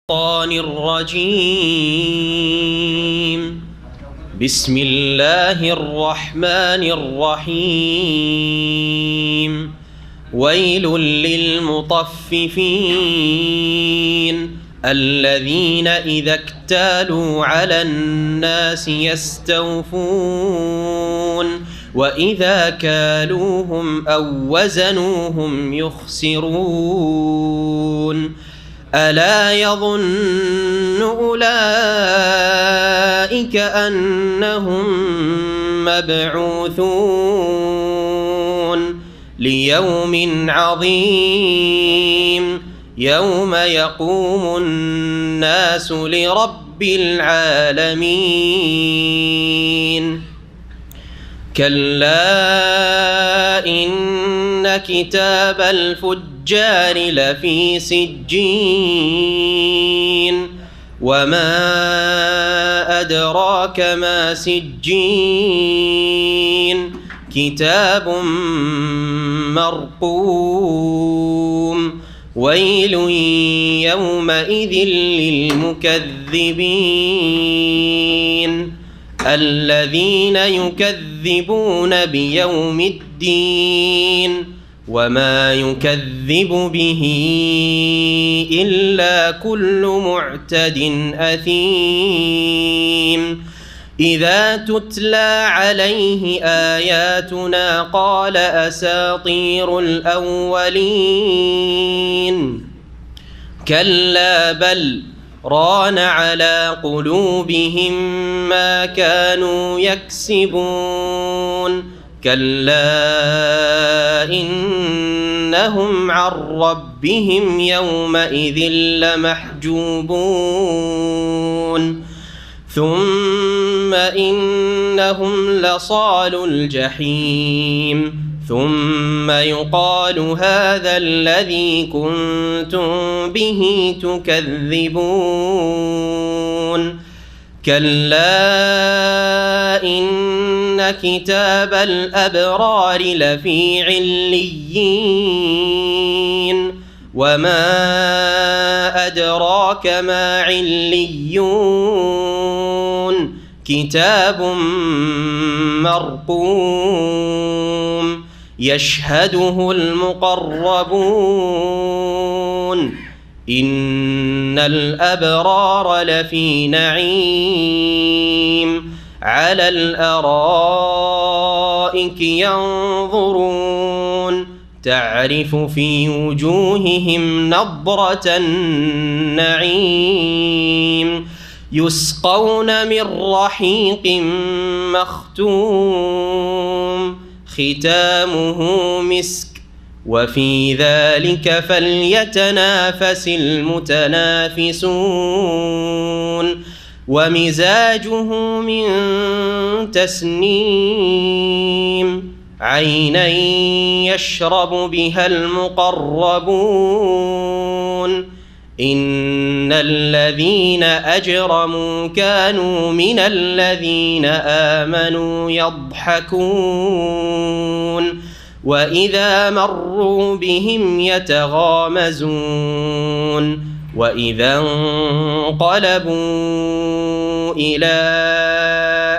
الشيطان الرجيم. بسم الله الرحمن الرحيم. ويل للمطففين الذين إذا اكتالوا على الناس يستوفون وإذا كالوهم أو وزنوهم يخسرون ألا يظن أولئك أنهم مبعوثون ليوم عظيم يوم يقوم الناس لرب العالمين. كلا إن كتاب الفجار لفي سجين وما أدراك ما سجين كتاب مرقوم ويل يومئذ للمكذبين الذين يكذبون بيوم الدين وما يكذب به إلا كل معتد أثيم. إذا تتلى عليه آياتنا قال أساطير الأولين كلا بل ران على قلوبهم ما كانوا يكسبون كلا إنهم عن ربهم يومئذ لمحجوبون ثم إنهم لصالو الجحيم ثم يقال هذا الذي كنتم به تكذبون كلا إن كتاب الأبرار لفي عليين وما أدراك ما عليون كتاب مرقوم يشهده المقربون إن الأبرار لفي نعيم على الأرائك ينظرون تعرف في وجوههم نضرة النعيم يسقون من رحيق مختوم ختامه مسك وفي ذلك فليتنافس المتنافسون ومزاجه من تسنيم عينا يشرب بها المقربون إن الذين أجرموا كانوا من الذين آمنوا يضحكون وإذا مروا بهم يتغامزون وإذا انقلبوا إلى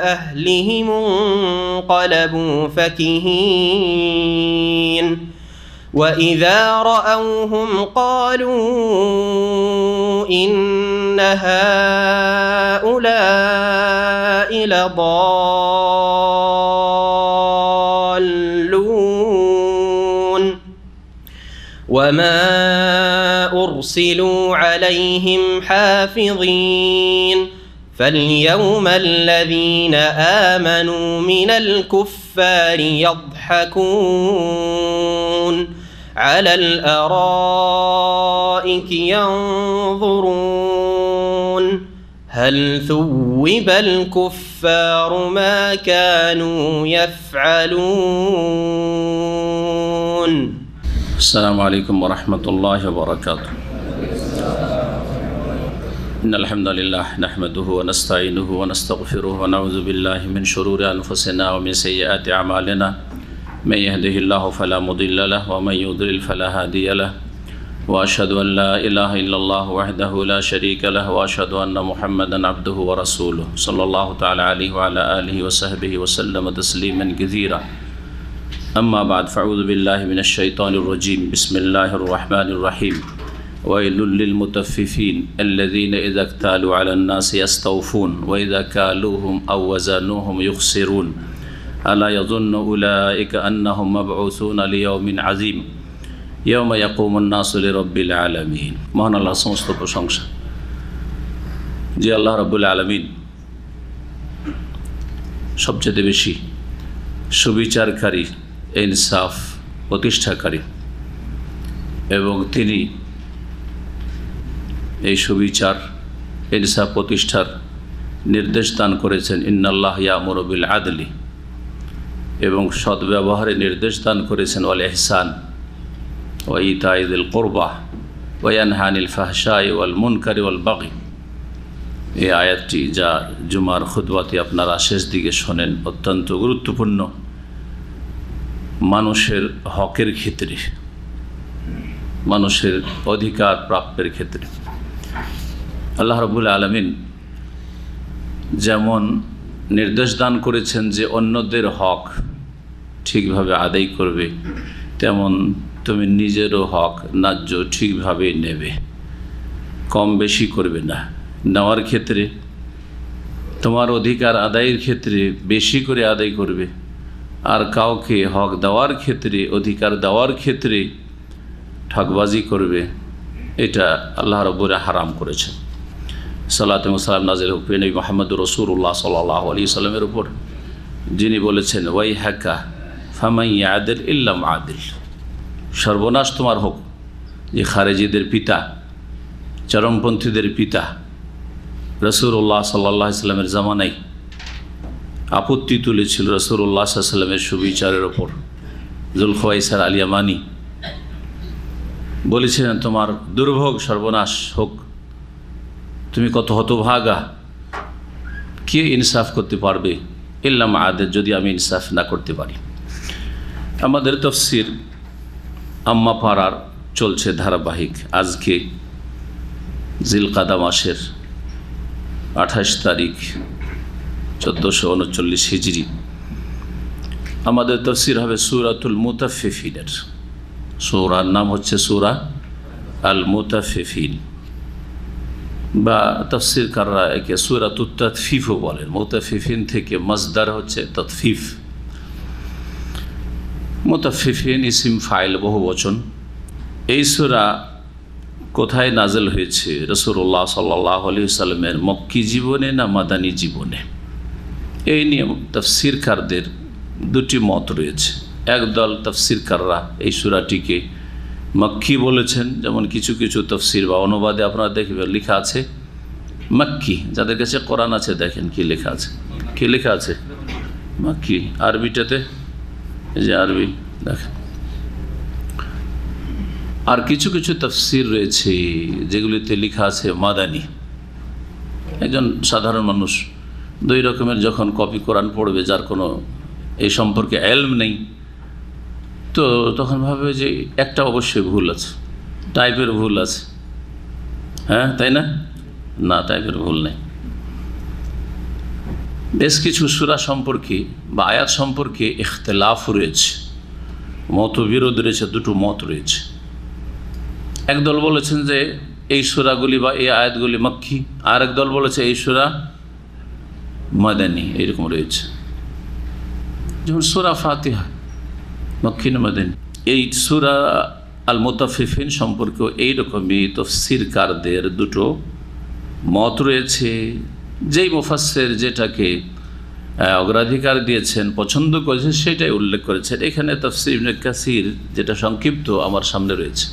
أهلهم انقلبوا فكهين وإذا رأوهم قالوا إن هؤلاء لضالون وما أرسلوا عليهم حافظين فاليوم الذين آمنوا من الكفار يضحكون على الأرائك ينظرون هل ثوب الكفار ما كانوا يفعلون. السلام عليكم ورحمة الله وبركاته. إن الحمد لله نحمده ونستعينه ونستغفره ونعوذ بالله من شرور أنفسنا ومن سيئات أعمالنا من يهده الله فلا مضل له ومن يضلل فلا هادي له وأشهد أن لا إله إلا الله وحده لا شريك له وأشهد أن محمدا عبده ورسوله صلى الله تعالى عليه وعلى آله وصحبه وسلم تسليما كثيرا أما بعد فأعوذ بالله من الشيطان الرجيم بسم الله الرحمن الرحيم ويل للمطففين الذين إذا اكتالوا على الناس يستوفون وإذا كالوهم أو وزنوهم يخسرون ألا يظن أولئك أنهم مبعوثون ليوم عظيم يوم يقوم الناس لرب العالمين মহান আল্লাহ সমস্ত প্রশংসা যে আল্লাহ রাব্বুল আলামিন সবচেয়ে বেশি সুবিচারকারী ইনসাফ প্রতিষ্ঠাকারী এবং তিনি এই সুবিচার ইনসাফ প্রতিষ্ঠার নির্দেশ দান করেছেন ইন্নাল্লাহ ইয়ামুরু বিল আদলি এবং সদ্ব্যবহারের নির্দেশ দান করেছেন ওয়াল ইহসান ওয়া ইতাই যিল কুরবা ওয়া ইয়ানহা আনিল ফাহশাই ওয়াল মুনকারি ওয়াল বাগি। এই আয়াতটি যা জুমার খুতবাতে আপনারা শেষ দিকে শোনেন অত্যন্ত গুরুত্বপূর্ণ মানুষের হকের ক্ষেত্রে, মানুষের অধিকার প্রাপ্যের ক্ষেত্রে। আল্লাহ রাব্বুল আলামিন যেমন নির্দেশ দান করেছেন যে অন্যদের হক ঠিকভাবে আদায় করবে, তেমন তুমি নিজেরও হক ন্যায্য ঠিকভাবে নেবে, কম বেশি করবে না। নেওয়ার ক্ষেত্রে তোমার অধিকার আদায়ের ক্ষেত্রে বেশি করে আদায় করবে, আর কাউকে হক দেওয়ার ক্ষেত্রে, অধিকার দেওয়ার ক্ষেত্রে ঠকবাজি করবে, এটা আল্লাহ রাব্বুল হারাম করেছেন। সালাত এবং সালাম নাজিল হোক নবী মুহাম্মদ রাসূলুল্লাহ সাল্লাল্লাহু আলাইহি সাল্লামের উপর, যিনি বলেছেন ওয়াই হাকা ফামাই ইয়াদিল ইল্লা মাদিল, সর্বনাশ তোমার হোক যে খারেজিদের পিতা, চরমপন্থীদের পিতা রাসূলুল্লাহ সাল্লাল্লাহু আলাইহি সাল্লামের জামানায় আপত্তি তুলেছিল রাসূলুল্লাহ সাল্লাল্লাহু আলাইহি সাল্লামের সুবিচারের ওপর। যুলখওয়াইসার আল ইয়ামানি বলেছিলেন তোমার দুর্ভোগ সর্বনাশ হোক, তুমি কত হতভাগা, কে ইনসাফ করতে পারবে ইল্লা মাআদের, যদি আমি ইনসাফ না করতে পারি। আমাদের তাফসীর আম্মা পাড়ার চলছে ধারাবাহিক। আজকে জিলকাদা মাসের 28 তারিখ 1439 হিজরি। আমাদের তাফসীর হবে সূরাতুল মুতাফফিফিনের। সূরার নাম হচ্ছে সূরা আল মুতাফফিফিন, বা তাফসীরকাররা একে সূরাতুত তাতফিফও বলেন। মুতাফফিফিন থেকে মাসদার হচ্ছে তাতফিফ। মুতাফফিফিন ইসিম ফাইল বহুবচন। এই সূরা কোথায় নাজেল হয়েছে? রাসূলুল্লাহ সাল্লাল্লাহু আলাইহি ওয়াসাল্লামের মক্কি জীবনে না মাদানী জীবনে? এই নিয়ে তাফসীরকারদের দুটি মত রয়েছে। একদল তাফসীরকাররা এই সূরাটিকে মক্কি বলেছেন, যেমন কিছু কিছু তাফসীর বা অনুবাদে আপনারা দেখবেন লেখা আছে মক্কি। যাদের কাছে কোরআন আছে দেখেন কি লেখা আছে, কি লেখা আছে মক্কি। আরবিটাতে এই যে আরবি দেখেন। আর কিছু কিছু তাফসীর রয়েছে যেগুলিতে লেখা আছে মাদানী। একজন সাধারণ মানুষ দুই রকমের যখন কপি কোরআন পড়বে, যার কোনো এই সম্পর্কে এলম নেই, তো তখন ভাবে যে একটা অবশ্যই ভুল আছে, টাইপের ভুল আছে। হ্যাঁ, তাই না? না, টাইপের ভুল নেই। বেশ কিছু সূরা সম্পর্কে বা আয়াত সম্পর্কে ইখতিলাফ রয়েছে, মতবিরোধ রয়েছে, দুটো মত রয়েছে। একদল বলেছেন যে এই সূরাগুলি বা এই আয়াতগুলি মক্কি, আর একদল বলেছে এই সূরা মাদানী। এরকম রয়েছে। যেমন সূরা ফাতিহা মক্কি না মাদানী। এই সূরা আল মুতাফফিফিন সম্পর্কেও এইরকমই তাফসীরকারদের দুটো মত রয়েছে। যেই মুফাসসির যেটাকে অগ্রাধিকার দিয়েছেন, পছন্দ করেছেন, সেটাই উল্লেখ করেছেন। এখানে তাফসীর ইবনে কাসির যেটা সংক্ষিপ্ত আমার সামনে রয়েছে,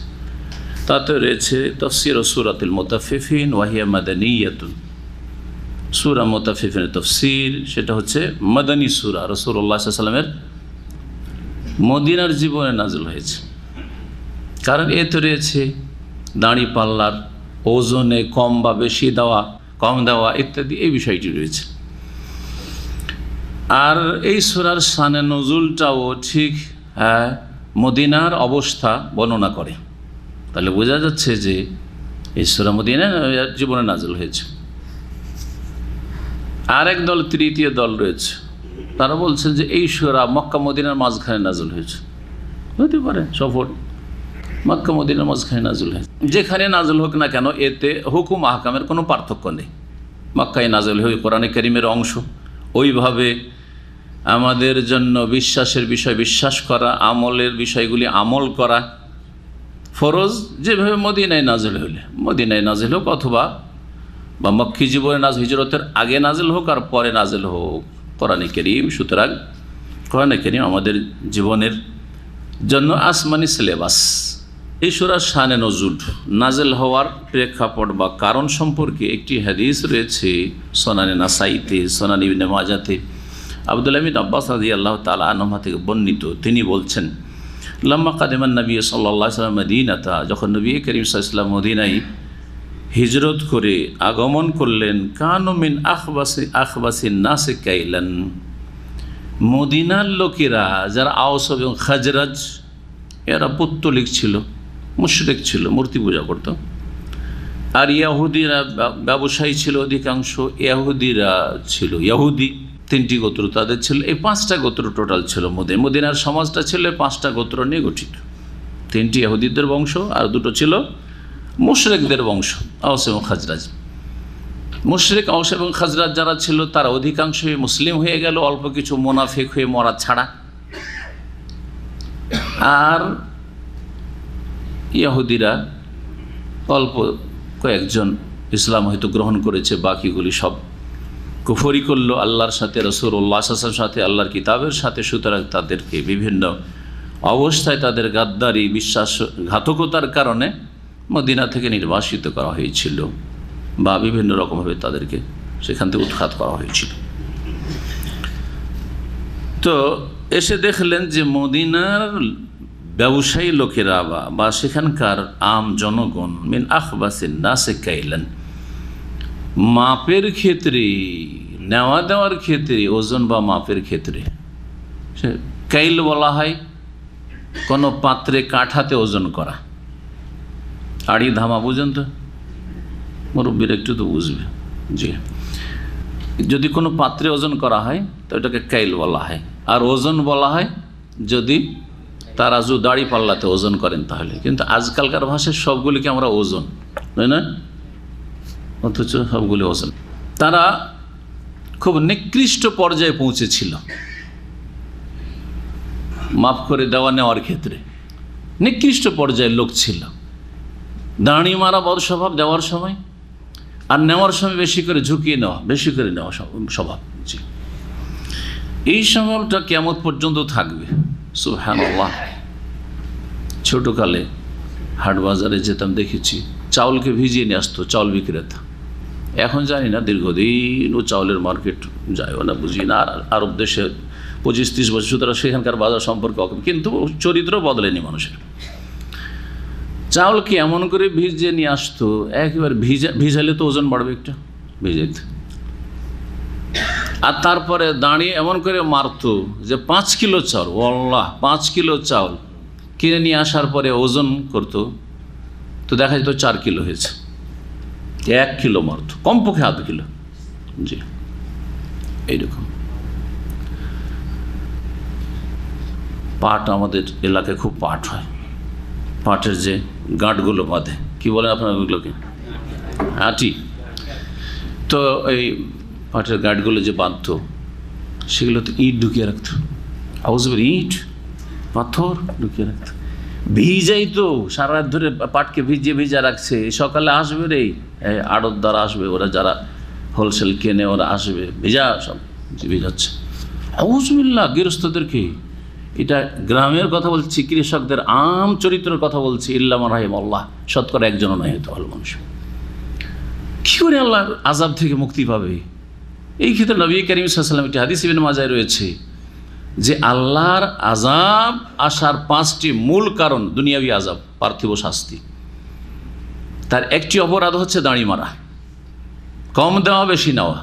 তাতে রয়েছে তাফসীর সূরাতুল মুতাফফিফিন ওয়া হিয়া মাদানিয়াতুন। সূরা মুতাফফিফিনের তাফসীর সেটা হচ্ছে মাদানী সূরা, রাসূলুল্লাহ সাল্লাল্লাহু আলাইহি ওয়াসাল্লামের মদিনার জীবনে নাযিল হয়েছে। কারণ এতে রয়েছে দাড়ি পাল্লার ওজনে কম বা বেশি দেওয়া, কম দেওয়া ইত্যাদি, এই বিষয়টি রয়েছে। আর এই সূরার শানে নজুলটাও ঠিক মদিনার অবস্থা বর্ণনা করে। তাহলে বোঝা যাচ্ছে যে এই সূরা মদিনায় জীবনে নাযিল হয়েছে। আর এক দল, তৃতীয় দল রয়েছে, তারা বলছেন যে এই সূরা মক্কা মদিনার মাঝখানে নাযিল হয়েছে। হতে পারে সফর মক্কা মদিনার মাঝখানে নাযিল হয়েছে। যেখানে নাযিল হোক না কেন, এতে হুকুম আহকামের কোনো পার্থক্য নেই। মক্কায় নাযিল হয়ে কোরআনে কারীমের অংশ, ওইভাবে আমাদের জন্য বিশ্বাসের বিষয় বিশ্বাস করা, আমলের বিষয়গুলি আমল করা ফরজ। যেভাবে মদিনায় নাযিল হইলে, মদিনায় নাযিল হোক অথবা বা মক্কি জীবনে হিজরতের আগে নাযিল হোক আর পরে নাযিল হোক কোরআনে কারীম। সুতরাং কোরআনে কারীম আমাদের জীবনের জন্য আসমানি সিলেবাস। এই সূরার শানে নজুল, নাযিল হওয়ার প্রেক্ষাপট বা কারণ সম্পর্কে একটি হাদিস রয়েছে সুনানে নাসাইতে, সুনান ইবনে মাজাতে। আব্দুল্লাহ বিন আব্বাস রাদিয়াল্লাহু তাআলা আনহু থেকে বর্ণিত, তিনি বলছেন, লাম্মা কাদিমান নবী সাল্লাল্লাহু আলাইহি ওয়াসাল্লাম মদিনাতা, যখন নবী করিম সাল্লাল্লাহু আলাইহি ওয়াসাল্লাম মদিনায় হিজরত করে আগমন করলেন, কানু মিন আখবাসিন নাসি কাইলান, মদিনার লোকেরা যারা আওস এবং খাজরাজ, এরা পৌত্তলিক ছিল, মুশরিক ছিল, মূর্তি পূজা করত। আর ইয়াহুদিরা ব্যবসায়ী ছিল, অধিকাংশ ইয়াহুদিরা ছিল, ইয়াহুদি 3টি গোত্র তাদের ছিল। এই 5টা গোত্র টোটাল ছিল মদিনার সমাজটা ছিল 5টা গোত্র নিয়ে গঠিত। 3টি ইহুদিদের বংশ আর 2টো ছিল মুশরিকদের বংশ, আওস এবং খাজরাজ। মুশরিক আওস এবং খাজরাজ যারা ছিল তারা অধিকাংশই মুসলিম হয়ে গেল, অল্প কিছু মুনাফিক হয়ে মরা ছাড়া। আর ইহুদিরা অল্প কয়েকজন ইসলাম হয়তো গ্রহণ করেছে, বাকিগুলি সব কুফরি করলো আল্লাহর সাথে, রাসূলুল্লাহ সাল্লাল্লাহু আলাইহি ওয়াসাল্লামের সাথে, আল্লাহর কিতাবের সাথে। সুতরাং তাদেরকে বিভিন্ন অবস্থায় তাদের গাদ্দারি, বিশ্বাসঘাতকতার কারণে মদিনা থেকে নির্বাসিত করা হয়েছিল বা বিভিন্ন রকমভাবে তাদেরকে সেখান থেকে উৎখাত করা হয়েছিল। তো এসে দেখলেন যে মদিনার ব্যবসায়ী লোকেরা বা সেখানকার আম জনগণ মিন আখবাসিন নাসি কাইলান, মাপের ক্ষেত্রে, নেওয়া দেওয়ার ক্ষেত্রে, ওজন বা মাপের ক্ষেত্রে, কাইল বলা হয় কোনো পাত্রে কাঠাতে ওজন করা। আড়ি ধামা বুঝেন তো, মুরব্বীরা একটু তো বুঝবে। জি, যদি কোনো পাত্রে ওজন করা হয় তো এটাকে কাইল বলা হয়। আর ওজন বলা হয় যদি তারাজু দাড়ি পাল্লাতে ওজন করেন তাহলে। কিন্তু আজকালকার ভাষায় সবগুলিকে আমরা ওজন, তাই না? অথচ সবগুলি ওজন। তারা খুব নিকৃষ্ট পর্যায়ে পৌঁছেছিল মাফ করে দেওয়া নেওয়ার ক্ষেত্রে। নিকৃষ্ট পর্যায়ের লোক ছিল, দাঁড়ি মারা বদ স্বভাব দেওয়ার সময়, আর নেওয়ার সময় বেশি করে ঝুঁকিয়ে নেওয়া, বেশি করে নেওয়া স্বভাব। জি, এই স্বভাবটা কিয়ামত পর্যন্ত থাকবে। সুবহানাল্লাহ। ছোটকালে হাট বাজারে যেতাম, দেখেছি চাউলকে ভিজিয়ে নিয়ে আসতো চাউল বিক্রেতা। এখন জানি না, দীর্ঘদিন ও চাউলের মার্কেট যায়ও না, বুঝি না। আর আরব দেশে 25-30 বছর, সুতরাং সেখানকার বাজার সম্পর্কে কিন্তু চরিত্র বদলেনি মানুষের। চাউলকে এমন করে ভিজিয়ে নিয়ে আসতো, একেবারে ভিজালে তো ওজন বাড়বে একটা, ভিজাইতে। আর তারপরে দাঁড়িয়ে এমন করে মারতো যে 5 কিলো চাউল, আল্লাহ, 5 কিলো চাউল কিনে নিয়ে আসার পরে ওজন করতো, তো দেখা যেত 4 কিলো হয়েছে। 1 কিলো মারতো, কমপক্ষে ½ কিলো। জি, এইরকম। পাট আমাদের এলাকায় খুব পাট হয়, পাটের যে গাঁটগুলো বাঁধে, কি বলেন আপনার ওগুলোকে? আটি। তো এই পাটের গাঁটগুলো যে বাঁধতো, সেগুলোতে ইট ঢুকিয়ে রাখতো। আউজবের ইট, পাথর ঢুকিয়ে রাখতো, ভিজাই তো সারা রাত ধরে পাটকে ভিজিয়ে রাখছে। সকালে আসবে রে আড়তদার আসবে, ওরা যারা হোলসেল কেনে ওরা আসবে, ভিজা সব ভিজাচ্ছে। আউজবিল্লাহ, গৃহস্থদেরকে। এটা গ্রামের কথা বলছি, কৃষকদের আম চরিত্রের কথা বলছি। ইল্লা মান রাহিমাল্লাহ, শতকরা একজনও নয় হয়তো ভালো মানুষ। কী করে আল্লাহর আযাব থেকে মুক্তি পাবে? এই ক্ষেত্রে নবী করিম সাল্লাল্লাহু আলাইহি ওয়াসাল্লাম, একটি হাদিস ইবনে মাজায় রয়েছে যে আল্লাহর আযাব আসার 5টি মূল কারণ, দুনিয়াবী আযাব, পার্থিব শাস্তি। তার একটি অপরাধ হচ্ছে দাঁড়ি মারা, কম দেওয়া বেশি নেওয়া।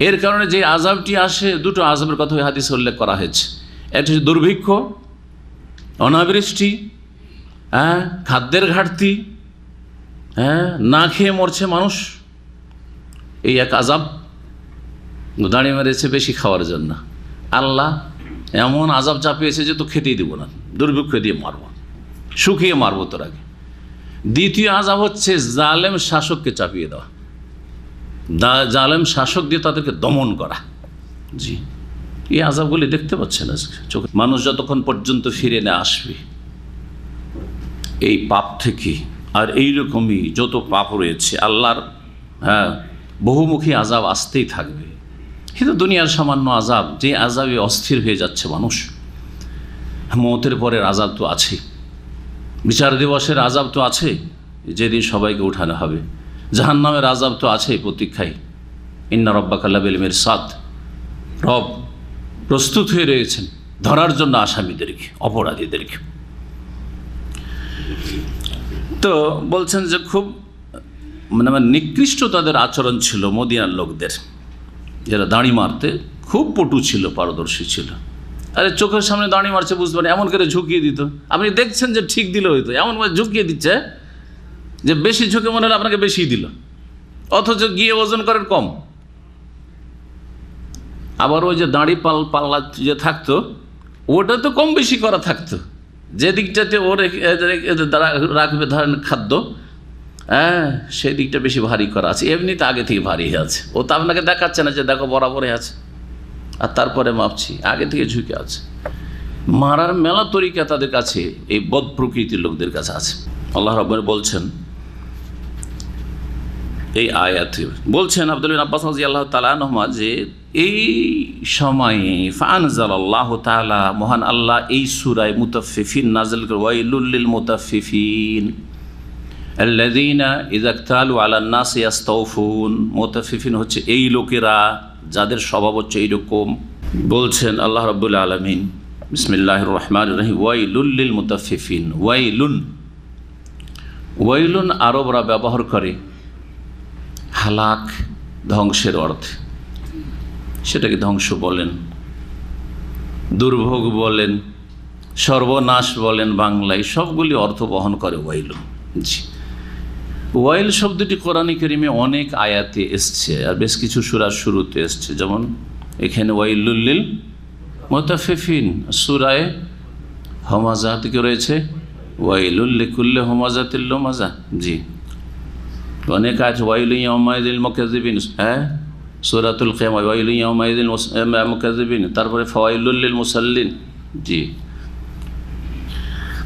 এর কারণে যে আযাবটি আসে, 2টো আযাবের কথা হাদিসে উল্লেখ করা হয়েছে। একটা হচ্ছে দুর্ভিক্ষ, অনাবৃষ্টি, হ্যাঁ, খাদ্যের ঘাটতি, হ্যাঁ, না খেয়ে মরছে মানুষ, এই এক আযাব। দাঁড়িয়ে মেরেছে বেশি খাওয়ার জন্য, আল্লাহ এমন আযাব চাপিয়েছে যে তো খেতেই দেবো না, দুর্ভিক্ষ দিয়ে মারবো, শুকিয়ে মারবো তোর আগে। দ্বিতীয় আযাব হচ্ছে জালেম শাসককে চাপিয়ে দেওয়া, জালেম শাসক দিয়ে তাদেরকে দমন করা। জি, এই আযাবগুলি দেখতে পাচ্ছেন আজকে চোখে। মানুষ যতক্ষণ পর্যন্ত ফিরে না আসবে এই পাপ থেকে, আর এইরকমই যত পাপ রয়েছে আল্লাহর, হ্যাঁ, বহুমুখী আযাব আসতেই থাকবে। কিন্তু দুনিয়ার সামান্য আযাব, যে আযাবে অস্থির হয়ে যাচ্ছে মানুষ, মওতের পরের আযাব তো আছে, বিচার দিবসের আযাব তো আছে, যেদিন সবাইকে উঠানো হবে, জাহান্নামের আযাব তো আছে প্রতীক্ষায়। ইন্না রাব্বাকা লাবিল মিরসাদ, রব প্রস্তুত হয়ে রয়েছেন ধরার জন্য আসামিদেরকে, অপরাধীদেরকে। তো বলছেন যে খুব মানে নিকৃষ্ট তাদের আচরণ ছিল মদিনার লোকদের, যারা দাঁড়ি মারতে খুব পটু ছিল, পারদর্শী ছিল। আরে চোখের সামনে দাঁড়ি মারছে বুঝতে পারেন, এমন করে ঝুঁকিয়ে দিত, আপনি দেখছেন যে ঠিক দিল হয়তো, এমনভাবে ঝুঁকিয়ে দিচ্ছে যে বেশি ঝুঁকে মনে হলে আপনাকে বেশি দিল, অথচ গিয়ে ওজন করেন কম। আবার ওই যে দাঁড়ি পাল্লা যে থাকতো, ওটা তো কম বেশি করা থাকতো, যে দিকটাতে ও রাখবে ধরেন খাদ্য, হ্যাঁ, সেই দিকটা বেশি ভারী করা আছে, এমনিতে আগে থেকে ভারী হয়ে আছে, ও তো আপনাকে দেখাচ্ছে না যে দেখো বরাবরে আছে, আর তারপরে মাপছি, আগে থেকে ঝুঁকে আছে। মারার মেলা তরিকা তাদের কাছে, এই বদ প্রকৃতির লোকদের কাছে আছে। আল্লাহ রাব্বুল বলছেন এই আয়াতে, বলছেন আব্দুল্লাহ আব্বাস রাদিয়াল্লাহু তাআলা আনহুমা, যে এই সময়ে ফাআনজালাল্লাহু তাআলা, মহান আল্লাহ এই সূরা মুতাফফিফিন নাযিল করে, ওয়াইলুল লিল মুতাফফিফিন আল্লাযীনা ইযা ইকতালু আলান নাসি ইস্তাওফুন। মুতাফফিফিন হচ্ছে এই লোকেরা যাদের স্বভাব হচ্ছে এইরকম। বলছেন আল্লাহ রাব্বুল আলামিন, বিসমিল্লাহির রহমানির রহিম, ওয়াইলুল লিল মুতাফফিফিন। ওয়াইলুন, ওয়াইলুন আরবরা ব্যবহার করে হালাক, ধ্বংসের অর্থে, সেটাকে ধ্বংস বলেন, দুর্ভোগ বলেন, সর্বনাশ বলেন, বাংলায় সবগুলি অর্থ বহন করে ওয়াইলুন। জি, ওয়াইল শব্দটি কোরআনে কারিমে অনেক আয়াতে এসছে, আর বেশ কিছু সূরার শুরুতে এসছে, যেমন এখানে ওয়াইলুল লিল মুতাফফিফিন, সূরায়ে হামাযা থেকে রয়েছে ওয়াইলুল লিকুল্লি হামাযাতিল লুমাযা। জি, অনেক আয়াত ওয়াইলুন ইয়াওমাইযিল মুকাজ্জিবিন, হ্যাঁ, সূরাতুল কিয়ামা ওয়াইলুন ইয়াওমাইযিল মুকাজ্জিবিন, তারপরে ফাওয়াইলুল লিল মুসাল্লিন। জি,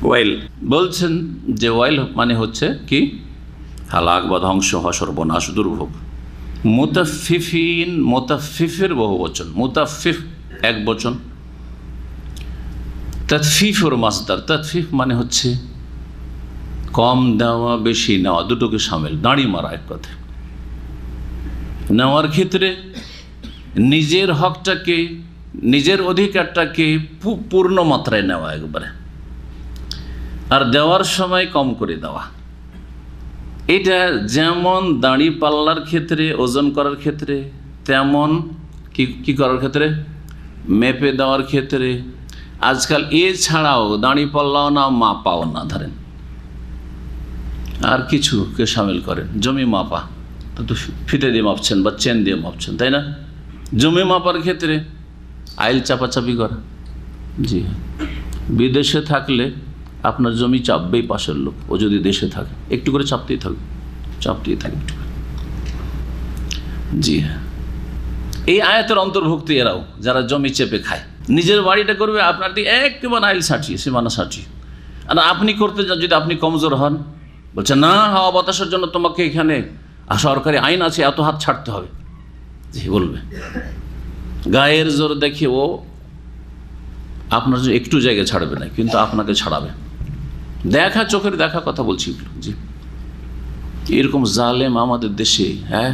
ওয়াইল বলছেন যে ওয়াইল মানে হচ্ছে কি হালাক বা ধ্বংস হওয়া, সর্বনাশ, দুর্ভোগ। মুতাফফিফিন, মুতাফফিফের বহু বচন, মুতাফফিফ এক বচন, তাতফিফের মাসদার, তাতফিফ মানে হচ্ছে কম দেওয়া বেশি নেওয়া, দুটোকে সামিল, দাঁড়ি মারা এক কথা। নেওয়ার ক্ষেত্রে নিজের হকটাকে, নিজের অধিকারটাকে পূর্ণ মাত্রায় নেওয়া একবারে, আর দেওয়ার সময় কম করে দেওয়া। এটা যেমন দাঁড়ি পাল্লার ক্ষেত্রে, ওজন করার ক্ষেত্রে, তেমন কি করার ক্ষেত্রে, মেপে দেওয়ার ক্ষেত্রে। আজকাল এছাড়াও দাঁড়ি পাল্লাও না, মাপাও না, ধরেন আর কিছুকে সামিল করেন, জমি মাপা, তো ফিতে দিয়ে মাপছেন বা চেন দিয়ে মাপছেন, তাই না? জমি মাপার ক্ষেত্রে আইল চাপাচাপি করা। জি, বিদেশে থাকলে আপনার জমি চাপবেই পাশের লোক, ও যদি দেশে থাকে একটু করে চাপতেই থাকবে, চাপতেই থাকবে একটু করে। জি হ্যাঁ, এই আয়াতের অন্তর্ভুক্ত এরাও, যারা জমি চেপে খায়। নিজের বাড়িটা করবে আপনার দিয়ে একেবারে আইল সাঁটিয়ে, সীমানা সাঁটিয়ে। আর আপনি করতে যান, যদি আপনি কমজোর হন, বলছে না হাওয়া বাতাসের জন্য তোমাকে এখানে সরকারি আইন আছে, এত হাত ছাড়তে হবে। জি বলবে, গায়ের জোর দেখে ও আপনার একটু জায়গা ছাড়বে না, কিন্তু আপনাকে ছাড়াবে। দেখা, চোখের দেখা কথা বলছি। জি, এরকম জালেম আমাদের দেশে, হ্যাঁ,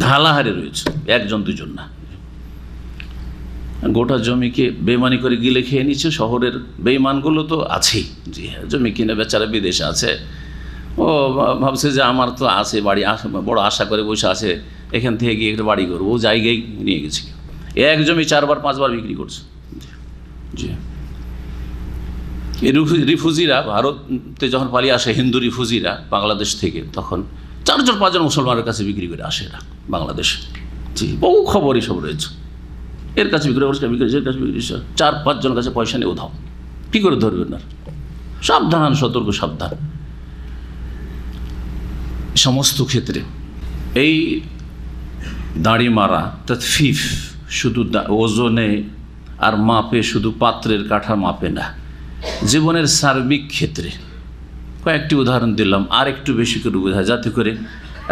ঢালাহারে রয়েছে, একজন দুজন না। গোটা জমিকে বেইমানি করে গিলে খেয়ে নিচ্ছে। শহরের বেইমানগুলো তো আছেই। জি হ্যাঁ, জমি কিনে বেচারা বিদেশে আছে, ও ভাবছে যে আমার তো আছে বাড়ি, বড় আশা করে বসে আছে, এখান থেকে গিয়ে একটা বাড়ি করবো, ও জায়গায় নিয়ে গেছে, এক জমি 4-5 বার বিক্রি করছে। জি, এই রিফিউজিরা ভারতে যখন পালিয়ে আসে, হিন্দু রিফিউজিরা বাংলাদেশ থেকে, তখন 4-5 মুসলমানের কাছে বিক্রি করে আসে এরা বাংলাদেশে। জি, বহু খবরই সব রয়েছে। এর কাছে বিক্রি করছে, এর কাছে বিক্রি করছে, 4-5 জনের কাছে পয়সা নিয়ে উধাও। কী করে ধরবেন না? সাবধান, সতর্ক, সাবধান সমস্ত ক্ষেত্রে। এই দাড়ি মারা তৎফিফ শুধু ওজনে আর মাপে, শুধু পাত্রের কাঠা মাপে না, জীবনের সার্বিক ক্ষেত্রে। কয়েকটি উদাহরণ দিলাম, আর একটু বেশি করে বোঝা, যাতে করে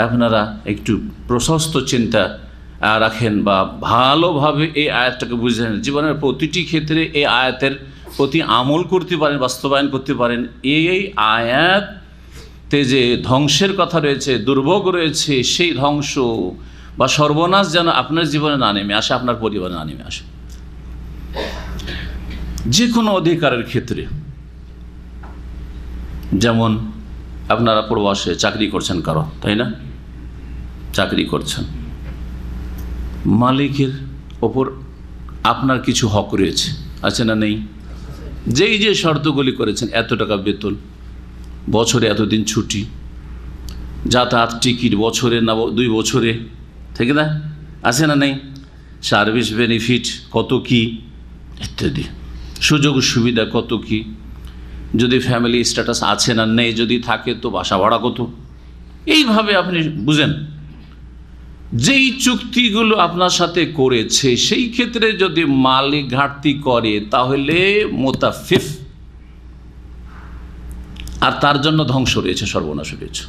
আপনারা একটু প্রশস্ত চিন্তা রাখেন বা ভালোভাবে এই আয়াতটাকে বুঝেন। জীবনের প্রতিটি ক্ষেত্রে এই আয়াতের প্রতি আমল করতে পারেন, বাস্তবায়ন করতে পারেন। এই আয়াতে যে ধ্বংসের কথা রয়েছে, দুর্ভোগ রয়েছে, সেই ধ্বংস বা সর্বনাশ যেন আপনার জীবনে না নেমে আসে, আপনার পরিবারে না নেমে আসে। যে কোনো অধিকারের ক্ষেত্রে, যেমন আপনারা প্রবাসে চাকরি করছেন কারো, তাই না? চাকরি করছেন, মালিকের ওপর আপনার কিছু হক রয়েছে, আছে না নেই? যেই যে শর্তগুলি করেছেন, এত টাকা বেতন, বছরে এতদিন ছুটি, যাতায়াত টিকিট বছরে না 2 বছরে, ঠিক না? আছে না নেই? সার্ভিস বেনিফিট কত কি ইত্যাদি, সুযোগ সুবিধা কত কি, যদি ফ্যামিলি স্ট্যাটাস আছে না নেই, যদি থাকে তো বাসা ভাড়া কত। এইভাবে আপনি বুঝেন, যেই চুক্তিগুলো আপনার সাথে করেছে সেই ক্ষেত্রে যদি মালিক ঘাটতি করে তাহলে মোতাফিফ, আর তার জন্য ধ্বংস রয়েছে, সর্বনাশ রয়েছে।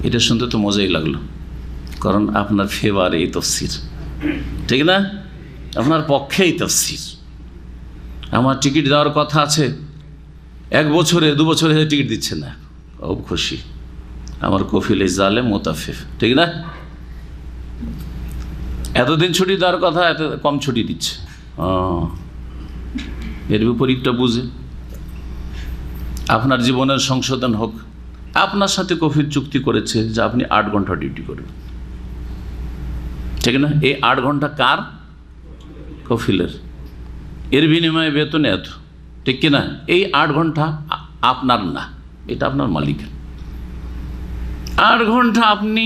এটা শুনতে তো মজাই লাগলো, কারণ আপনার ফেভারে এই তফসির, ঠিক না? আপনার পক্ষেই তফসির। আমার টিকিট দেওয়ার কথা আছে, 1 বছরে 2 বছরে টিকিট দিচ্ছে না, খুব খুশি, আমার কফিল জালে মোতাফিফ, ঠিক না? এতদিন ছুটি দেওয়ার কথা, এত কম ছুটি দিচ্ছে। এর বিপরীতটা বুঝে আপনার জীবনের সংশোধন হোক। আপনার সাথে কফিল চুক্তি করেছে যে আপনি 8 ঘন্টা ডিউটি করবেন, ঠিক না? এই 8 ঘন্টা কার? কফিলের। এর বিনিময়ে বেতন এত, ঠিক কিনা? এই 8 ঘন্টা আপনার না, এটা আপনার মালিকের। 8 ঘন্টা আপনি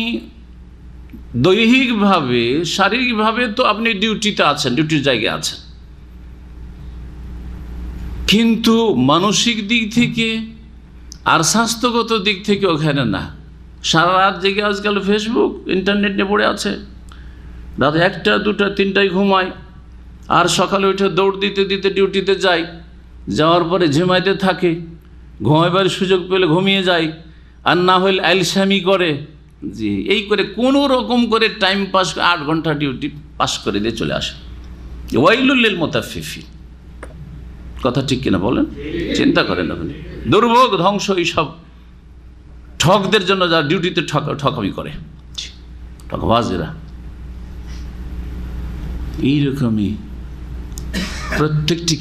দৈহিকভাবে, শারীরিকভাবে তো আপনি ডিউটিতে আছেন, ডিউটির জায়গায় আছেন, কিন্তু মানসিক দিক থেকে আর স্বাস্থ্যগত দিক থেকে ওখানে না। সারা রাত জেগে আজকাল ফেসবুক ইন্টারনেট নিয়ে পড়ে আছে, রাত 1টা 2টা 3টায় ঘুমায়, আর সকালে উঠে দৌড় দিতে দিতে ডিউটিতে যায়, যাওয়ার পরে ঝিমাইতে থাকে, ঘুমাইবার সুযোগ পেলে ঘুমিয়ে যায়, আর না হলে আলসামি করে। জি, এই করে কোনো রকম করে টাইম পাস, 8 ঘন্টা ডিউটি পাস করে দিয়ে চলে আসে। ওয়াইলুল লিল মুতাফফিফিন, কথা ঠিক কিনা বলেন? চিন্তা করেন আপনি। দুর্ভোগ, ধ্বংস এইসব ঠকদের জন্য, যারা ডিউটিতে ঠকামি করে, ঠকবাজেরা। এইরকমই প্রত্যেকটি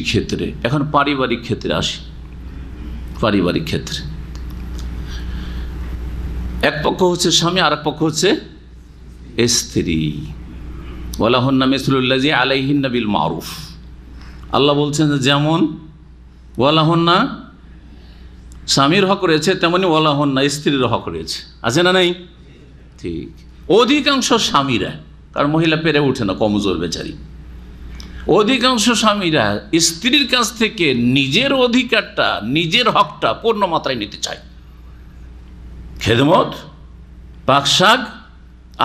ক্ষেত্রে। এখন পারিবারিক ক্ষেত্রে আসি। পারিবারিক ক্ষেত্রে এক পক্ষ হচ্ছে স্বামী, আর এক পক্ষ হচ্ছে স্ত্রী। ওয়ালাহুন্না মিসলুল্লাযী আলাইহিন্না বিল মারুফ। আল্লাহ বলছেন যে যেমন ওয়ালাহুন্না স্বামীর হক রয়েছে, তেমনি ওয়ালাহুন্না স্ত্রীর হক রয়েছে, আছে না নাই? ঠিক। অধিকাংশ স্বামীরা, কারণ মহিলা পেরে ওঠে না, কমজোর বেচারি, অধিকাংশ স্বামীরা স্ত্রীর কাছ থেকে নিজের অধিকারটা, নিজের হকটা পূর্ণ মাত্রায় নিতে চায়। খেদমত, পাকশাক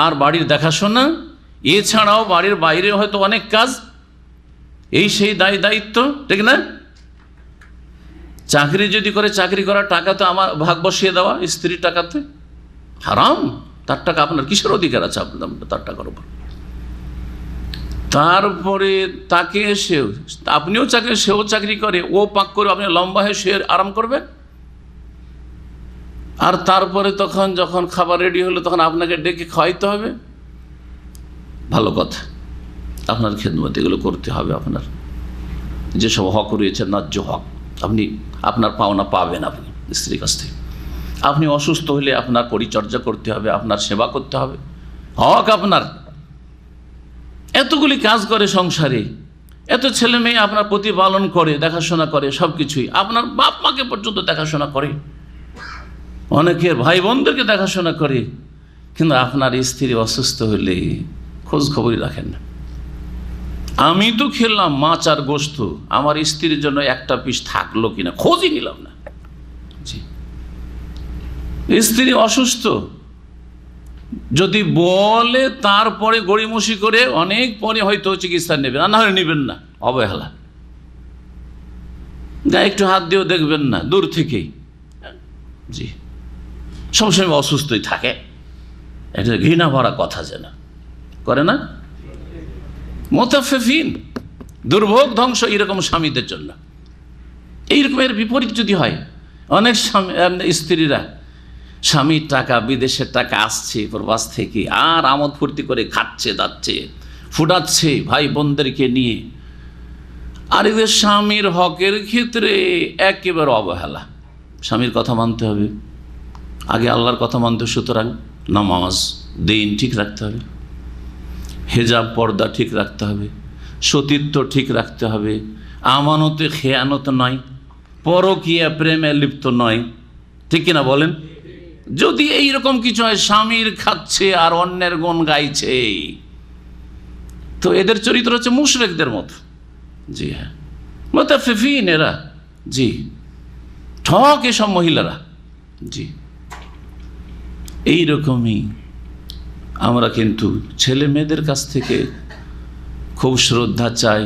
আর বাড়ির দেখাশোনা, এছাড়াও বাড়ির বাইরে হয়তো অনেক কাজ, এই সেই দায়িত্ব, ঠিক না? চাকরি যদি করে, চাকরি করার টাকা তো আমার ভাগ বসিয়ে দেওয়া স্ত্রীর টাকাতে, হারাম। তার টাকা আপনার কিসের অধিকার আছে তার টাকার উপর? তারপরে তাকে আপনিও চাকরি, সেও চাকরি করে, ও পাক করে, আপনি লম্বা হয়ে সে আরাম করবে। আর তারপরে তখন যখন খাবার রেডি হলো তখন আপনাকে ডেকে খাওয়াইতে হবে। ভালো কথা, আপনার খেদমত এগুলো করতে হবে। আপনার যেসব হক রয়েছে, ন্যায্য হক, আপনি আপনার পাওনা পাবেন আপনি স্ত্রীর কাছ থেকে। আপনি অসুস্থ হলে আপনার পরিচর্যা করতে হবে, আপনার সেবা করতে হবে, হক আপনার। এতগুলি কাজ করে সংসারে, এত ছেলে মেয়ে আপনার প্রতিপালন করে, দেখাশোনা করে, সব কিছুই আপনার বাপ মাকে পর্যন্ত দেখাশোনা করে, অনেকের ভাই বোনদেরকে দেখাশোনা করে, কিন্তু আপনার স্ত্রী অসুস্থ হলে খোঁজ খবরই রাখেন না। আমি তো খেলাম মাছ আর গোস্ত, আমার স্ত্রীর জন্য একটা পিস থাকলো কিনা খোঁজই নিলাম না। জি, স্ত্রী অসুস্থ যদি বলে তারপরে গড়িমসি করে অনেক পরে হয়তো চিকিৎসা নেবেন, না হলে নেবেন না, অবহেলা। গায়ে একটু হাত দিয়েও দেখবেন না, দূর থেকেই। জি, সবসময় অসুস্থই থাকে, একটা ঘৃণা ভরা কথা যেন করে না। মোতাফেফিন, দুর্ভোগ ধ্বংস এরকম স্বামীদের জন্য। এইরকমের বিপরীত যদি হয়, অনেক স্ত্রীরা স্বামীর টাকা, বিদেশের টাকা আসছে প্রবাস থেকে, আর আমোদ ফুর্তি করে খাচ্ছে, দাচ্ছে, ফুটাচ্ছে ভাই বোনদেরকে নিয়ে, আর এদের স্বামীর হকের ক্ষেত্রে একেবারে অবহেলা। স্বামীর কথা মানতে হবে, আগে আল্লাহর কথা মানতে হবে। সুতরাং নামাজ, দিন ঠিক রাখতে হবে, হেজাব পর্দা ঠিক রাখতে হবে, সতীত্ব ঠিক রাখতে হবে, আমানতে খেয়ানত নয়, পরকীয়া প্রেমে লিপ্ত নয়, ঠিক কিনা বলেন? যদি এইরকম কিছু হয়, স্বামীর খাচ্ছে আর অন্যের গুণ গাইছে, তো এদের চরিত্র হচ্ছে মুশরিকদের মতো। জি হ্যাঁ, মুতাফিফিন এরা। জি, ঠক এসব মহিলারা। জি, এইরকমই আমরা কিন্তু ছেলে মেয়েদের কাছ থেকে খুব শ্রদ্ধা চাই,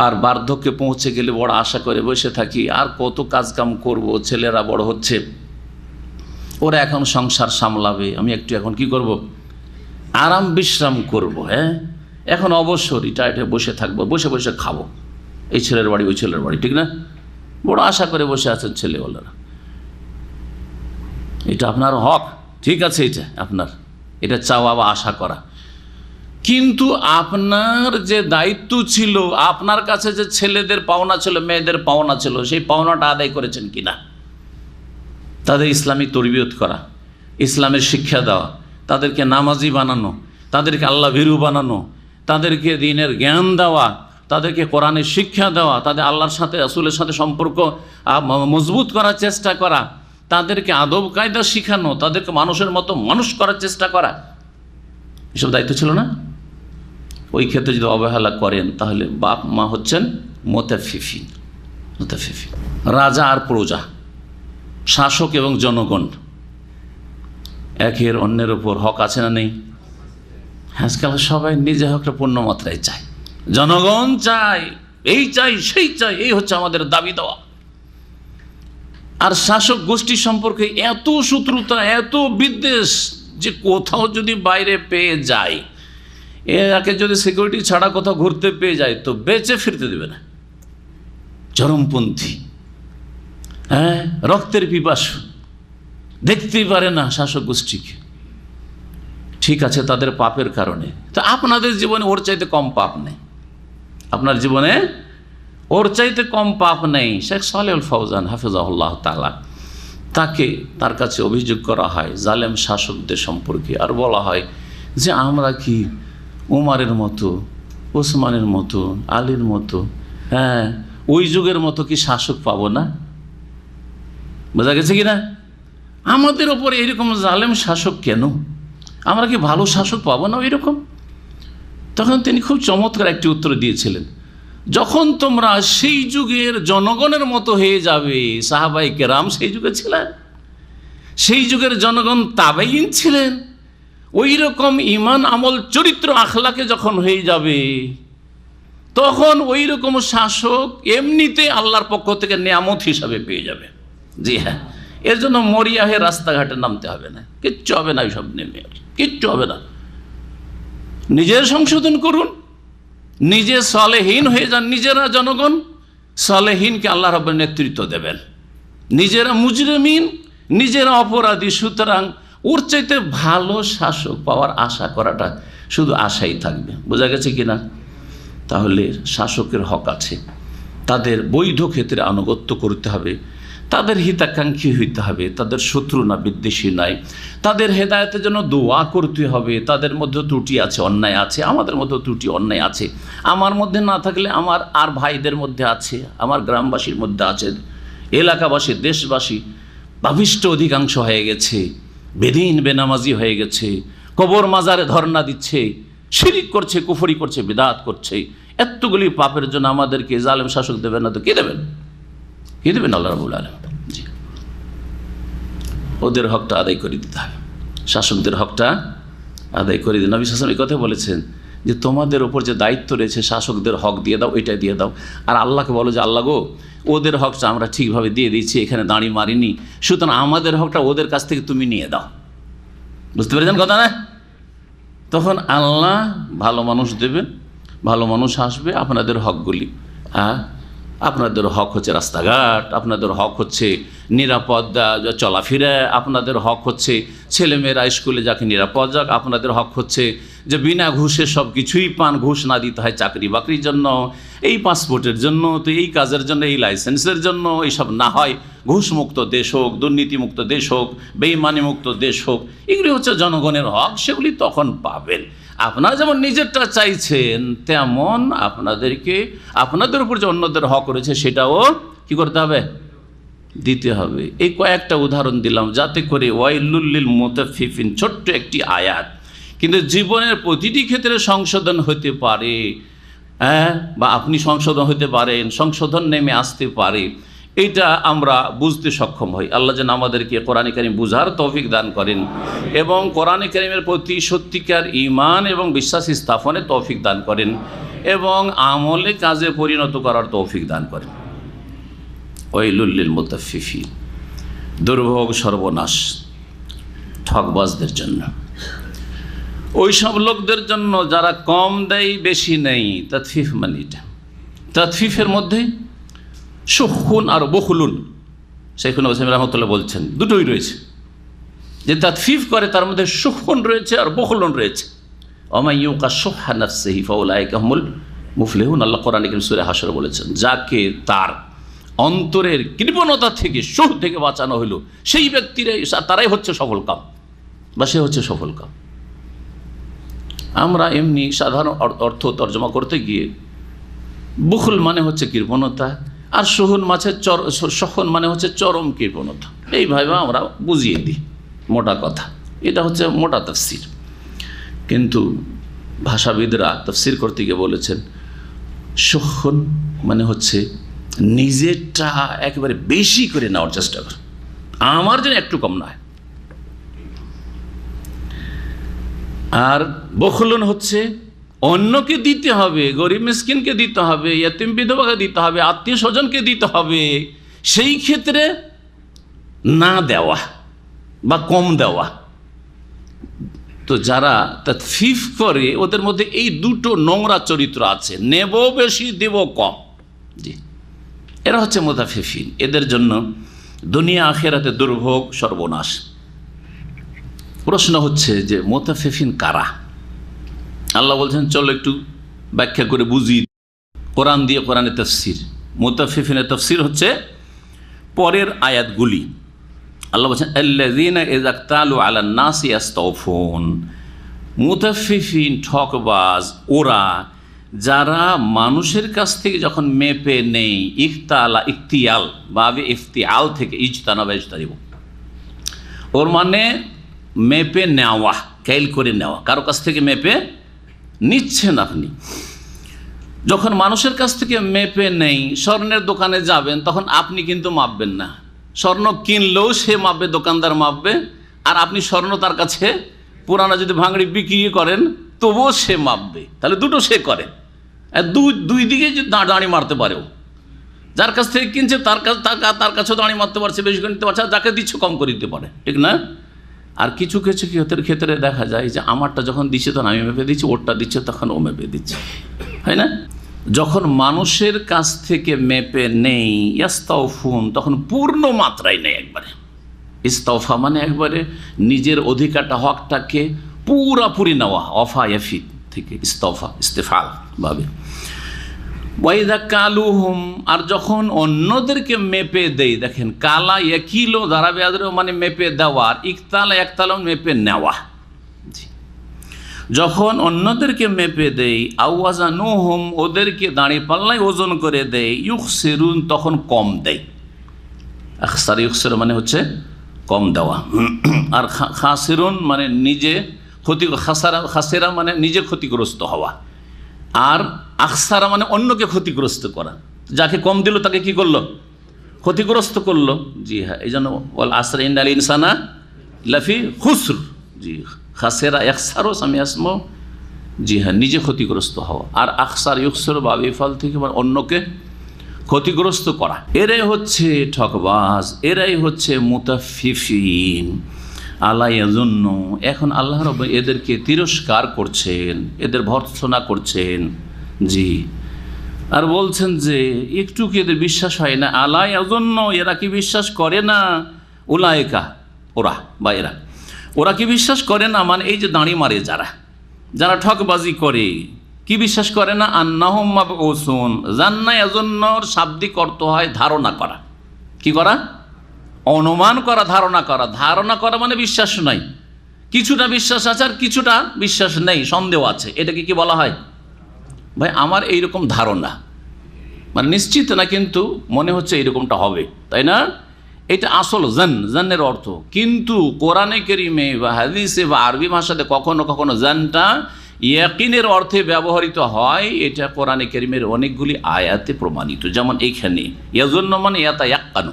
আর বার্ধক্যে পৌঁছে গেলে বড় আশা করে বসে থাকি, আর কত কাজকাম করব, ছেলেরা বড় হচ্ছে, ওরা এখন সংসার সামলাবে, আমি একটু এখন কি করব, আরাম বিশ্রাম করব। হ্যাঁ, এখন অবশ্য রিটায়ার্ড হয়ে বসে থাকবো, বসে বসে খাবো, এই ছেলের বাড়ি ওই ছেলের বাড়ি, ঠিক না? বড় আশা করে বসে আছেন ছেলেওয়ালারা। এটা আপনার হক, ঠিক আছে, এটা আপনার, এটা চাওয়া বা আশা করা। কিন্তু আপনার যে দায়িত্ব ছিল, আপনার কাছে যে ছেলেদের পাওনা ছিল, মেয়েদের পাওনা ছিল, সেই পাওনাটা আদায় করেছেন কিনা? তাদের ইসলামিক তরবিয়ত করা, ইসলামের শিক্ষা দেওয়া, তাদেরকে নামাজি বানানো, তাদেরকে আল্লাহ ভীরু বানানো, তাদেরকে দ্বীনের জ্ঞান দেওয়া, তাদেরকে কোরআনের শিক্ষা দেওয়া, তাদের আল্লাহর সাথে রাসূলের সাথে সম্পর্ক মজবুত করার চেষ্টা করা, তাদেরকে আদব কায়দা শিখানো, তাদেরকে মানুষের মতো মানুষ করার চেষ্টা করা, এসব দায়িত্ব ছিল না? ওই ক্ষেত্রে যদি অবহেলা করেন, তাহলে বাপ মা হচ্ছেন মুতাফিফিন। মুতাফিফিন, রাজা আর প্রজা, শাসক এবং জনগণ একের অন্যের ওপর হক আছে না নেই? আজকাল সবাই নিজে হকটা পূর্ণ মাত্রায় চায়, জনগণ চায়, এই চাই সেই চাই, এই হচ্ছে আমাদের দাবি দেওয়া। আর শাসক গোষ্ঠী সম্পর্কে এত শত্রুতা, এত বিদ্বেষ, যে কোথাও যদি বাইরে পেয়ে যায়, একে যদি সিকিউরিটি ছাড়া কোথাও ঘুরতে পেয়ে যায়, তো বেঁচে ফিরতে দেবে না। চরমপন্থী, হ্যাঁ, রক্তের পিপাসু, দেখতেই পারে না শাসক গোষ্ঠীকে। ঠিক আছে, তাদের পাপের কারণে, তো আপনাদের জীবনে ওর চাইতে কম পাপ নেই, আপনার জীবনে ওর চাইতে কম পাপ নেই। শেখ সালেহুল ফৌজান হাফিজাহুল্লাহ তাআলা, তার কাছে অভিযোগ করা হয় জালেম শাসকদের সম্পর্কে, আর বলা হয় যে আমরা কি উমারের মতো, ওসমানের মতো, আলীর মতো, হ্যাঁ, ওই যুগের মতো কি শাসক পাবো না? বোঝা গেছে কিনা? আমাদের ওপরে এরকম জালেম শাসক কেন? আমরা কি ভালো শাসক পাবো না ওইরকম? তখন তিনি খুব চমৎকার একটি উত্তর দিয়েছিলেন, যখন তোমরা সেই যুগের জনগণের মতো হয়ে যাবে, সাহাবায়ে কেরাম সেই যুগে ছিলেন, সেই যুগের জনগণ তাবেঈন ছিলেন, ওই রকম ইমান আমল চরিত্র আখলাকে যখন হয়ে যাবে, তখন ওই রকম শাসক এমনিতে আল্লাহর পক্ষ থেকে নেয়ামত হিসাবে পেয়ে যাবে। জি হ্যাঁ, এর জন্য মরিয়া হয়ে রাস্তাঘাটে নামতে হবে না, কিচ্ছু হবে না, এইসব নেমে কিচ্ছু হবে না। নিজের সংশোধন করুন, নিজে সালেহীন হয়ে যান, নিজেরা জনগণ সালেহীনকে আল্লাহ রাব্বুল নেতৃত্ব দেবেন, নিজেরা মুজরিমিন, নিজেরা অপরাধী। সুতরাং ওর চাইতে ভালো শাসক পাওয়ার আশা করাটা শুধু আশাই থাকবে। বোঝা গেছে কিনা? তাহলে শাসকের হক আছে, তাদের বৈধ ক্ষেত্রে আনুগত্য করতে হবে, তাদের হিতাকাঙ্ক্ষী হইতে হবে, তাদের শত্রু না, বিদ্বেষী নাই। তাদের হেদায়েতের জন্য দোয়া করতে হবে। তাদের মধ্যে ত্রুটি আছে, অন্যায় আছে, আমাদের মধ্যে ত্রুটি অন্যায় আছে। আমার মধ্যে না থাকলে আমার আর ভাইদের মধ্যে আছে, আমার গ্রামবাসীর মধ্যে আছে, এলাকাবাসী, দেশবাসী পাপিষ্ঠ অধিকাংশ হয়ে গেছে, বেদিন বেনামাজি হয়ে গেছে, কবর মাজারে ধর্ণা দিচ্ছে, শিরিক করছে, কুফরি করছে, বিদআত করছে। এতগুলি পাপের জন্য আমাদেরকে জালেম শাসক দেবেন না তো কে দেবেন? কে দেবেন? আল্লাহ রাব্বুল আলামিন। জি, ওদের হকটা আদায় করে দিতে হবে, শাসকদের হকটা আদায় করে দিন। নবী সাল্লাল্লাহু আলাইহি ওয়াসাল্লাম এই কথা বলেছেন যে তোমাদের ওপর যে দায়িত্ব রয়েছে শাসকদের হক দিয়ে দাও, ওইটা দিয়ে দাও। আর আল্লাহকে বলো যে আল্লাহ গো, ওদের হকটা আমরা ঠিকভাবে দিয়ে দিচ্ছি, এখানে দাঁড়ি মারিনি, সুতরাং আমাদের হকটা ওদের কাছ থেকে তুমি নিয়ে দাও। বুঝতে পেরেছেন কথা না? তখন আল্লাহ ভালো মানুষ দেবেন, ভালো মানুষ আসবে। আপনাদের হকগুলি, আপনাদের হক হচ্ছে রাস্তাঘাট, আপনাদের হক হচ্ছে নিরাপদ চলাফেরা, আপনাদের হক হচ্ছে ছেলেমেয়েরা স্কুলে যাকে নিরাপদ যাক, আপনাদের হক হচ্ছে যে বিনা ঘুষে সব কিছুই পান, ঘুষ না দিতে হয় চাকরি বাকরির জন্য, এই পাসপোর্টের জন্য, তো এই কাজের জন্য, এই লাইসেন্সের জন্য, এইসব না হয় ঘুষমুক্ত দেশ হোক, দুর্নীতিমুক্ত দেশ হোক, বেঈমানিমুক্ত দেশ হোক। এগুলি হচ্ছে জনগণের হক, সেগুলি তখন পাবেন। আপনারা যেমন নিজেরটা চাইছেন, তেমন আপনাদেরকে আপনাদের উপর যে অন্যদের হক রয়েছে সেটাও কি করতে হবে? দিতে হবে। এই কয়েকটা উদাহরণ দিলাম যাতে করে ওয়াইলুল লিল মুতাফফিফিন, ছোট্ট একটি আয়াত, কিন্তু জীবনের প্রতিটি ক্ষেত্রে সংশোধন হতে পারে, বা আপনি সংশোধন হতে পারেন, সংশোধন নেমে আসতে পারে, এইটা আমরা বুঝতে সক্ষম হই। আল্লাহ যেন আমাদেরকে কোরআন কারীম বুঝার তৌফিক দান করেন এবং কোরআন কারীমের প্রতি সত্যিকার ঈমান এবং বিশ্বাস স্থাপনে তৌফিক দান করেন এবং আমলে কাজে পরিণত করার তৌফিক দান করেন। ওয়াইলুল লিল মুতাফফিফিন, দুর্ভোগ সর্বনাশ ঠকবাজদের জন্য, ওই সব লোকদের জন্য যারা কম দেয় বেশি নেই। তাতফিফ মানে এটা। তাতফিফের মধ্যে সুখুন আর বখলুন, শাইখুল ইসলাম রাহমাতুল্লাহ বলছেন দুটোই রয়েছে। যে তাতফিফ করে তার মধ্যে সুখুন রয়েছে আর বখলুন রয়েছে। ওয়া মান ইউকা শুহা নাফসিহি ফাউলাইকা হুমুল মুফলিহুন, আল্লাহ কোরআন কারীম সূরা হাশরে বলেছেন, যাকে তার অন্তরের কৃপণতা থেকে, সুখ থেকে বাঁচানো হলো, সেই ব্যক্তিরাই, তারাই হচ্ছে সফল কাম, বা সে হচ্ছে সফল কাম। আমরা এমনি সাধারণ অর্থ তর্জমা করতে গিয়ে বুখল মানে হচ্ছে কৃপণতা, আর সহন মানে হচ্ছে চরম কৃপণতা, এইভাবে আমরা বুঝিয়ে দিই মোটা কথা। এটা হচ্ছে মোটা তাফসির। কিন্তু ভাষাবিদরা তাফসির করতে গিয়ে বলেছেন সহন মানে হচ্ছে নিজেরটা একেবারে বেশি করে নেওয়ার চেষ্টা কর, আমার যেন একটু কম নয়। আর বখলুন হচ্ছে অন্যকে দিতে হবে, গরিব মিসকিনকে দিতে হবে, ইয়াতিম বিধবাকে দিতে হবে, আত্মীয় স্বজনকে দিতে হবে, সেই ক্ষেত্রে না দেওয়া বা কম দেওয়া। তো যারা তাতফিফ করে ওদের মধ্যে এই দুটো নোংরা চরিত্র আছে, নেব বেশি দেব কম। জি, এরা হচ্ছে মুতাফিফিন। এদের জন্য দুনিয়া আখিরাতে দুর্ভোগ সর্বনাশ। প্রশ্ন হচ্ছে যে মুতাফিফিন কারা? আল্লাহ বলছেন চলো একটু ব্যাখ্যা করে বুঝি কোরআন দিয়ে, কোরআনের তাফসির। মুতাফিফিনের তাফসির হচ্ছে পরের আয়াতগুলি। আল্লাহ বলছেন আল্লাযীনা ইযা ইকতালু আলান নাসি ইস্তাওফুন। মুতাফিফিন ঠকবাজ ওরা যারা মানুষের কাছ থেকে যখন মেপে নেই, ইখতিয়াল বাবে ইফতিয়াল থেকে ইজতানাবা ইজতানিব, ওর মানে মেপে নেওয়া, ক্যাল করে নেওয়া। কারো কাছ থেকে মেপে নিচ্ছেন আপনি, যখন মানুষের কাছ থেকে মেপে নেই, স্বর্ণের দোকানে যাবেন তখন আপনি কিন্তু মাপবেন না, স্বর্ণ কিনলেও সে মাপবে, দোকানদার মাপবে, আর আপনি স্বর্ণ তার কাছে পুরানো যদি ভাঙড়ি বিক্রি করেন তবুও সে মাপবে। তাহলে দুটো সে করে, দুই দিকে যদি দাঁড়ি মারতে পারেও, যার কাছ থেকে কিনছে তার কাছেও দাঁড়ি মারতে পারছে, বেশি করে নিতে পারছে, আর যাকে দিচ্ছে কম করে দিতে পারে, ঠিক না? আর কিছু কিছু ক্ষেত্রে দেখা যায় যে আমারটা যখন দিচ্ছে তখন আমি মেপে দিচ্ছি, ওরটা দিচ্ছে তখন ও মেপে দিচ্ছে, হয় না? যখন মানুষের কাছ থেকে মেপে নেই ইস্তাওফুন, তখন পূর্ণ মাত্রায় নেই একবারে। ইস্তাওফা মানে একবারে নিজের অধিকারটা, হকটাকে পুরাপুরি নেওয়া, অফা ইয়াফি থেকে ইস্তাওফা, ইস্তেফাল ভাবে ওয়াইদা কালুহুম, আর যখন অন্যদেরকে মেপে দেই, দেখেন কালা একিলো দাঁড়াবে মানে মেপে দেওয়া, আর ইকতাল একতাল মেপে নেওয়া। যখন অন্যদেরকে মেপে দেই, আওয়াজানুহুম, ওদেরকে দাঁড়িয়ে পাল্লায় ওজন করে দেয়, ইউখসিরুন, তখন কম দেয়। আখসার ইউখসির মানে হচ্ছে কম দেওয়া, আর খাসিরুন মানে নিজে খাসেরা মানে নিজে ক্ষতিগ্রস্ত হওয়া, আর আখসারা মানে অন্যকে ক্ষতিগ্রস্ত করা। যাকে কম দিল তাকে কি করলো? ক্ষতিগ্রস্ত করলো। জি হ্যাঁ, এই জন্য ওয়াল আসর ইন্নাল ইনসানা লাফি খুসর। জি, খাসেরা একসারও আমি আসমো। জি হ্যাঁ, নিজে ক্ষতিগ্রস্ত হওয়া। আর আখসার ইউকসর বা বিফল থেকে অন্যকে ক্ষতিগ্রস্ত করা, এরাই হচ্ছে ঠকবাজ, এরাই হচ্ছে মুতাফফিফিন। আল্লাহ এজন্য, এখন আল্লাহ রাব্বু এদেরকে তিরস্কার করছেন, এদের ভর্ৎসনা করছেন। জি, আর বলছেন যে একটু কি এদের বিশ্বাস হয় না? আল্লাহ এজন্য, এরা কি বিশ্বাস করে না? উলায়েকা, ওরা বা এরা, ওরা কি বিশ্বাস করে না? মানে এই যে দাঁড়ি মারে যারা, যারা ঠকবাজি করে, কি বিশ্বাস করে না? আন্নাহুম মাবউসুন, জান্না এজন্যর শাব্দিক অর্থ হয় ধারণা করা। কি করা? অনুমান করা, ধারণা করা। ধারণা করা মানে বিশ্বাস নাই, কিছুটা বিশ্বাস আছে আর কিছুটা বিশ্বাস নেই, সন্দেহ আছে। এটাকে কি বলা হয়? ভাই আমার এইরকম ধারণা, মানে নিশ্চিত না কিন্তু মনে হচ্ছে এইরকমটা হবে, তাই না? এটা আসল জান্নের অর্থ। কিন্তু কোরআনে কারিমে বা হাদিসে বা আরবি ভাষাতে কখনো কখনো জানটা ইয়াকিনের অর্থে ব্যবহৃত হয়। এটা কোরআনে কারিমের অনেকগুলি আয়াতে প্রমাণিত। যেমন এইখানে ইয়াজুন্ন মানে ইয়াতায়াক্কানু,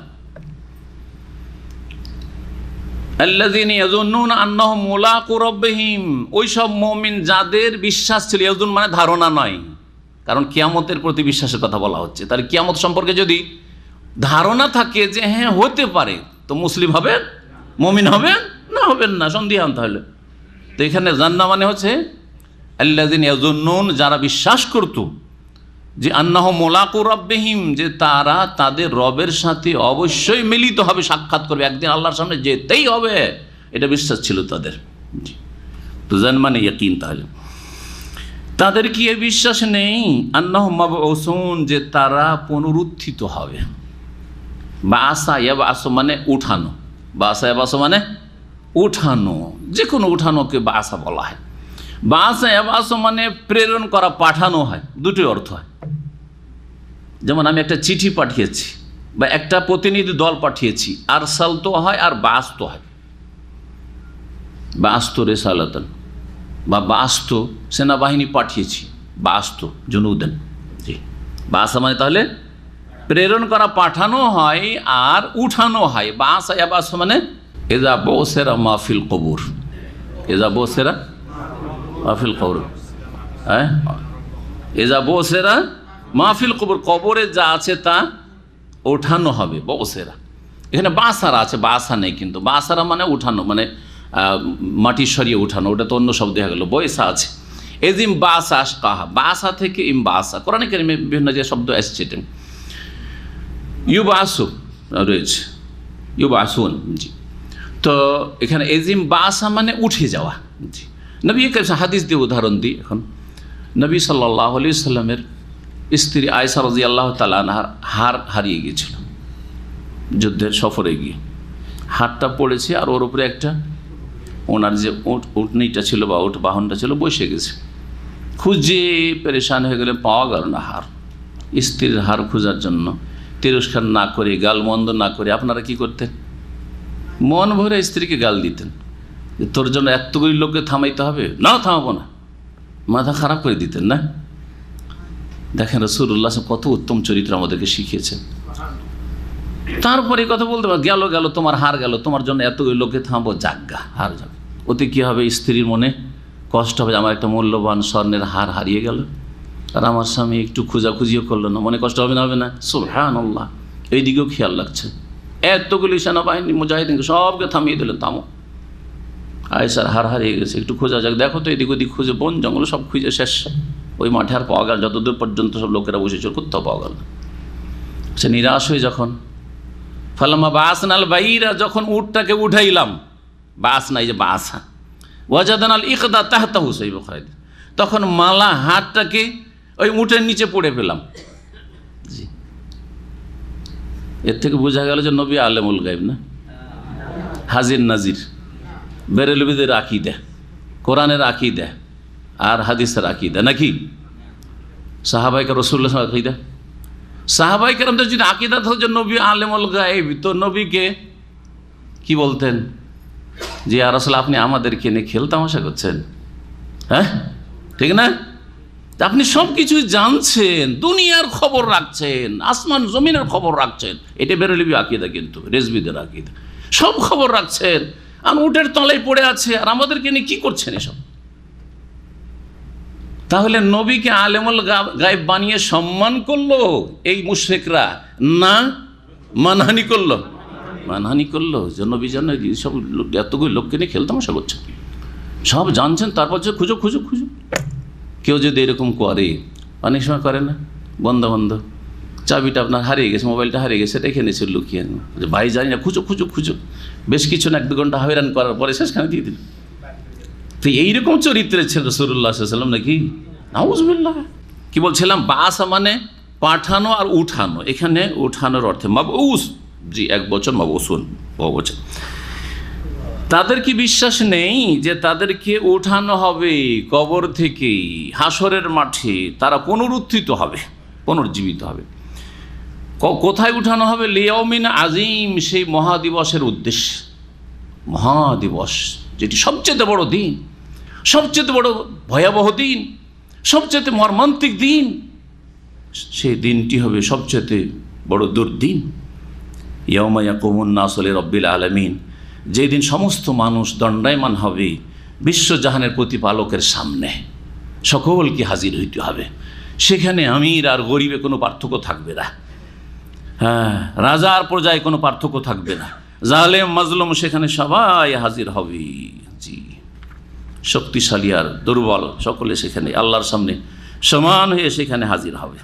আল্লাযীনা ইয়াজুন্নুনা আন্নাহুম মুলাকু রাব্বিহিম, ওই সব মুমিন যাদের বিশ্বাস ছিল। ইয়াজুন মানে ধারণা নয়, কারণ কিয়ামতের প্রতি বিশ্বাসের কথা বলা হচ্ছে। তাহলে কিয়ামত সম্পর্কে যদি ধারণা থাকে যে হ্যাঁ হতে পারে, তো মুসলিম হবেন, মুমিন হবেন না, হবেন না, সন্দিহান। তাহলে তো এখানে জান্নাহ মানে হচ্ছে আল্লাযীনা ইয়াজুন্নুন, যারা বিশ্বাস করত যে আন্নাহুম মুলাকু রাব্বিহিম, যে তারা তাদের রবের সাথে অবশ্যই মিলিত হবে, সাক্ষাৎ করবে, একদিন আল্লাহর সামনে যেতেই হবে, এটা বিশ্বাস ছিল তাদের। তো জান মানে ইয়াকিন। তাহলে তাদের কি এ বিশ্বাস নেই? আন্নাহুম মাবউসুন, যে তারা পুনরুত্থিত হবে। বাসা ইয়াবাসু মানে উঠানো, বাসা ইয়াবাসু মানে উঠানো, যে কোনো উঠানোকে বাসা বলা হয়। বাসা ইয়াবাসু মানে প্রেরণ করা, পাঠানো হয়, দুটোই অর্থ হয়। যেমন আমি একটা চিঠি পাঠিয়েছি বা একটা প্রতিনিধি দল পাঠিয়েছি, আরসালতো হয় আর বাসতো হয়। বাসতো রিসালাতান বা বাসতো সেনাবাহিনী পাঠিয়েছি, বাসতো জুনুদান। জি, বাসা মানে তাহলে প্রেরণ করা, পাঠানো হয় আর উঠানো হয়। বাসা ইয়াবাসু মানে এজা বসেরা মাহফিল কবুর, এজা বসেরা মাহফিল কবর, হ্যাঁ, এজা বসেরা মাহফিল কবর, কবরে যা আছে তা ওঠানো হবে। বসেরা এখানে বাসারা আছে, বাসা নেই কিন্তু। বাসারা মানে উঠানো, মানে মাটি সরিয়ে উঠানো, ওটা তো অন্য শব্দ হয়ে গেল। বয়সা আছে, এজিম বাসা কাহা, বাসা থেকে ইম বাসা, কোরআনে কারিমে বিভিন্ন যে শব্দ এসছে, এটা ইউবাসু রয়েছে, ইউবাসুন। জি, তো এখানে এজিম বাসা মানে উঠে যাওয়া। জি, নবী হাদিস দিয়ে উদাহরণ দিই। এখন নবী সাল্লাল্লাহু আলাইহি সাল্লামের স্ত্রী আয়েশা রাদিয়াল্লাহু তাআলা আনহার হার হারিয়ে গিয়েছিল যুদ্ধের সফরে গিয়ে। হারটা পড়েছে আর ওর উপরে একটা ওনার যে উটনিটা ছিল বা উট বাহনটা ছিল বসে গেছে। খুঁজে পেরেশান হয়ে গেলে পাওয়া গেল না হার। স্ত্রীর হার খোঁজার জন্য তিরস্কার না করে, গালমন্দ না করে আপনারা কি করতেন? মন ভরে স্ত্রীকে গাল দিতেন, তোর জন্য এতগুলি লোককে থামাইতে হবে, না থামাবো না, মাথা খারাপ করে দিতেন না। দেখেন রাসূলুল্লাহ কত উত্তম চরিত্র আমাদেরকে শিখিয়েছেন। তারপরে কথা বলতে পার, গেল তোমার হার গেল, তোমার জন্য এতগুলি লোককে থামাবো, যাজ্ঞা হার যাবে। ওতে কী হবে? স্ত্রীর মনে কষ্ট হবে, আমার একটা মূল্যবান স্বর্ণের হার হারিয়ে গেল আর আমার স্বামী একটু খোঁজাখুঁজিও করলো না, মনে কষ্ট হবে না? হবে না? সুবহানাল্লাহ। এই দিকেও খেয়াল রাখছে। এতগুলি সেনাবাহিনী মুজাহিদিনকে সবকে থামিয়ে দিলেন, থামো, আয়েশার হার হারিয়ে গেছে, একটু খোঁজা যাক, দেখো তো এদিক ওদিক খুঁজে, বন জঙ্গল সব খুঁজে শেষ, ওই মাঠে আর পাওয়া গেল, যতদূর পর্যন্ত সব লোকেরা বসেছিল কোথাও পাওয়া গেল। সে নিরাশ হয়ে যখন ফালাম্মা বাসনাল বাইরা, যখন উটটাকে উঠাইলাম, বাস নাই যে বাসা, ওয়াজাদানাল ইকদা তাহতাহু, সেই বুখারী, তখন মালা হাতটাকে ওই উটের নিচে পড়ে পেলাম। এর থেকে বোঝা গেল যে নবী আলেমুল গায়েব না, হাজির নাজির, বেরেলবিদের আকীদা, কোরআনের আকীদা আর হাদিসের আকীদা নাকি? সাহাবায়ে রাসূলুল্লাহ আকীদা, সাহাবায়ে কেরামদের যদি আকীদা থাকতো যে নবী আলেমুল গায়েব, তো নবীকে কি বলতেন? যে ইয়া রাসূল, আপনি আমাদেরকে নিয়ে খেল তামাশা করছেন, হ্যাঁ ঠিক না? আপনি সব কিছুই জানছেন, দুনিয়ার খবর রাখছেন, আসমান জমিনের খবর রাখছেন, এটা বেরেলবি আকীদা, কিন্তু রেজবিদের আকীদা। সব খবর রাখছেন, আর উটের তলায় পড়ে আছে, আর আমাদেরকে নিয়ে কি করছেন এসব? তাহলে নবীকে আলেমুল গায়েব বানিয়ে সম্মান করলো এই মুশরিকরা, না মানহানি করলো? মানহানি করলো। যে নবী জান সব এতগুলো লোককে নিয়ে খেলতামাশা করছে, সব জানছেন, তারপর যে খুঁজো খুঁজো খুঁজো। কেউ যদি এরকম করে, অনেক সময় করে না, বন্ধ বন্ধ, চাবিটা আপনার হারিয়ে গেছে, মোবাইলটা হারিয়ে গেছে, রেখে নিয়েছে লুকিয়ে, যে ভাই জানি না, খুঁজো খুঁজো খুঁজো, বেশ কিছু না 1-2 ঘন্টা হয়রান করার পরে শেষখানে দিয়ে দিল। তো এইরকম চরিত্রের ছিল রাসূলুল্লাহ সাল্লাল্লাহু আলাইহি ওয়াসাল্লাম নাকি? নাউযুবিল্লাহ। কি বলছিলাম? বাসা মানে পাঠানো আর উঠানো, এখানে উঠানোর অর্থে মাবউস, জি 1 বচন, মাবউসুন বহুবচন। তাদের কি বিশ্বাস নেই যে তাদেরকে উঠানো হবে কবর থেকে, হাসরের মাঠে তারা পুনরুত্থিত হবে, পুনর্জীবিত হবে? কোথায় উঠানো হবে? লিয়াউমিন আজিম, সেই মহাদিবসের উদ্দেশ্যে। মহাদিবস, যেটি সবচেয়ে বড় দিন, সবচেয়ে বড় ভয়াবহ দিন, সবচেয়ে মর্মান্তিক দিন, সেই দিনটি হবে সবচেয়ে বড় দুর্দিন। ইয়াউমা ইয়াকুমুন নাসু লিরাব্বিল আলামিন, যেদিন সমস্ত মানুষ দণ্ডায়মান হবে বিশ্বজাহানের প্রতিপালকের সামনে, সকলকে হাজির হইতে হবে। সেখানে আমির আর গরিবে কোনো পার্থক্য থাকবে না, হ্যাঁ, রাজা আর প্রজায় কোনো পার্থক্য থাকবে না, জালেম মাজলুম সেখানে সবাই হাজির হবে। জি, শক্তিশালী আর দুর্বল সকলে সেখানে আল্লাহর সামনে সমান হয়ে সেখানে হাজির হবে।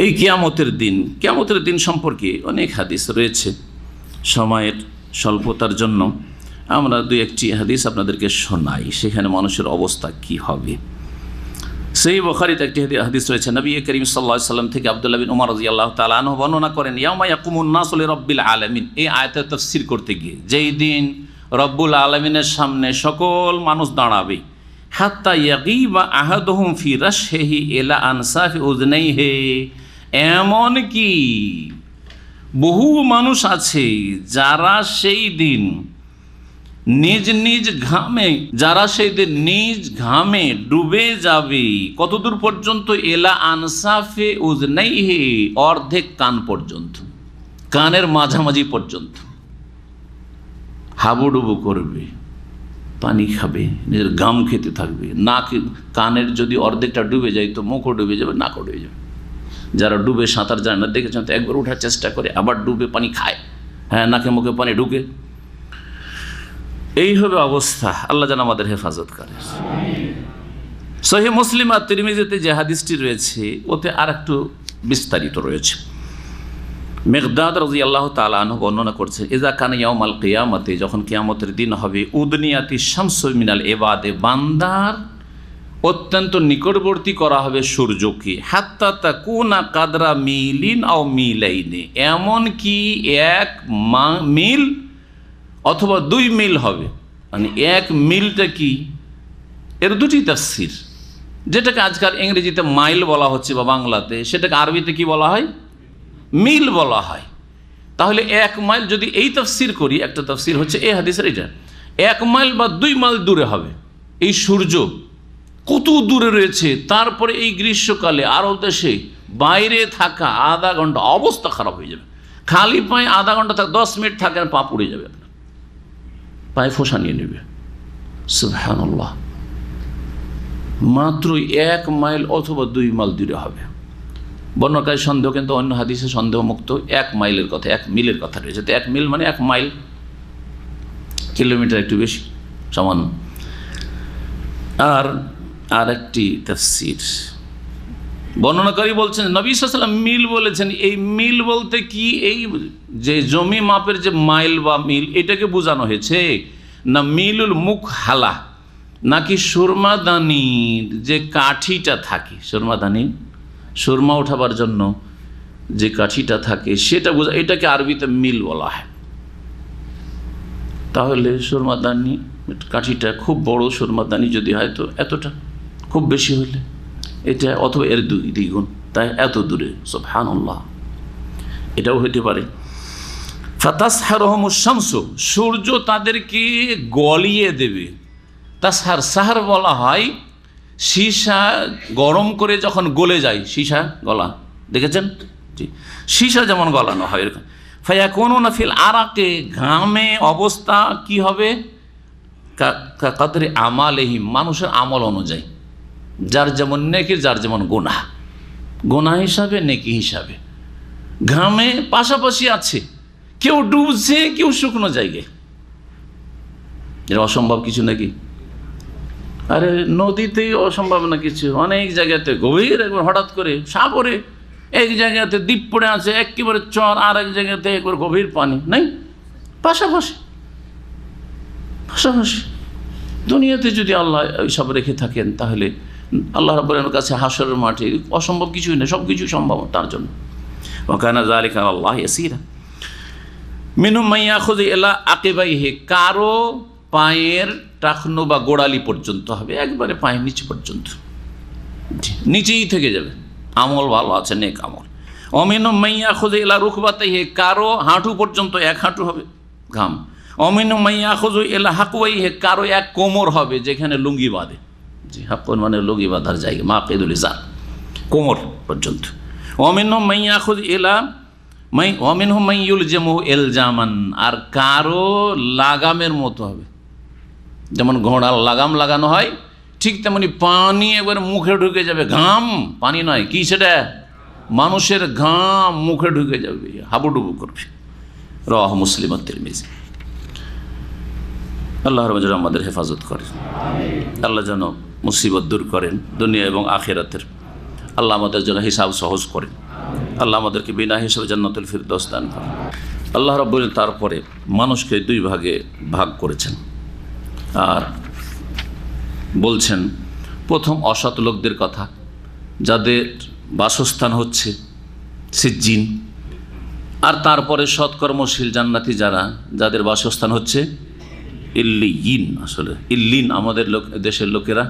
এই কিয়ামতের দিন সম্পর্কে অনেক হাদিস রয়েছে। সময়ের স্বল্পতার জন্য আমরা 2-1টি হাদিস আপনাদেরকে শোনাই, সেখানে মানুষের অবস্থা কি হবে। সেই বুখারীতে একটি হাদিস রয়েছে, নবী করিম সাল্লাল্লাহু আলাইহি ওয়াসাল্লাম থেকে আব্দুল্লাহ বিন উমর রাদিয়াল্লাহু তাআলা আনহু বর্ণনা করেন, ইয়াউমা ইয়াকুমুন নাসু লিরাব্বিল আলামিন, এই আয়াতের তাফসীর করতে গিয়ে, যেই দিন রব্বুল আলামিনের সামনে সকল মানুষ দাঁড়াবে, হাত্তা ইয়াগীবা আহাদুহুম ফি রাশহিহি ইলা আনসাফি উযনাইহি, এমন কি বহু মানুষ আছে যারা সেই দিন নিজ ঘামে ডুবে যাবে। কতদূর পর্যন্ত? এলা আনসাফে উযনাইহি, অর্ধেক কান পর্যন্ত, কানের মাঝামাঝি পর্যন্ত হাবুডুবু করবে, পানি খাবে, নিজের ঘাম খেতে থাকবে। নাক, কানের যদি অর্ধেকটা ডুবে যায় তো মুখও ডুবে যাবে, নাকও ডুবে যাবে। যারা ডুবে সাঁতার জানে না দেখেছেন তো, একবার ওঠার চেষ্টা করে আবার ডুবে পানি খায়, হ্যাঁ, নাকে মুখে পানি ঢুকে। এই হবে অবস্থা, আল্লাহ যেন আমাদের হেফাজত করে। সহিহ মুসলিম আর তিরমিজিতে যে হাদিসটি রয়েছে ওতে আর একটু বিস্তারিত রয়েছে। মিকদাদ রাদিয়াল্লাহু তাআলা আনহু বর্ণনা করছে, ইযা কানা ইয়াউমাল কিয়ামাতে, যখন কিয়ামতের দিন হবে, উদনিয়াতি শামসু মিনাল ইবাদে, বান্দার অত্যন্ত নিকটবর্তী করা হবে সূর্যকে, হাত্তা তাকুনা কাদরা মিলিন আও মিলাইনে, এমন কি 1 মিল অথবা 2 মিল হবে। মানে 1 মিলটা কি, এর 2টি তাফসীর। যেটাকে আজকাল ইংরেজিতে মাইল বলা হচ্ছে বা বাংলাতে, সেটাকে আরবিতে কি বলা হয়? মিল বলা হয়। তাহলে 1 মাইল যদি এই তাফসীর করি, একটা তাফসীর হচ্ছে এই হাদিসের এটা, 1 মাইল বা 2 মাইল দূরে হবে এই সূর্য। কত দূরে রয়েছে, তারপরে এই গ্রীষ্মকালে আরব দেশে বাইরে থাকা আধা ঘন্টা অবস্থা খারাপ হয়ে যাবে। খালি পায়ে আধা ঘন্টা 10 মিনিট থাকে, পা পুড়ে যাবে, পায়ে ফোঁসা নিয়ে নেবে। সুবহানাল্লাহ, মাত্র 1 মাইল অথবা 2 মাইল দূরে হবে। বর্ণনাকারী সন্দেহ, কিন্তু অন্য হাদিসে সন্দেহ মুক্ত 1 মাইলের কথা, 1 মিলের কথা রয়েছে। তো 1 মিল মানে 1 মাইল, কিলোমিটার একটু বেশি সামান্য। আর একটি তাফসীর বর্ণনাকারী বলছেন, নবী সাল্লাল্লাহু আলাইহি ওয়াসাল্লাম মিল বলেছেন। এই মিল বলতে কি, এই যে জমি মাপের যে মাইল বা মিল, এটাকে বোঝানো হয়েছে না মিলুল মুকহালা, নাকি সুরমাদানির যে কাঠিটা থাকে, সুরমা উঠাবার জন্য যে কাঠিটা থাকে সেটা বোঝা, এটাকে আরবিতে মিল বলা হয়। তাহলে সুরমাদানি কাঠিটা খুব বড় সুরমাদানি যদি হয় তো এতটা, খুব বেশি হলে এটা অথবা এর দ্বিগুণ, তাই এত দূরে। সুবহানাল্লাহ, এটাও হতে পারে। ফাতাসহারুহুমুশ শামসু, সূর্য তাদেরকে গলিয়ে দেবে। তাসহার, সাহার বলা হয় সীসা গরম করে যখন গলে যায়, সীসা গলা দেখেছেন? জি, সীসা যেমন গলানো হয় এরকম। ফায়াকুনুনা ফিল আরাকে, ঘামে অবস্থা কি হবে? কাদরি আমালিহিম, মানুষের আমল অনুযায়ী, যার যেমন নেকি যার যেমন গুনাহ, গুনাহ হিসাবে নেকি হিসাবে ঘামে পাশাপাশি আছে। কেউ ডুবছে, কেউ শুকনো জায়গায়। এটা অসম্ভব কিছু নাকি? আরে নদীতেই অসম্ভব না কিছু, অনেক জায়গাতে গভীর একবার হঠাৎ করে সাগরে এক জায়গাতে দ্বীপ পড়ে আছে একেবারে চর, আর এক জায়গাতে একবার গভীর পানি নেই, পাশাপাশি পাশাপাশি। দুনিয়াতে যদি আল্লাহ সব রেখে থাকেন তাহলে আল্লাহ রাব্বুল আলামিনের কাছে হাশরের মাঠে অসম্ভব কিছুই নেই, সব কিছু সম্ভব তার জন্য। ওয়া কানা যালিকা আলাল্লাহি ইয়াসীরা। মিনহুম মান ইয়াখুযু ইলা আকিবাইহি, কারো পায়ের টাকনো বা গোড়ালি পর্যন্ত হবে, একবারে পায়ের নিচে পর্যন্ত, নিচেই থেকে যাবে, আমল ভালো আছে, নেক আমল। অমিনহুম মান ইয়াখুযু ইলা রুকবাতাইহি, কারো হাঁটু পর্যন্ত, এক হাঁটু হবে ঘাম। অমিনহুম মান ইয়াখুযু ইলা হাকওয়াইহি, কারো এক কোমর হবে যেখানে লুঙ্গি বাঁধে। জি, হাকুন মানে লুঙ্গি বাঁধার জায়গা, মাকিদুল ইজার, কোমর পর্যন্ত। অমিনহুম মান ইয়াখুযু ইলা অমিনহুম মান ইউলজিমু ইলজামান, আর কারো লাগামের মতো হবে, যেমন ঘোড়ার লাগাম লাগানো হয় ঠিক তেমনি পানি একবার মুখে ঢুকে যাবে। ঘাম, পানি নয়, কি সেটা? মানুষের ঘাম মুখে ঢুকে যাবে, হাবুডুবু করবে। রাওয়াহু মুসলিম ও তিরমিজি। আল্লাহ রাব্বুল আলামিন আমাদের হেফাজত করেন, আল্লাহ যেন মুসিবত দূর করেন দুনিয়া এবং আখিরাতের। আল্লাহ আমাদের জন্য হিসাব সহজ করেন, আল্লাহ আমাদেরকে বিনা হিসাবে জান্নাতুল ফিরদৌস দান করেন। আল্লাহ রাব্বুল আলামিন তারপরে মানুষকে দুই ভাগে ভাগ করেছেন আর বলছেন, প্রথম অসৎ লোকদের কথা, যাদের বাসস্থান হচ্ছে সিজ্জিন, আর তারপরে সৎকর্মশীল জান্নাতি যারা, যাদের বাসস্থান হচ্ছে ইল্লিয়িন। আসলে ইল্লিন আমাদের দেশের লোকেরা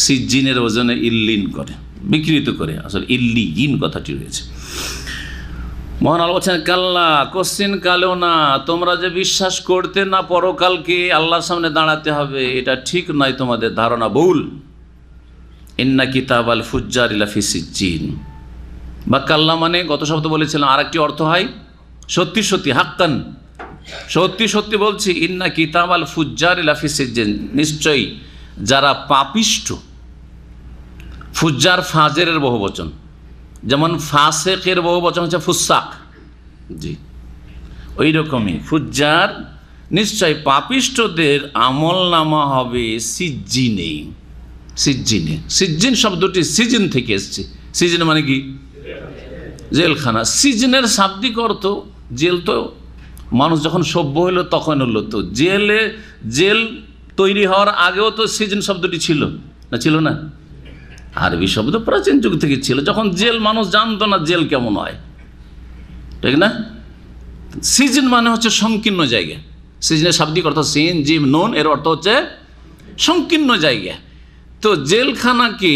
সিজ্জিনের ওজনে ইল্লিন করে, বিকৃত করে, আসলে ইল্লিয়িন কথাটি রয়েছে। মহান আল্লাহ বলছেন, কাল্লা, কোশ্চিন কালেও না, তোমরা যে বিশ্বাস করতে না পরকালকে আল্লাহর সামনে দাঁড়াতে হবে, এটা ঠিক নয়, তোমাদের ধারণা ভুল। ইন্না কিতাবাল ফুজ্জারি লাফি সিজ্জিন, বা কাল্লা মানে গত সপ্তাহে বলেছিলাম আরেকটি অর্থ হয় সত্যি সত্যি, হাক্কান, সত্যি সত্যি বলছি, ইন্না কিতাবাল ফুজ্জারি লাফি সিজ্জিন, নিশ্চয়ই যারা পাপিষ্ঠ, ফুজ্জার ফাজেরের বহু বচন, যেমন ফাসেকের বহু বচন হচ্ছে ফুসাক, জি ওই রকমই ফুজ্জার, নিশ্চয় পাপিষ্ঠদের আমল নামা হবে সিজ্জিনে। সিজ্জিনে, সিজ্জিন শব্দটি সিজন থেকে এসছে। সিজন মানে কি? জেলখানা। সিজনের শাব্দিক অর্থ জেল, তো মানুষ যখন সভ্য হলো তখন হলো, তো জেল তৈরি হওয়ার আগেও তো সিজন শব্দটি ছিল না, ছিল না? আরবি শব্দ প্রাচীন যুগ থেকে ছিল, যখন জেল মানুষ জানতো না জেল কেমন হয়, ঠিক না? সিজন মানে হচ্ছে সংকীর্ণ জায়গা। সিজনের শাব্দিক অর্থ সিন জিম নুন, এর অর্থ হচ্ছে সংকীর্ণ জায়গা। তো জেলখানাকে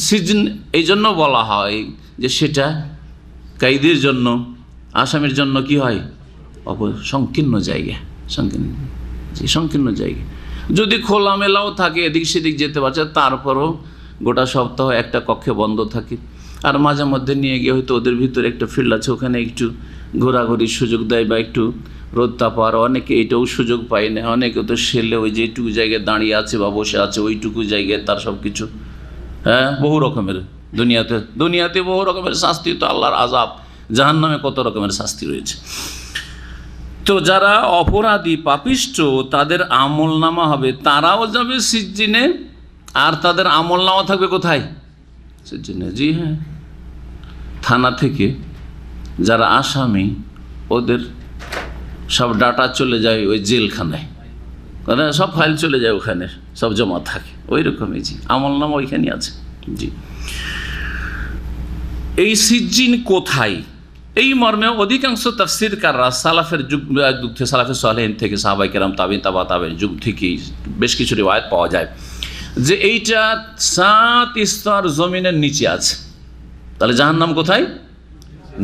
সিজন এই জন্য বলা হয় যে সেটা কায়দির জন্য, আসামির জন্য কি হয়? সংকীর্ণ জায়গা, সংকীর্ণ জায়গা। যদি খোলামেলাও থাকে, এদিক সেদিক যেতে পারছে, তারপরও গোটা সপ্তাহ একটা কক্ষে বন্ধ থাকে, আর মাঝে মধ্যে নিয়ে গিয়ে হয়তো ওদের ভিতরে একটা ফিল্ড আছে, ওখানে একটু ঘোরাঘুরির সুযোগ দেয় বা একটু রোদ তাপার। অনেকে এটাও সুযোগ পায় না, অনেকে তো সেলে ওই যেটুকু জায়গায় দাঁড়িয়ে আছে বা বসে আছে ওইটুকু জায়গায় তার সব কিছু, বহু রকমের দুনিয়াতে বহু রকমের শাস্তি, তো আল্লাহর আযাব, জাহান্নামে কত রকমের শাস্তি রয়েছে। তো যারা অপরাধী পাপিষ্ঠ, তাদের আমলনামা হবে, তারাও যাবে সিজ্জিনে, আর তাদের আমলনামা থাকবে কোথায়? সিজ্জিনে। জি হ্যাঁ, থানা থেকে যারা আসামি, ওদের সব ডাটা চলে যায় ওই জেলখানায়, সব ফাইল চলে যায় ওখানে, সব জমা থাকে ওই রকমই। জি, আমলনামা ওইখানে আছে। জি, এই সিজ্জিন কোথায়, এই মর্মে অধিকাংশ তাফসীরকাররা সালাফের যুগ সালাফে সালেহিন থেকে সাহাবায়ে কেরাম তাবিঈন তাবা তাবিঈন যুগ থেকে বেশ কিছু রিওয়ায়াত পাওয়া যায় যে এইটা 7 স্তর জমিনের নিচে আছে। তাহলে জাহান্নাম কোথায়?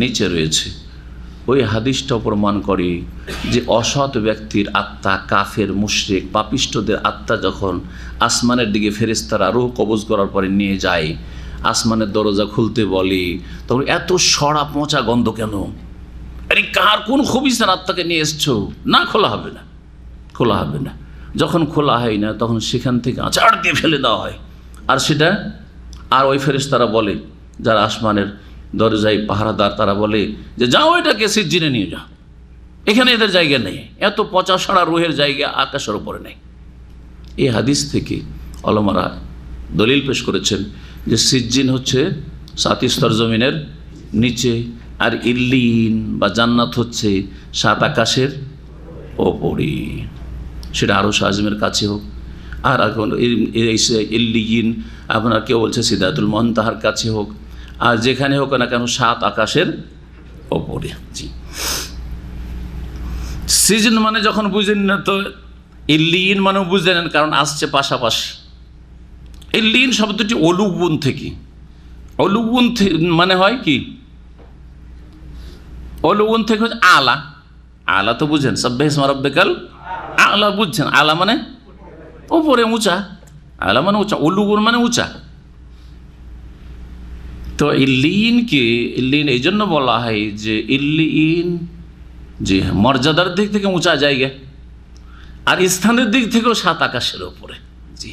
নিচে রয়েছে। ওই হাদিসটাও প্রমাণ করে যে অসৎ ব্যক্তির আত্মা, কাফের, মুশরিক, পাপিষ্ঠদের আত্মা যখন আসমানের দিকে ফেরেশতারা রূহ কবজ করার পরে নিয়ে যায়, আসমানের দরজা খুলতে বলে, তখন এত সড়া পচা গন্ধ কেন? আরে কার কোন খবিসের আত্মাকে নিয়ে এসছো? না, খোলা হবে না, খোলা হবে না। যখন খোলা হয় না তখন সেখান থেকে আছাড় দিয়ে ফেলে দেওয়া হয়। আর সেটা আর ওই ফেরেশতারা বলে, যারা আসমানের দরজায় পাহারাদার, তারা বলে যে যাও এটাকে সিজ্জিনে নিয়ে যাও, এখানে এদের জায়গা নেই, এত পচা সড়া রুহের জায়গা আকাশের উপরে নেই। এই হাদিস থেকে ওলামারা দলিল পেশ করেছেন যে সিজ্জিন হচ্ছে 7 স্তর জমিনের নিচে, আর ইল্লিন বা জান্নাত হচ্ছে 7 আকাশের ওপরে। সেটা আরশ আজমের কাছে হোক, আর এখন ইল্লিন আপনার কেউ বলছে সিদরাতুল মুনতাহার কাছে হোক, আর যেখানে হোক না কেন 7 আকাশের ওপরে। জি, সিজন মানে যখন বুঝেন না তো ইল্লিন মানেও বুঝে নেন, কারণ আসছে পাশাপাশি। ইল্লিন শব্দটি অলুগুন থেকে, অলুগুন মানে হয় কি, অলুগুন থেকে হচ্ছে আলা। আলা তো বুঝেন, সাব্বিহ ইসমা রাব্বিকাল আলা বুঝছেন, আলা মানে ওপরে উঁচা, আলা মানে উঁচা, অলুগুন মানে উঁচা। তো ইল্লিনকে ইল্লিন এই জন্য বলা হয় যে ইল্লিন যে মর্যাদার দিক থেকে উঁচা জায়গা, আর স্থানের দিক থেকেও 7 আকাশের ওপরে। জি,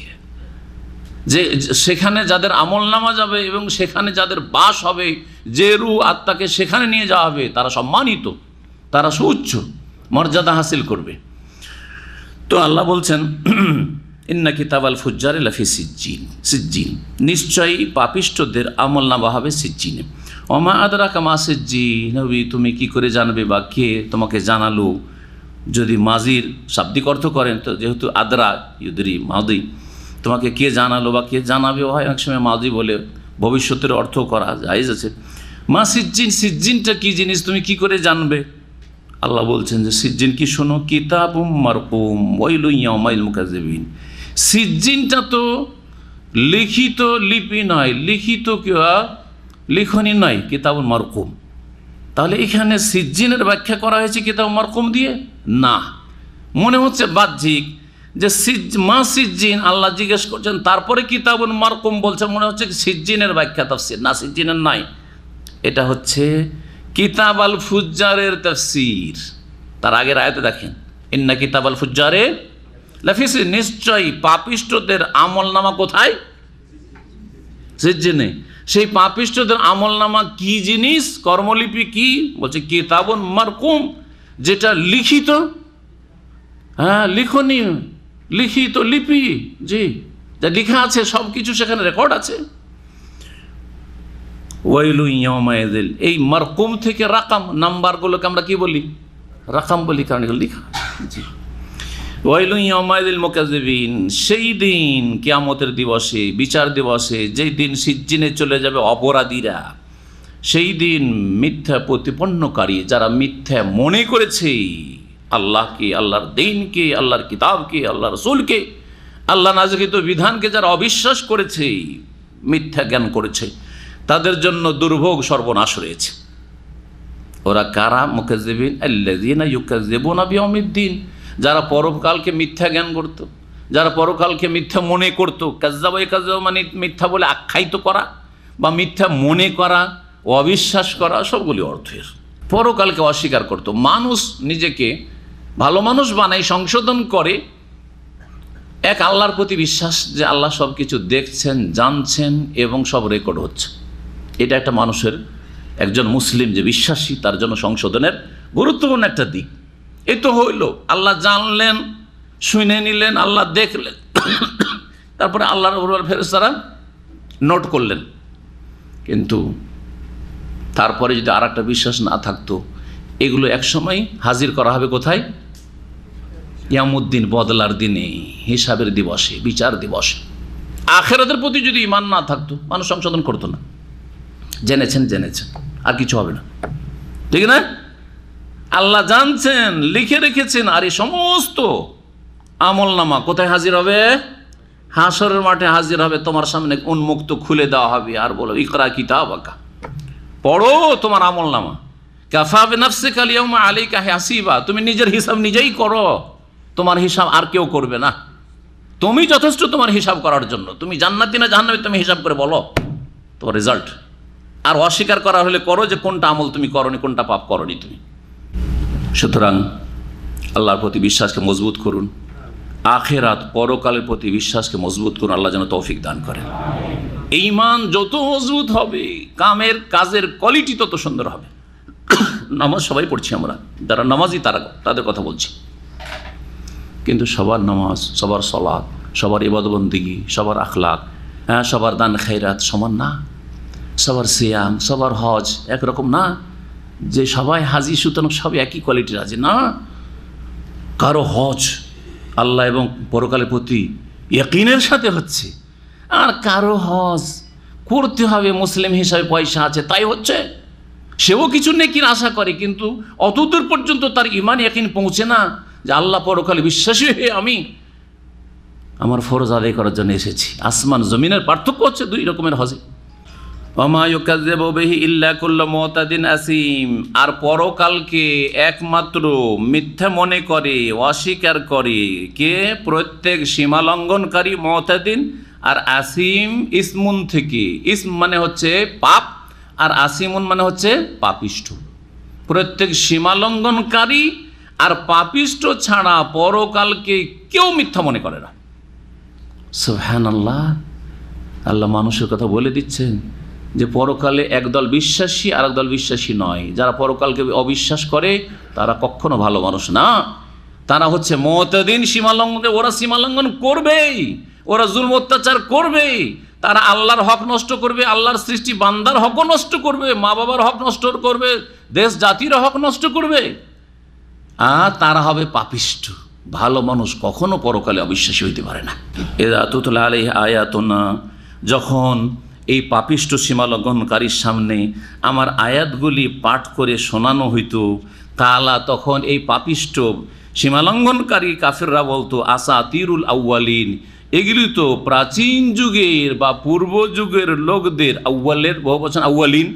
যে সেখানে যাদের আমল নামা যাবে এবং সেখানে যাদের বাস হবে, যে রূহ আত্মাকে সেখানে নিয়ে যাওয়া হবে, তারা সম্মানিত, তারা সুউচ্চ মর্যাদা হাসিল করবে। তো আল্লাহ বলছেন ইন্না কিতাবাল ফুজ্জারি লাফি সিজ্জিন, সিজ্জিন নিশ্চয়ই পাপিষ্ঠদের আমল নামা হবে সিজ্জিনে। ওমা আদরাকা মা সিজ্জিন, নবী তুমি কি করে জানবে বা কে তোমাকে জানালো? যদি মাজির শাব্দিক অর্থ করেন তো যেহেতু আদরা ইউদরি মাদি, তোমাকে কে জানালো বা কে জানাবে হয় অনেক সময় মাদি বলে ভবিষ্যতের অর্থ করা জায়েজ আছে। মা সিজ্জিন, সিজ্জিনটা কি জিনিস তুমি কি করে জানবে? আল্লাহ বলছেন যে সিজ্জিন কি, শোনো, কিতাবুম মারকুম ওয়াইলুন ইয়াউমাইল মুকাজ্জিবিন। সিজ্জিনটা তো লিখিত লিপি নয়, লিখিত লিখনি নয়, কিতাবুল মারকুম। তাহলে এখানে সিজ্জিনের ব্যাখ্যা করা হয়েছে কিতাব মারকুম দিয়ে? না, মনে হচ্ছে বাহ্যিক যে মা সিজ্জিন আল্লাহ জিজ্ঞেস করছেন, তারপরে কিতাবুল মারকুম বলছে, মনে হচ্ছে সিজ্জিনের ব্যাখ্যা তাফসীর। না, সিজ্জিনের নাই, এটা হচ্ছে কিতাব আল ফুজ্জারের তাফসীর। তার আগের আয়াতে দেখেন, ইন্না কিতাব আল ফুজ্জারে লাফি সিজ্জিন, নিশ্চয়ই পাপিষ্ঠদের আমল নামা কোথায়? সিজ্জিনে। সেই পাপিষ্ঠদের আমল নামা কি জিনিস, কর্মলিপি কি? বলছে কিতাবুন মারকুম, যেটা লিখিত, হ্যাঁ লিখনি, লিখিত লিপি, জি, যা লেখা আছে সব কিছু সেখানে রেকর্ড আছে। ওয়াইলু ইয়াউমাইযিল, এই মারকুম থেকে রাকাম, নাম্বারগুলোকে আমরা কি বলি? রাকাম বলি, কারণ এগুলো লেখা। জি, ওয়াইলু ইয়াউমাইযিল মুকাজ্জিবিন, সেই দিন কিয়ামতের দিবসে, বিচার দিবসে, যেই দিন সিজ্জিনে চলে যাবে অপরাধীরা, সেই দিন মিথ্যা প্রতিপন্নকারী, যারা মিথ্যা মনে করেছে আল্লাহকে, আল্লাহর দ্বীনকে, আল্লাহর কিতাবকে, আল্লাহর রাসূলকে, আল্লাহ নাযিলকৃত বিধানকে যারা অবিশ্বাস করেছে, মিথ্যা জ্ঞান করেছে, তাদের জন্য দুর্ভোগ সর্বনাশ রয়েছে। ওরা কারা? মুকাজ্জিবিন আল্লাযীনা ইউকাজ্জিবুনা বিয়াউমিদ্দিন, যারা পরকালকে মিথ্যা জ্ঞান করত, যারা পরকালকে মিথ্যা মনে করত। কাজ্জাবা ইয়াকাজ্জাবু মানে মিথ্যা বলে আখ্যায়িত করা বা মিথ্যা মনে করা, অবিশ্বাস করা, সবগুলি অর্থের। পরকালকে অস্বীকার করত। মানুষ নিজেকে ভালো মানুষ বানায়, সংশোধন করে এক আল্লাহর প্রতি বিশ্বাস যে আল্লাহ সব কিছু দেখছেন, জানছেন এবং সব রেকর্ড হচ্ছে। এটা একটা মানুষের, একজন মুসলিম যে বিশ্বাসী, তার জন্য সংশোধনের গুরুত্বপূর্ণ একটা দিক। এই তো হইল, আল্লাহ জানলেন, শুনে নিলেন, আল্লাহ দেখলেন, তারপরে আল্লাহর ফেরেশতারা নোট করলেন। কিন্তু তারপরে যদি আর একটা বিশ্বাস না থাকতো, এগুলো একসময় হাজির করা হবে কোথায়? ইয়ামুদ্দিন, বদলার দিনে, হিসাবের দিবসে, বিচার দিবসে। আখিরাতের প্রতি যদি ঈমান না থাকতো, মানুষ সংশোধন করতো না। জেনেছেন, আর কিছু হবে না, ঠিক না? আল্লাহ জানছেন, লিখে রেখেছেন। আর এই সমস্ত আমলনামা কোথায় হাজির হবে? হাসরের মাঠে হাজির হবে, তোমার সামনে উন্মুক্ত খুলে দেওয়া হবে, আর বলো ইকরা কিতাবাকা, পড়ো তোমার আমলনামা। কাফা বিনাফসিকা আল-ইয়াওমা আলাইকা হাসিবা, তুমি নিজের হিসাব নিজেই করো, তোমার হিসাব আর কেউ করবে না। তুমি যথেষ্ট তোমার হিসাব করার জন্য। তুমি জান্নাতি না জাহান্নামী তুমি হিসাব করে বলো তোমার রেজাল্ট। আর অস্বীকার করা হলে করো যে কোনটা আমল তুমি করনি, কোনটা পাপ করনি তুমি। সুতরাং আল্লাহর প্রতি বিশ্বাসকে মজবুত করুন, আখেরাত পরকালের প্রতি বিশ্বাসকে মজবুত করুন। আল্লাহ যেন তৌফিক দান করেন। ঈমান যত মজবুত হবে, কাজের কোয়ালিটি তত সুন্দর হবে। নামাজ সবাই পড়ছি আমরা, যারা নামাজি তাদের কথা বলছি, কিন্তু সবার নামাজ, সবার সালাত, সবার ইবাদতবন্দেগী, সবার আখলাক, সবার দান খায়রাত সমান না। সবার সিয়াম, সবার হজ একরকম না, যে সবাই হাজি সুতরাং সব একই কোয়ালিটির হাজি না। কারো হজ আল্লাহ এবং পরকালের প্রতি ইয়াকিনের সাথে হচ্ছে, আর কারো হজ করতে হবে মুসলিম হিসাবে, পয়সা আছে তাই হচ্ছে। সেও কিছু নেকির আশা করে, কিন্তু অতদূর পর্যন্ত তার ইমান ইয়াকিন পৌঁছে না যে আল্লাহ পরকালে বিশ্বাসী হয়ে আমি আমার ফরজ আদায় করার জন্য এসেছি। আসমান জমিনের পার্থক্য হচ্ছে দুই রকমের হজে। ওমা ইউকাযযিবু বিহি ইল্লা কুল্লু মুতাদিন আসিম, আর পরকালকে একমাত্র মিথ্যা মনে করে, অস্বীকার করে কে? প্রত্যেক সীমালঙ্ঘনকারী, মুতাদিন আর আসিম ইসমুন থেকে। ইসম মানে হচ্ছে পাপ, আর আসিমুন মানে হচ্ছে পাপিষ্ঠ। প্রত্যেক সীমালঙ্ঘনকারী আর পাপিষ্ঠ ছাড়া পরকালকে কেউ মিথ্যা মনে করে না। সুবহানাল্লাহ, আল্লাহ মানুষের কথা বলে দিচ্ছেন যে পরকালে একদল বিশ্বাসী আর একদল বিশ্বাসী নয়। যারা পরকালকে অবিশ্বাস করে তারা কখনো ভালো মানুষ না, তারা হচ্ছে মুতাদিন, সীমালঙ্ঘন। ওরা সীমালঙ্ঘন করবেই, ওরা জুলম অত্যাচার করবেই, তারা আল্লাহর হক নষ্ট করবে, আল্লাহর সৃষ্টি বান্দার হকও নষ্ট করবে, মা বাবার হক নষ্ট করবে, দেশ জাতির হক নষ্ট করবে, আর তারা হবে পাপিষ্ঠ। ভালো মানুষ কখনো পরকালে অবিশ্বাসী হইতে পারে না। ইযা তুতলা আলাইহি আয়াতুনা, যখন এই পাপিষ্ঠ সীমালঙ্ঘনকারীর সামনে আমার আয়াতগুলি পাঠ করে শোনানো হইতো, তাআলা তখন এই পাপিষ্ঠ সীমালঙ্ঘনকারী কাফেররা বলতো আসাতিরুল আউয়ালিন, এগুলি তো প্রাচীন যুগের বা পূর্ব যুগের লোকদের, আউয়ালের বহুবচন আউয়ালিন,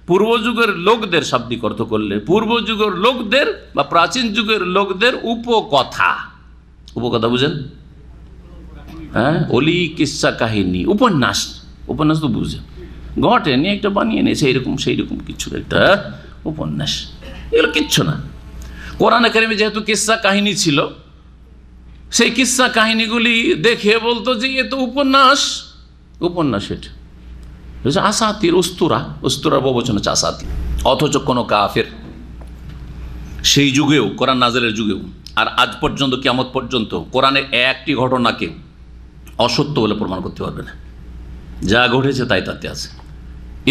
পূর্ব যুগের লোকদের শাব্দিক অর্থ করলে পূর্ব যুগের লোকদের বা প্রাচীন যুগের লোকদের উপকথা। উপকথা বুঝেন? হ্যাঁ, অলি, কিস্সা, কাহিনী, উপন্যাস। উপন্যাস তো বুঝেন, ঘটে নিয়ে একটা বানিয়ে নিয়েছে এইরকম সেই রকম কিছু একটা উপন্যাস। এগুলো কিচ্ছু না। কোরআনে কারিমে যেহেতু কিস্সা কাহিনী ছিল, সেই কিস্সা কাহিনীগুলি দেখে বলতো যে এ তো উপন্যাস। উপন্যাস এটা আসাতির, উস্তুরার বহুবচন হচ্ছে আসাতির। অথচ কোনো কাফের সেই যুগেও, কোরআন নাযিলের যুগেও আর আজ পর্যন্ত, কিয়ামত পর্যন্ত কোরআনের একটি ঘটনাকে অসত্য বলে প্রমাণ করতে পারবে না। যা ঘটেছে তাই তাতে আছে,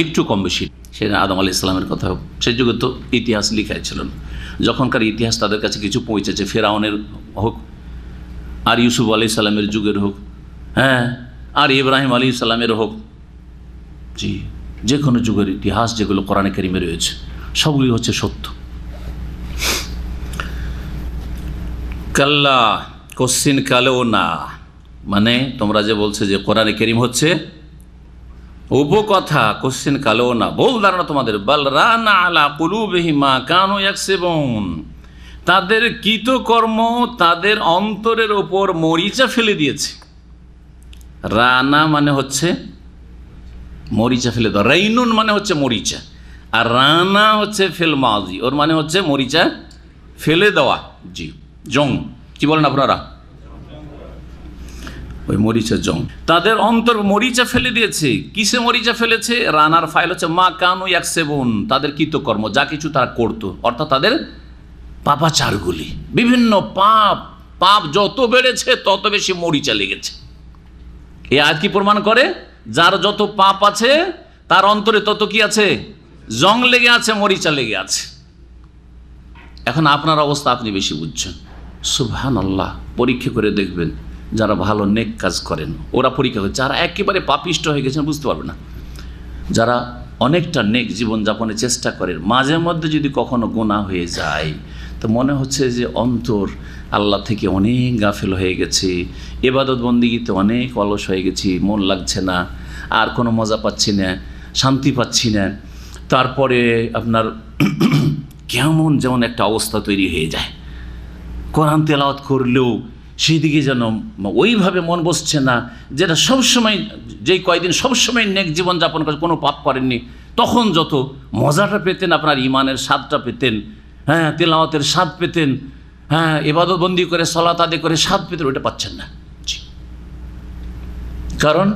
একটু কম বেশি। সেটা আদম আলাইহিস সালামের কথা, সেই যুগে তো ইতিহাস লেখাই ছিল না। যখনকার ইতিহাস তাদের কাছে কিছু পৌঁছেছে, ফেরাউনের হোক আর ইউসুফ আলাইহিস সালামের যুগের হোক, হ্যাঁ, আর ইব্রাহিম আলাইহিস সালামের হোক, জি, যে কোনো যুগের ইতিহাস যেগুলো কোরআনে কারিমে রয়েছে সবগুলি হচ্ছে সত্য। কাল্লা, কোশ্চিন কালেও না, মানে তোমরা যে বলছে যে কোরআনে কারিম হচ্ছে উপকথা, কোশ্চিন কালেও না, বল ধারণা তোমাদের। বাল রানা আলা কুলুবিহিম মা কানু ইয়াকসিবুন, তাদের কৃতকর্ম তাদের অন্তরের ওপর মরিচা ফেলে দিয়েছে। রানা মানে হচ্ছে মরিচা ফেলে দেওয়া, রাইনুন মানে হচ্ছে মরিচা, আর রানা হচ্ছে ফেল মাজি, ওর মানে হচ্ছে মরিচা ফেলে দেওয়া। জি, জং কি বলেন আপনারা? ওই মরিচা জং। তাদের অন্তর মরিচা ফেলে দিয়েছে। কিসে মরিচা ফেলেছে? রানার ফাইল হচ্ছে মা কানু ইয়াকসিবুন, তাদের কৃতকর্ম, যা কিছু তারা করতো, অর্থাৎ তাদের পাপাচারগুলি, বিভিন্ন পাপ যত বেড়েছে তত বেশি মরিচা লেগেছে। এই আয়াত কি প্রমাণ করে? যার যত পাপ আছে তার অন্তরে তত কি আছে? জং লেগে আছে, মরিচা লেগে আছে। এখন আপনার অবস্থা আপনি বেশি বুঝছেন। সুবহানাল্লাহ, পরীক্ষা করে দেখবেন যারা ভালো নেক কাজ করেন ওরা পরীক্ষা করে, যারা একেবারে পাপিষ্ট হয়ে গেছেন বুঝতে পারবে না। যারা অনেকটা নেক জীবনযাপনের চেষ্টা করেন, মাঝে মধ্যে যদি কখনো গুনাহ হয়ে যায় তো মনে হচ্ছে যে অন্তর আল্লাহ থেকে অনেক গাফেল হয়ে গেছে, ইবাদত বন্দেগীতে অনেক অলস হয়ে গেছি, মন লাগছে না, আর কোনো মজা পাচ্ছি না, শান্তি পাচ্ছি না। তারপরে আপনার কেমন যেমন একটা অবস্থা তৈরি হয়ে যায়, কোরআন তেলাওয়াত করলেও সেই দিকে যেন ওইভাবে মন বসছে না, যেটা সবসময়, যেই কয়দিন সবসময় নেক জীবনযাপন করে কোনো পাপ করেননি, তখন যত মজাটা পেতেন, আপনার ইমানের স্বাদটা পেতেন, হ্যাঁ, তেলাওয়াতের স্বাদ পেতেন, হ্যাঁ, ইবাদতবন্দি করে সালাত আদায় করে স্বাদ পেতেন, ওইটা পাচ্ছেন না। কারণ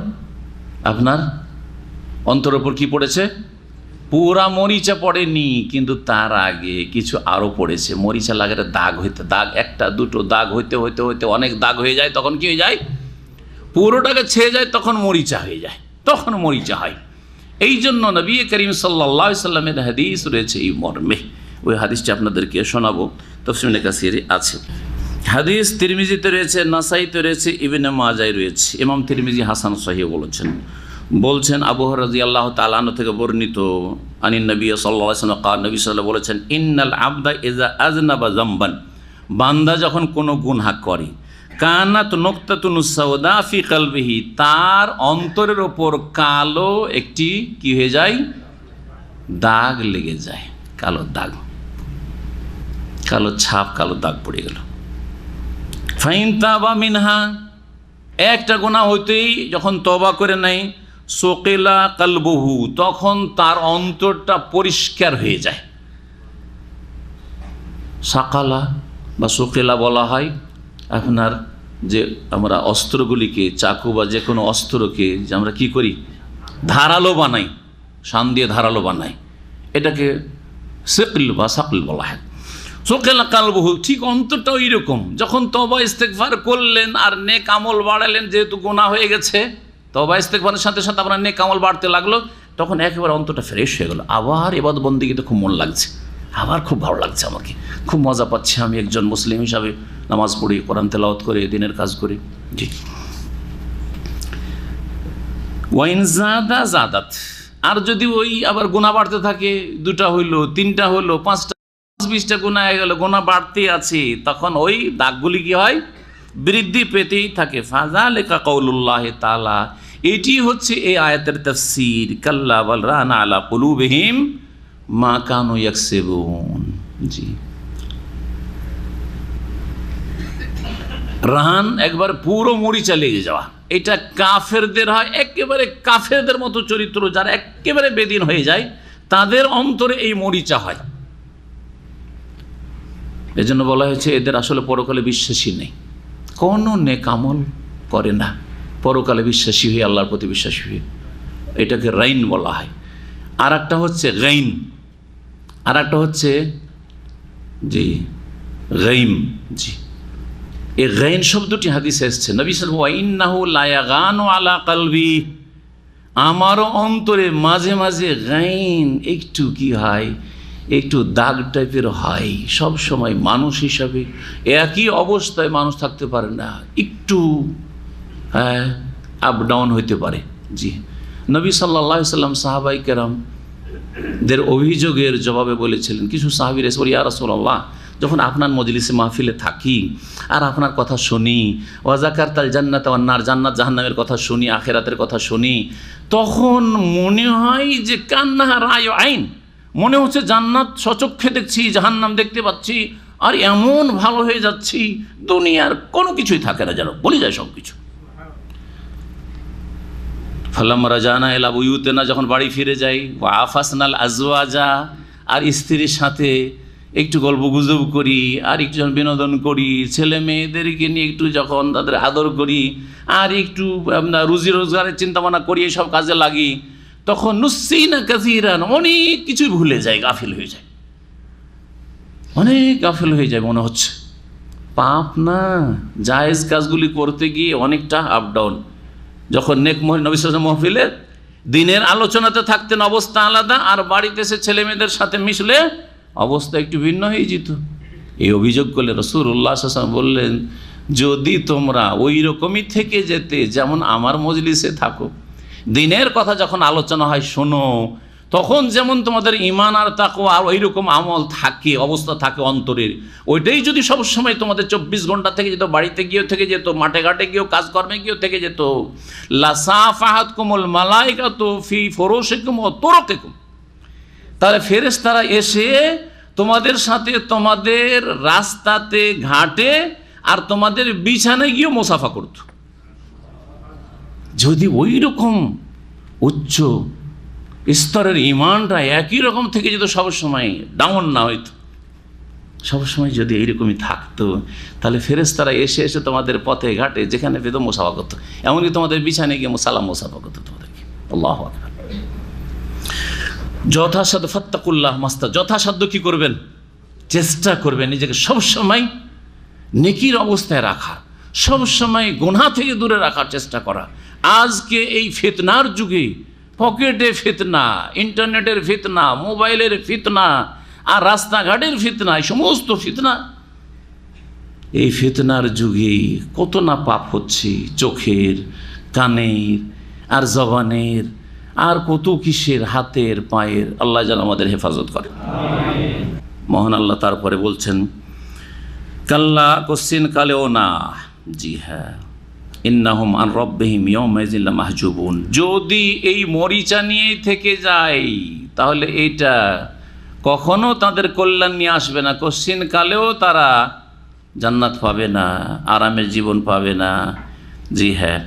আপনার অন্তর ওপর কি পড়েছে? পুরা মরিচা পড়েনি, কিন্তু তার আগে কিছু আরও পড়েছে। মরিচা লাগে দাগ হইতে, দাগ একটা দুটো দাগ হইতে হইতে হইতে অনেক দাগ হয়ে যায়, তখন কি হয়ে যায়? পুরোটাকে ছেয়ে যায়, তখন মরিচা হয়ে যায়, তখন মরিচা হয়। এই জন্য নবী করিম সাল্লাল্লাহু আলাইহি সাল্লামের হাদিস রয়েছে এই মর্মে, ওই হাদিসটি আপনাদেরকে শোনাবো, তাফসীরে কাসিরে আছে। হাদিস তিরমিজিতে রয়েছে, নাসাইতে রয়েছে, ইবনে মাজায় রয়েছে। ইমাম তিরমিজি হাসান সহিহ বলছেন আবু হুরায়রা রাদিয়াল্লাহু তাআলা আনহু থেকে বর্ণিত, আনিন নবী সাল্লাল্লাহু আলাইহি ওয়াসাল্লাম ক্বাল, নবী সাল্লাল্লাহু আলাইহি বলেছেন, ইন্নাল আবদা ইযা আযনাবা যামবান, বান্দা যখন কোনো গুনাহ করে, কানাত নুকতাতুন সাওদা ফি কলবিহি, তার অন্তরের ওপর কালো একটি কি হয়ে যায়? দাগ লেগে যায়, কালো দাগ, কালো ছাপ, কালো দাগ পড়ে গেল। ফাইন তাবা মিনহা, একটা গুনাহ হইতেই যখন তওবা করে নেয়, সুকিলা কলবুহু, তখন তার অন্তরটা পরিষ্কার হয়ে যায়। সাকালা বা সুকিলা বলা হয় আপনার যে আমরা অস্ত্রগুলিকে, চাকু বা যে কোনো অস্ত্রকে যে আমরা কি করি, ধারালো বানাই, শান দিয়ে ধারালো বানাই, এটাকে সিকল বা সাকল বলা হয়। সুকিলা কলবুহু, ঠিক অন্তরটা ওই রকম, যখন তওবা ইস্তেগফার করলেন আর নেক আমল বাড়ালেন, যেহেতু গুনাহ হয়ে গেছে, তওবা ইস্তেগফারের সাথে সাথে আপনার নেক আমল বাড়তে লাগলো, তখন একেবারে অন্তরটা ফ্রেশ হয়ে গেল। আবার ইবাদত বন্দেগীতে খুব মন লাগছে, আবার খুব ভালো লাগছে, আমাকে খুব মজা পাচ্ছি, আমি একজন মুসলিম হিসাবে নামাজ পড়ি, কোরআন তেলাওয়াত করে, দিনের কাজ করি। জি, ওয়াইন জাদা জাদাত, আর যদি ওই আবার গুনাহ বাড়তে থাকে, 2টা হইলো, 3টা হইলো, 5টা 20টা গুনাহ হয়ে গেল, গুনাহ বাড়তে আছে, তখন ওই দাগগুলি কি হয়? বৃদ্ধি পেতেই থাকে। ফাযালিকা কাউলুল্লাহি তাআলা, এটি হচ্ছে এই আয়াতের তাফসীর, কাল্লা বাল রানা আলা কুলুবিহিম মা কানু ইয়াকসিবুন। জি, রাহান একবার পুরো মরিচা লেগে যাওয়া, এটা কাফেরদের হয়, একেবারে কাফেরদের মতো চরিত্র যারা একেবারে বেদিন হয়ে যায়, তাদের অন্তরে এই মরিচা হয়। এজন্য বলা হয়েছে এদের আসলে পরকালে বিশ্বাসী নেই, কোনো নেক আমল করে না, পরকালে বিশ্বাসী হয়ে, আল্লাহর প্রতি বিশ্বাসী হয়ে, এটাকে রাইন বলা হয়। আর একটা হচ্ছে গাইন, আর একটা হচ্ছে জি গাইম। জি, এই গাইন শব্দটি হাদিসে এসেছে, নবী সাল্লাল্লাহু আলাইহি ওয়া ইন্নাহু লা ইয়াগানু আলা কলবি, আমারও অন্তরে মাঝে মাঝে গাইন একটু কি হয়, একটু দাগ টাইপের হয়। সব সময় মানুষ হিসাবে একই অবস্থায় মানুষ থাকতে পারে না, একটু হ্যাঁ আপ ডাউন হইতে পারে। জি, নবী সাল্লাল্লাহু আলাইহি সাল্লাম সাহাবাই কেরামদের অভিযোগের জবাবে বলেছিলেন, কিছু সাহাবীর এসে বলে, ইয়া রাসূলুল্লাহ, যখন আপনার মজলিসে মাহফিলে থাকি আর আপনার কথা শুনি, ওয়া যাকারতাল জান্নাত ওয়ান নার, জান্নাত জাহান্নামের কথা শুনি, আখিরাতের কথা শুনি, তখন মনে হয় যে কান্নাহা রায় আইন, মনে হচ্ছে জান্নাত সচক্ষে দেখছি, জাহান্নাম দেখতে পাচ্ছি, আর এমন ভালো হয়ে যাচ্ছি, দুনিয়ার কোনো কিছুই থাকে না, যেন বলে যায় সব কিছু। ফালাম্মা রাজানা ইলা বুয়ুতিনা, যখন বাড়ি ফিরে যাই, ওয়া আফাসনাল আজওয়াজা, আর স্ত্রীর সাথে একটু গল্প গুজব করি, আর একটু যখন বিনোদন করি, ছেলে মেয়েদেরকে নিয়ে একটু যখন তাদের আদর করি, আর একটু আপনার রুজি রোজগারের চিন্তাভাবনা করি, এইসব কাজে লাগি, তখন নুসিনা কাসীরান, অনেক কিছুই ভুলে যায়, গাফিল হয়ে যায়, অনেক গাফিল হয়ে যায়, মনে হচ্ছে পাপ না, জায়েজ কাজগুলি করতে গিয়ে অনেকটা আপ ডাউন। যখন নেক নবী সাল্লাল্লাহু আলাইহি মাহফিলে দিনের আলোচনাতে থাকতেন অবস্থা আলাদা, আর বাড়িতে এসে ছেলে মেয়েদের সাথে মিশলে অবস্থা একটু ভিন্ন হয়ে যেত। এই অভিযোগ করলে রাসূলুল্লাহ সাল্লাল্লাহু আলাইহি ওয়াসাল্লাম বললেন, যদি তোমরা ওই রকমই থেকে যেতে যেমন আমার মজলিসে থাকো, দিনের কথা যখন আলোচনা হয় শোনো, তখন যেমন তোমাদের ঈমান আর তাকওয়া আর ওইরকম আমল থাকে, অবস্থা থাকে অন্তরের, ওইটাই যদি সবসময় তোমাদের 24 ঘন্টা থেকে যেত, বাড়িতে গিয়েও থেকে যেত, মাঠে ঘাটে গিয়েও কাজকর্মে গিয়েও থেকে যেত, লাসাফাহাতকুমুল মালাইকাতু ফি ফুরুশিকুম ওয়া তুরুকিকুম, তাহলে ফেরেশতারা এসে তোমাদের সাথে তোমাদের রাস্তাতে ঘাটে আর তোমাদের বিছানায় গিয়েও মুসাফা করত। যদি ওই রকম উচ্চ স্তরের ইমানটা একই রকম থেকে যেত, সবসময় ডাউন না হইতো, সবসময় যদি এইরকমই থাকতো, তাহলে ফেরেশতারা এসে এসে তোমাদের পথে ঘাটে যেখানে পেত মুসাফা করতো, এমনকি তোমাদের বিছানায় গিয়ে সালাম মুসাফা করতো তোমাদেরকে। আল্লাহু আকবার। যথাসাধ্য ফাত্তাকুল্লাহ মাস্তা, যথাসাধ্য কি করবেন? চেষ্টা করবেন নিজেকে সবসময় নেকির অবস্থায় রাখা, সবসময় গুনাহ থেকে দূরে রাখার চেষ্টা করা। আজকে এই ফিতনার যুগে পকেটে ফিতনা, ইন্টারনেটের ফিতনা, মোবাইলের ফিতনা আর রাস্তাঘাটের ফিতনা, এই সমস্ত ফিতনা, এই ফিতনার যুগে কত না পাপ হচ্ছে, চোখের, কানের আর জবানের আর কত কিসের, হাতের, পায়ের। আল্লাহ যেন আমাদের হেফাজত করে। মহান আল্লাহ তারপরে বলছেন, কাল্লা, কোশ্চিন কালেও না, জি হ্যাঁ, ইন্নাহুম আন রব্বিহিম ইয়াওমাইযিন লামাহজুবুন, যদি এই মরিচা নিয়ে থেকে যায় তাহলে এইটা কখনো তাদের কল্যাণ নিয়ে আসবে না, কোশ্চিন কালেও তারা জান্নাত পাবে না, আরামের জীবন পাবে না। জি হ্যাঁ,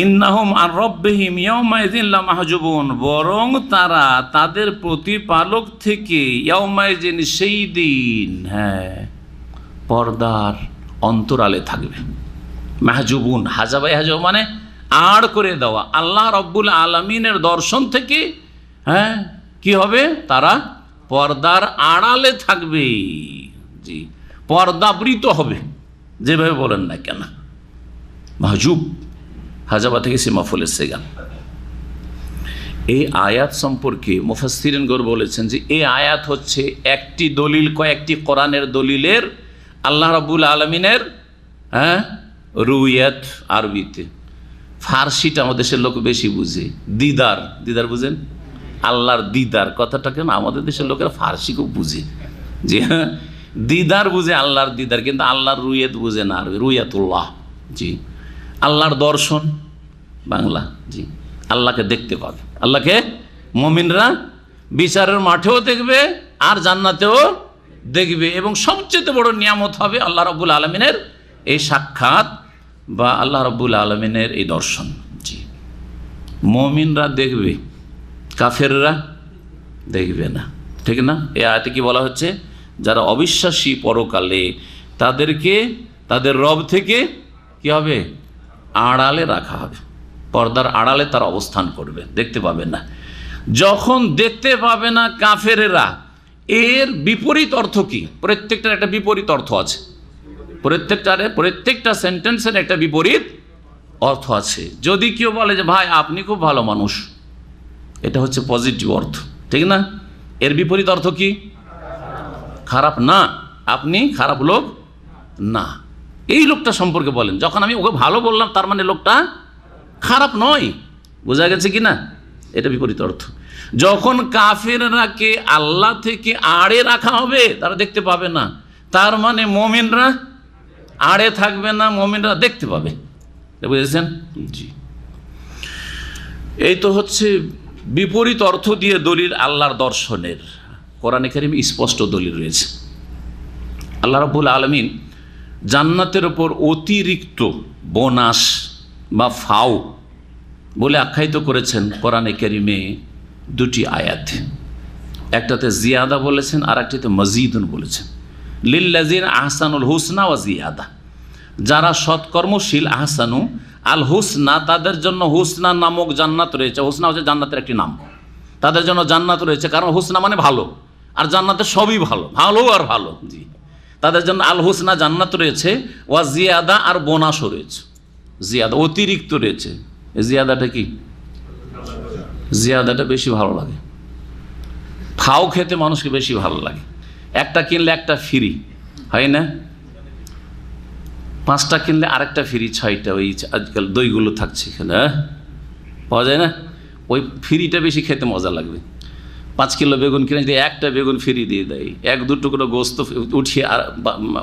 ইন্নাহুম আন রব্বিহিম ইয়াওমাইযিন লামাহজুবুন, বরং তারা তাদের প্রতিপালক থেকে ইয়াওমাইযিন, সেই দিন, হ্যাঁ, পর্দার অন্তরালে থাকবে। মাহজুবুন, হাজাবাই হাজাব মানে আড় করে দেওয়া, আল্লাহ রব্বুল আলামিনের দর্শন থেকে, হ্যাঁ, কি হবে? তারা পর্দার আড়ালে থাকবে। জি, পর্দাবৃত হবে, যেভাবে বলেন না কেন। মাহজুব, হাজাবা থেকে সিমাফুলের সেগান। এই আয়াত সম্পর্কে মুফাসসিরিনগণ বলেছেন যে এই আয়াত হচ্ছে একটি দলিল, কয়েকটি কোরআনের দলিলের আল্লাহ রাব্বুল আলামিনের, হ্যাঁ, রুইয়াত। আরবিতে, ফার্সিটা আমাদের দেশের লোক বেশি বুঝে, দিদার, দিদার বুঝেন, আল্লাহর দিদার কথাটা কেন আমাদের দেশের লোকেরা ফার্সি খুব বুঝে। জি হ্যাঁ, দিদার বুঝে, আল্লাহর দিদার, কিন্তু আল্লাহর রুইয়াত বুঝে না, আরবি রুইয়াতুল্লাহ। জি, আল্লাহর দর্শন বাংলা। জি, আল্লাহকে দেখতে পাবে, আল্লাহকে মুমিনরা বিচারের মাঠেও দেখবে আর জান্নাতেও দেখবে, এবং সবচেয়ে বড় নিয়ামত হবে আল্লাহ রাব্বুল আলামিনের এই সাক্ষাৎ বা আল্লাহ রাব্বুল আলামিনের এই দর্শন। জি, মুমিনরা দেখবে, কাফেররা দেখবে না, ঠিক না? এই আয়াতে কি বলা হচ্ছে? যারা অবিশ্বাসী পরকালে, তাদেরকে তাদের রব থেকে কি হবে? আড়ালে রাখা হবে, পর্দার আড়ালে তারা অবস্থান করবে, দেখতে পাবে না। যখন দেখতে পাবে না কাফেরেরা, এর বিপরীত অর্থ কি? প্রত্যেকটার একটা বিপরীত অর্থ আছে, প্রত্যেকটা সেন্টেন্সের একটা বিপরীত অর্থ আছে। যদি কেউ বলে যে ভাই আপনি খুব ভালো মানুষ, এটা হচ্ছে পজিটিভ অর্থ, ঠিক না? এর বিপরীত অর্থ কি? খারাপ না, আপনি খারাপ লোক না, এই লোকটা সম্পর্কে বলেন। যখন আমি ওকে ভালো বললাম, তার মানে লোকটা খারাপ নয়। বোঝা গেছে কি না? এটা বিপরীত অর্থ। যখন কাফেররাকে আল্লাহ থেকে আড়ে রাখা হবে, তারা দেখতে পাবে না, তার মানে মুমিনরা আড়ে থাকবে না, মুমিনরা দেখতে পাবে। বুঝেছেন? জি, এই তো হচ্ছে বিপরীত অর্থ দিয়ে দলিল আল্লাহর দর্শনের। কোরআনে কারিমে স্পষ্ট দলিল রয়েছে। আল্লাহ রাব্বুল আলামিন জান্নাতের ওপর অতিরিক্ত বোনাস বা ফাও বলে আখ্যায়িত করেছেন কোরআনে কারিমে দুটি আয়াত। একটাতে জিয়াদা বলেছেন, আর একটাতে মজিদুন বলেছেন। লিল্লাযিনা আহসানুল হুসনা ওয়া জিয়াদা, যারা সৎকর্মশীল, আহসানু আল হুসনা, তাদের জন্য হুসনা নামক জান্নাত রয়েছে। হুসনা হচ্ছে জান্নাতের একটি নাম। তাদের জন্য জান্নাত রয়েছে, কারণ হুসনা মানে ভালো, আর জান্নাতের সবই ভালো, ভালো আর ভালো। জি, তাদের জন্য আল হুসনা জান্নাত রয়েছে, ওয়া জিয়াদা, আর বোনাসও রয়েছে। জিয়াদা অতিরিক্ত রয়েছে। জিয়াদাটা কি? জিয়াদাটা বেশি ভালো লাগে। ফাও খেতে মানুষকে বেশি ভালো লাগে। একটা কিনলে একটা ফ্রি, হয় না? 5টা কিনলে আরেকটা ফ্রি, 6টা। ওই আজকাল দইগুলো থাকছে এখানে, পাওয়া যায় না? ওই ফ্রিটা বেশি খেতে মজা লাগবে। 5 কিলো বেগুন কিনে যদি একটা বেগুন ফ্রি দিয়ে দেয়, 1-2 টুকরো গোস্ত উঠিয়ে আর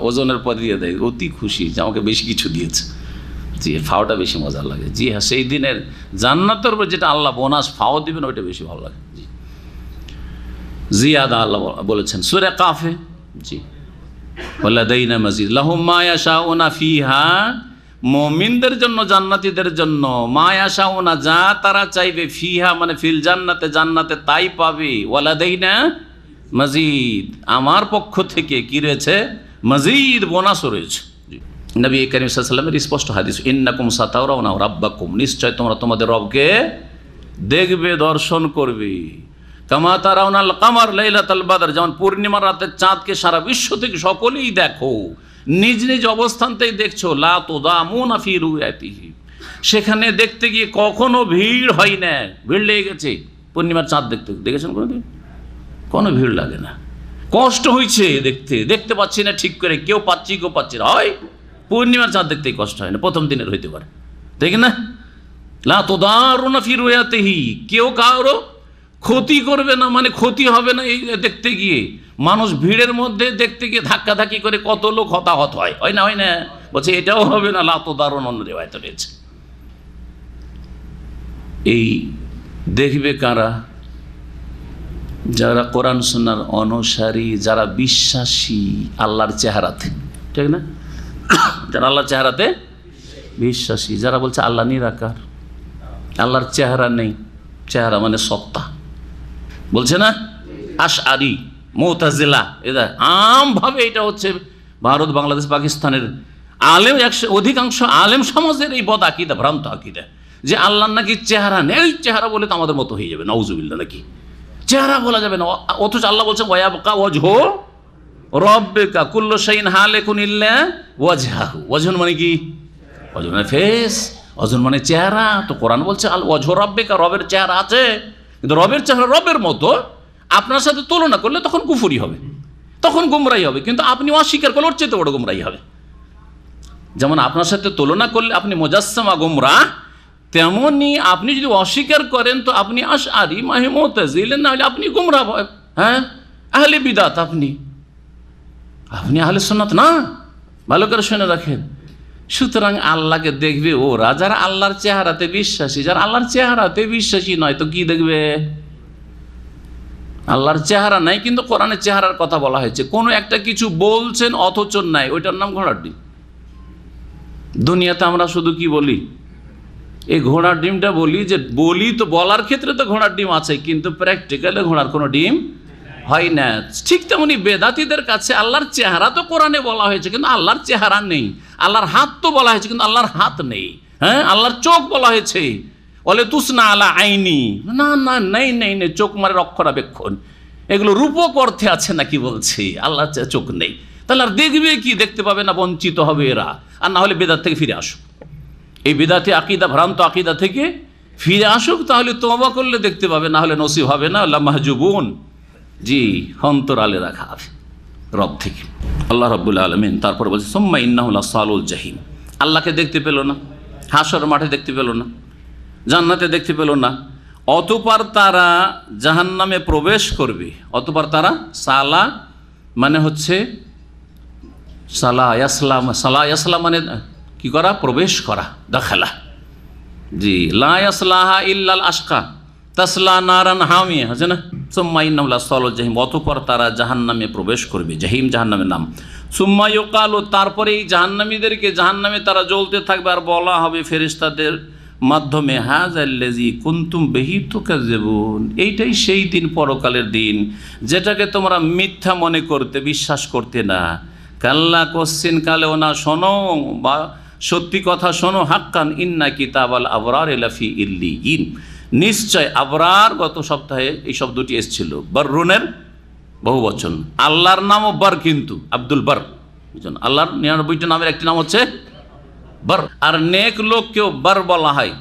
ওজনের পর দিয়ে দেয়, অতি খুশি যে আমাকে বেশি কিছু দিয়েছে। জি, ফাওটা বেশি মজা লাগে। জি হ্যাঁ, সেই দিনের জান্নাতের উপর যেটা আল্লাহ বোনাস ফাও দিবেন ওইটা বেশি ভালো লাগে। জি, জিয়াদা আল্লাহ বলেছেন সূরা কাফে। জি, ওয়ালাদাইনা মাজিদ লাহুম মা ইয়াশাউনা ফিহা, মুমিনদের জন্য, জান্নাতীদের জন্য, মা ইয়াশাউনা, যা তারা চাইবে, ফিহা মানে ফিল জান্নাতে, জান্নাতে তাই পাবে। ওয়ালাদাইনা মাজিদ, আমার পক্ষ থেকে কি রয়েছে? মাজিদ, বোনাসও রয়েছে। নবী করিম সাল্লাল্লাহু আলাইহি ওয়াসাল্লামের স্পষ্ট হাদিস, ইন্নাকুম সাতারাউনা রাব্বাকুম, নিশ্চয় তোমরা তোমাদের রবকে দেখবে, দর্শন করবে। কামা তারাউনাল কামার লাইলাতুল বদর, যেমন পূর্ণিমার রাতের চাঁদকে সারা বিশ্ব থেকে সকলেই দেখো, নিজ নিজ অবস্থানতেই দেখছো। লা তুদামুনা ফি রুয়াতিহি, সেখানে দেখতে গিয়ে কখনো ভিড় হয় না। ভিড় লেগে গেছে পূর্ণিমার চাঁদ দেখতে, দেখেছেন কোনোদিন? কোনো ভিড় লাগে না। কষ্ট হয়েছে দেখতে পাচ্ছি না ঠিক করে, কেউ পাচ্ছি কেউ পাচ্ছি না। হয় পূর্ণিমার চাঁদ দেখতেই কষ্ট হয় না, প্রথম দিনের হইতে পারে, দেখি না? লা তুদারুনা ফি রুয়াতিহি, কেউ কারো ক্ষতি করবে না, মানে ক্ষতি হবে না এই দেখতে গিয়ে। মানুষ ভিড়ের মধ্যে দেখতে গিয়ে ধাক্কাধাক্কি করে কত লোক হতাহত হয়, হয় না? হয় না? বলছে এটাও হবে না, লা তুদারুন, অন্য রিওয়ায়াত রয়েছে। এই দেখবে কারা? যারা কোরআন সুন্নাহর অনুসারী, যারা বিশ্বাসী আল্লাহর চেহারাতে, ঠিক না? যারা আল্লাহর চেহারাতে বিশ্বাসী, যারা বলছে আল্লাহ নিরাকার, আল্লাহর চেহারা নেই, চেহারা মানে সত্তা, বলছে না? আশআরি, মুতাজিলা, এরা আমভাবে এটা হচ্ছে ভারত, বাংলাদেশ, পাকিস্তানের আলেম, অধিকাংশ আলেম সমাজের এই বদ আকিদা, ভ্রান্ত আকিদা, যে আল্লাহর নাকি চেহারা নেই। এই চেহারা বলে তো আমাদের মতো হয়ে যাবে, নাউজুবিল্লাহ, নাকি চেহারা বলা যাবে না। অথচ আল্লাহ বলছে ওয়ায়াবকা ওয়াজহু রব্বিকা কুল্লু শাইইন হালিকুন ইল্লা ওয়াজহাহু। ওয়াজহুন মানে কি? ওয়াজহুন মানে ফেস, ওয়াজহুন মানে চেহারা। তো কোরআন বলছে আল ওয়াজহু রব্বিকা, রবের চেহারা আছে, কিন্তু রবের চেহারা রবের মতো আপনার সাথে তুলনা করলে তখন কুফরি হবে, তখন গুমরাহি হবে। কিন্তু আপনি অস্বীকার করলে ওর চেয়ে বড় গুমরাহি হবে। যেমন আপনার সাথে তুলনা করলে আপনি মুজাসসামা গুমরাহ, তেমনি আপনি যদি অস্বীকার করেন তো আপনি আশআরি, মুতাজিলি, না হলে আপনি গুমরাহ, হ্যাঁ, আহলে বিদাত। আপনি আহলে সুন্নাত না, ভালো করে শুনে রাখেন। সুতরাং আল্লাহকে দেখবে ওরা যারা আল্লাহর চেহারাতে বিশ্বাসী। যারা আল্লাহর চেহারাতে বিশ্বাসী নয় তো কি দেখবে? আল্লাহর চেহারা নাই, কিন্তু কোরআনের চেহারার কথা বলা হয়েছে। কোনো একটা কিছু বলছেন অথচ নাই, ওইটার নাম ঘোড়ার ডিম। দুনিয়াতে আমরা শুধু কি বলি? এই ঘোড়ার ডিমটা বলি, যে বলি তো বলার ক্ষেত্রে তো ঘোড়ার ডিম আছে, কিন্তু প্র্যাকটিক্যালে ঘোড়ার কোনো ডিম হয় না। ঠিক তেমনি বেদাতীদের কাছে আল্লাহর চেহারা তো কোরআনে বলা হয়েছে, কিন্তু আল্লাহর চেহারা নেই। আল্লাহর হাত তো বলা হয়েছে, কিন্তু আল্লাহর হাত নেই। হ্যাঁ, আল্লাহর চোখ বলা হয়েছে, বলে তুসনা আলা আইনি, না না, নেই নেই নেই, চোখ মানে রক্ষণাবেক্ষণ, এগুলো রূপক অর্থে আছে নাকি বলছি, আল্লাহর চোখ নেই। তাহলে আর দেখবে কি? দেখতে পাবে না, বঞ্চিত হবে এরা। আর না হলে বেদাত থেকে ফিরে আসুক, এই বেদাতে আকিদা, ভ্রান্ত আকিদা থেকে ফিরে আসুক, তাহলে তওবা করলে দেখতে পাবে, না হলে নসিব হবে না। আল্লাহ মাহজুবুন, জি, অন্তরালে রাখা হবে রব থেকে। আল্লাহ রাব্বুল আলামিন তারপর বলছে সুম্মা ইন্নাহু লাসালুল জাহিম, আল্লাহকে দেখতে পেল না, হাসর মাঠে দেখতে পেল না, জান্নাতে দেখতে পেল না, অতঃপর তারা জাহান্নামে প্রবেশ করবে। অতঃপর তারা, সালা মানে হচ্ছে সালা ইয়াসলাম, সালা ইয়াসলাম মানে কি করা? প্রবেশ করা, দাখালা। জি, লা ইয়াসলাহা ইল্লাল আশকা তাসলা নারান হামিয়া, আছে না? সুম্মা ইন্নাহু লাসালুল জাহিম, অতঃপর তারা জাহান্নামে প্রবেশ করবে। জাহিম জাহান্নামের নাম। সুম্মা ইউকালু, তারপরে এই জাহান্নামীদেরকে জাহান্নামে তারা জ্বলতে থাকবে, আর বলা হবে ফেরেশতাদের মাধ্যমে, হাযাল্লাযী কুনতুম বিহি তুকাজ্জিবুন, এইটাই সেই দিন, পরকালের দিন, যেটাকে তোমরা মিথ্যা মনে করতে, বিশ্বাস করতে না। কাল্লা, কোশ্চিন কালেও না, শোনো বা সত্যি কথা শোনো, হাক্কান ইন্না কিতাবাল আবরার লাফি ইল্লিয়িন, নিশ্চয় আবরার, গত সপ্তাহে এই শব্দটি এসেছিল, বররুনের বহু বচন। আল্লাহর নামও বার, কিন্তু আব্দুল বার, আল্লাহর 99টা নামের একটি নাম হচ্ছে বার। আর নেক লোককেও বার বলা হয়।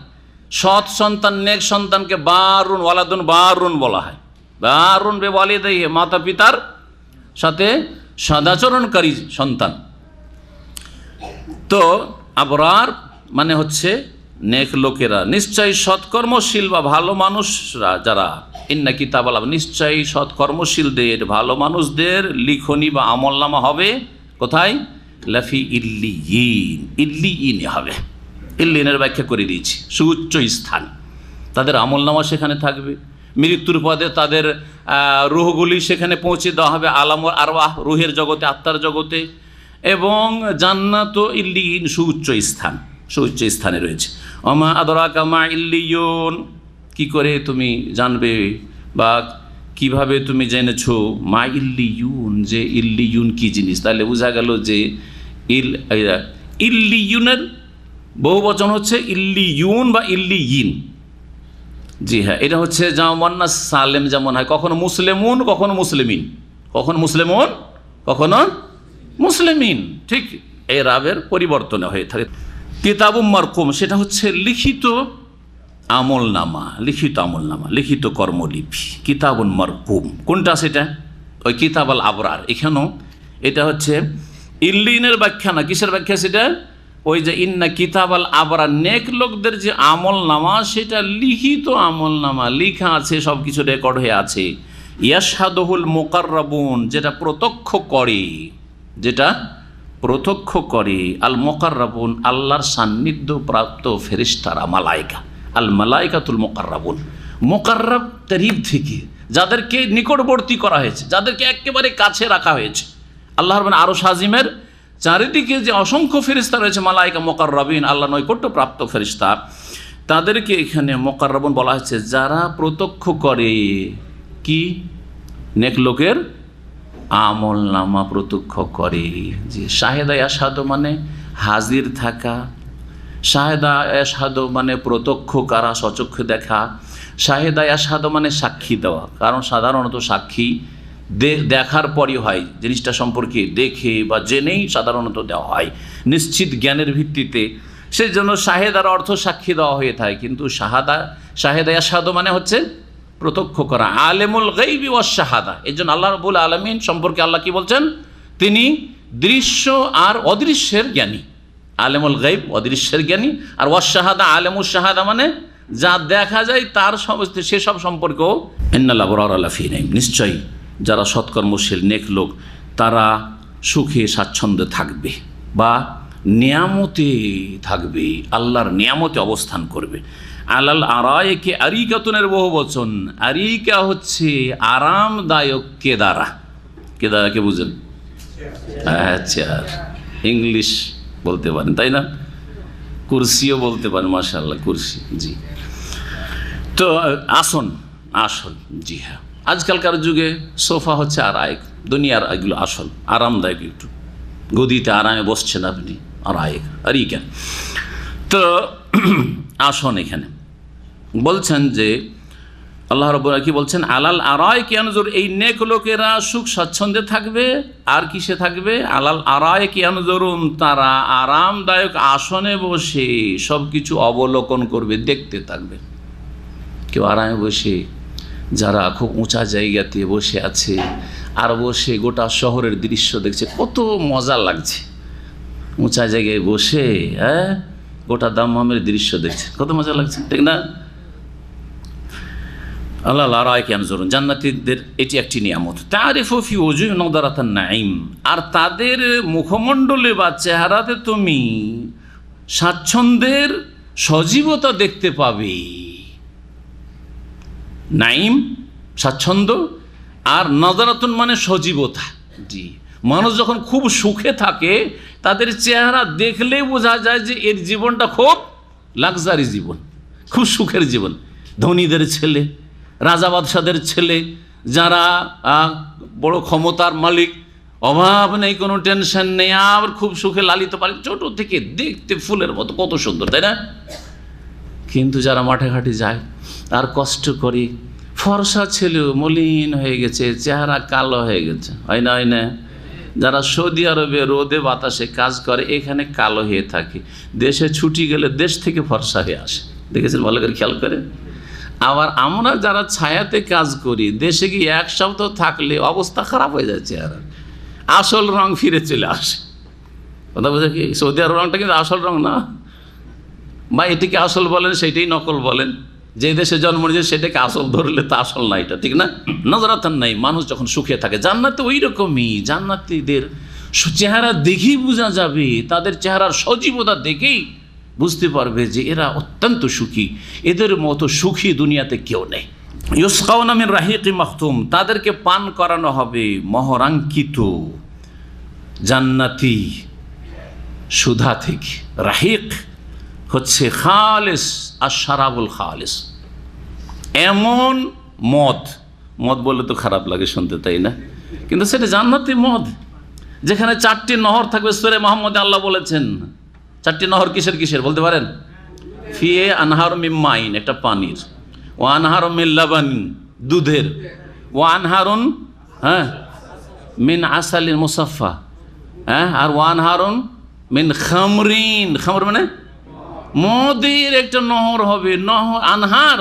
সৎ সন্তান, নেক সন্তানকে বারুন, ওয়ালাদুন বারুন বলা হয়। বারুন বে ওয়ালিদাইহি, মাতা পিতার সাথে সদাচরণকারী সন্তান। তো আবরার মানে হচ্ছে নেক লোকেরা, নিশ্চয়ই সৎকর্মশীল বা ভালো মানুষরা যারা, ইন্না কিতাবাল, নিশ্চয়ই সৎকর্মশীলদের ভালো মানুষদের লিখনি বা আমলনামা হবে কোথায়? লাফি ইল্লিয়িন, ইল্লিয়িনে হবে। ইল্লিয়িনের ব্যাখ্যা করে দিয়েছি, সুউচ্চ স্থান। তাদের আমলনামা সেখানে থাকবে, মৃত্যুর পদে তাদের রুহগুলি সেখানে পৌঁছে দেওয়া হবে, আলামুল আরওয়াহ, রুহের জগতে, আত্মার জগতে, এবং জান্নাত ইল্লিয়িন, সুউচ্চ স্থান, সুউচ্চ স্থানে রয়েছে। ওমা আদরাকা মা ইল্লিয়ুন, কি করে তুমি জানবে বা কিভাবে তুমি জেনেছো মা ইল্লিয়ুন, যে ইল্লিয়ুন কি জিনিস? তাহলে বোঝা গেল যে ইল্লিয়ুনের বহু বচন হচ্ছে ইল্লিয়ুন বা ইল্লিয়িন। জি হ্যাঁ, এটা হচ্ছে জামান্নাস সালেম যেমন হয়, কখনো মুসলিমুন, কখনো মুসলিমিন, কখনো মুসলিমুন, কখনো মুসলিমিন, ঠিক এই রাবের পরিবর্তন হয়ে থাকে। কিতাবুম মারকুম, সেটা হচ্ছে লিখিত আমলনামা, লিখিত আমলনামা, লিখিত কর্মলিপি। কিতাবুন মারকুম কোনটা? সেটা ওই কিতাব আল আবরার। এখানেও এটা হচ্ছে ইল্লিনের ব্যাখ্যা না, কিসের ব্যাখ্যা? সেটা ওই যে ইন্না কিতাব আল আবরার, নেক লোকদের যে আমলনামা, সেটা লিখিত আমলনামা, লিখা আছে, সব কিছু রেকর্ড হয়ে আছে। ইয়াশহাদুহুল মুকাররাবুন, যেটা প্রত্যক্ষ করে, যেটা প্রত্যক্ষ করে, আল মুকাররাবুন, আল্লাহর সান্নিধ্য প্রাপ্ত ফেরেশতারা, মালায়েকা, আল মালায়েকাতুল মুকাররাবুন, মুকাররাব করিব থেকে, যাদেরকে নিকটবর্তী করা হয়েছে, যাদেরকে একেবারে কাছে রাখা হয়েছে। আল্লাহর মানে আরশ আজিমের চারিদিকে যে অসংখ্য ফেরেশতা রয়েছে, মালায়েকা মুকাররাবিন, আল্লাহ নৈকট্য প্রাপ্ত ফেরেশতা, তাদেরকে এখানে মুকাররাবুন বলা হয়েছে, যারা প্রত্যক্ষ করে কি? নেক লোকের আমল নামা প্রত্যক্ষ করে। যে শাহেদা ইয়াশহাদু মানে হাজির থাকা, শাহেদা ইয়াশহাদু মানে প্রত্যক্ষ করা, সচক্ষে দেখা, শাহেদা ইয়াশহাদু মানে সাক্ষী দেওয়া। কারণ সাধারণত সাক্ষী দেখার পরই হয়, জিনিসটা সম্পর্কে দেখে বা জেনেই সাধারণত দেওয়া হয় নিশ্চিত জ্ঞানের ভিত্তিতে। সেই জন্য শাহেদার অর্থ সাক্ষী দেওয়া হয়ে থাকে, কিন্তু শাহেদা ইয়াশহাদু মানে হচ্ছে প্রত্যক্ষ করা। আলেমুল গায়বি ওয়াশ শাহাদা, এই জন্য আল্লাহ রাব্বুল আলামিন সম্পর্কে আল্লাহ কি বলছেন? তিনি দৃশ্য আর অদৃশ্যের জ্ঞানী। আলেমুল গায়ব, অদৃশ্যের জ্ঞানী, আর ওয়াশ শাহাদা, আলেমুশ শাহাদা মানে যা দেখা যায় তার সেসব সম্পর্কেও। ইন্নাল আবরারা লাফি নাঈম, নিশ্চয়ই যারা সৎকর্মশীল নেক লোক, তারা সুখে স্বাচ্ছন্দ্যে থাকবে বা নিয়ামতে থাকবে, আল্লাহর নিয়ামতে অবস্থান করবে। আলাল আরাইকে, আরিকাতুনের বহু বচন। আরিকা হচ্ছে আরামদায়ক কেদারা। কেদারাকে বুঝেন? আচ্ছা, ইংলিশ বলতে পারেন তাই না? কুরসিও বলতে পারেন, মাশাআল্লাহ, কুরসি। জি, তো আসন, আসন, জি হ্যাঁ। আজকালকার যুগে সোফা হচ্ছে আরায়ক, দুনিয়ার এগুলো আসল, আরামদায়ক, একটু গদিতে আরামে বসছেন আপনি, আরায়ক, আরিকা। তো আসন এখানে বলছেন যে আল্লাহ রাব্বুল কি বলছেন? আলাল আরায়কি ইয়ানজুর, এই নেক লোকেরা সুখ স্বাচ্ছন্দ্যে থাকবে। আর কিসে থাকবে? আলাল আরায়কি ইয়ানজুরুন, তারা আরামদায়ক আসনে বসে সব কিছু অবলোকন করবে, দেখতে থাকবে। কেউ আরামে বসে, যারা খুব উঁচা জায়গাতে বসে আছে আর বসে গোটা শহরের দৃশ্য দেখছে, কত মজা লাগছে। উঁচা জায়গায় বসে গোটা দাম্মামের দৃশ্য দেখছে, কত মজা লাগছে, ঠিক না? আল্লাহ আরায়কি ইয়ানজুরুন, জান্নাতীদের এটি একটি নিয়ামত। তারিফু ফি ওজুহিহিম নাদারাতান নাঈম, আর তাদের মুখমণ্ডলে বা চেহারাতে তুমি স্বাচ্ছন্দ্যের সজীবতা দেখতে পাবে। নাঈম স্বাচ্ছন্দ্য, আর নাদারাতুন মানে সজীবতা। জি, মানুষ যখন খুব সুখে থাকে, তাদের চেহারা দেখলেই বোঝা যায় যে এর জীবনটা খুব লাক্সারি জীবন, খুব সুখের জীবন। ধনীদের ছেলে, রাজা বাদশাদের ছেলে, যারা বড় ক্ষমতার মালিক, অভাব নেই, কোনো টেনশন নেই, আর খুব সুখে লালিত পালিত, ছোট থেকে দেখতে ফুলের মতো কত সুন্দর, তাই না? কিন্তু যারা মাঠে ঘাটে যায় আর কষ্ট করে, ফর্সা ছেলেও মলিন হয়ে গেছে, চেহারা কালো হয়ে গেছে, হয় না? হয় না? যারা সৌদি আরবে রোদে বাতাসে কাজ করে, এখানে কালো হয়ে থাকে, দেশে ছুটি গেলে দেশ থেকে ফর্সা হয়ে আসে, দেখেছেন? ভালো করে খেয়াল করে। আবার আমরা যারা ছায়াতে কাজ করি, দেশে গিয়ে এক সপ্তাহ থাকলে অবস্থা খারাপ হয়ে যায়, চেহারা আসল রং ফিরে চলে আসে। কথা বোঝা কি? সৌদি আরব রংটা কিন্তু আসল রং না, বা এটিকে আসল বলেন, সেইটাই নকল বলেন। যে দেশে জন্ম নিয়েছে সেটাকে আসল ধরলে তা আসল না, এটা ঠিক না। নজরাতান নাই, মানুষ যখন সুখে থাকে। জান্নাতে ওই রকমই, জান্নাতীদের চেহারা দেখেই বোঝা যাবে, তাদের চেহারার সজীবতা দেখেই বুঝতে পারবে যে এরা অত্যন্ত সুখী, এদের মতো সুখী দুনিয়াতে কেউ নেই। ইউসকাউনা মিন রাহিকি মাখতুম, তাদেরকে পান করানো হবে মোহরাঙ্কিত জান্নাতি সুধা থেকে। রাহিক হচ্ছে খালেস আর শারাবুল খালেস, এমন মদ, মদ বললে তো খারাপ লাগে শুনতে, তাই না? কিন্তু সেটা জান্নাতি মদ, যেখানে 4টি নহর থাকবে। সূরা মুহাম্মদে আল্লাহ বলেছেন 4টি নহর কিসের কিসের বলতে পারেন? ফিয়ে আনহার মিন মাইন, একটা পানির, ও আনহার মিন লাবান, দুধের, ও আনহারুন মিন আসালিন মুসাফা, আর ও আনহারুন মিন খামরিন, খামর মানে মদের একটা নহর হবে। নহর আনহার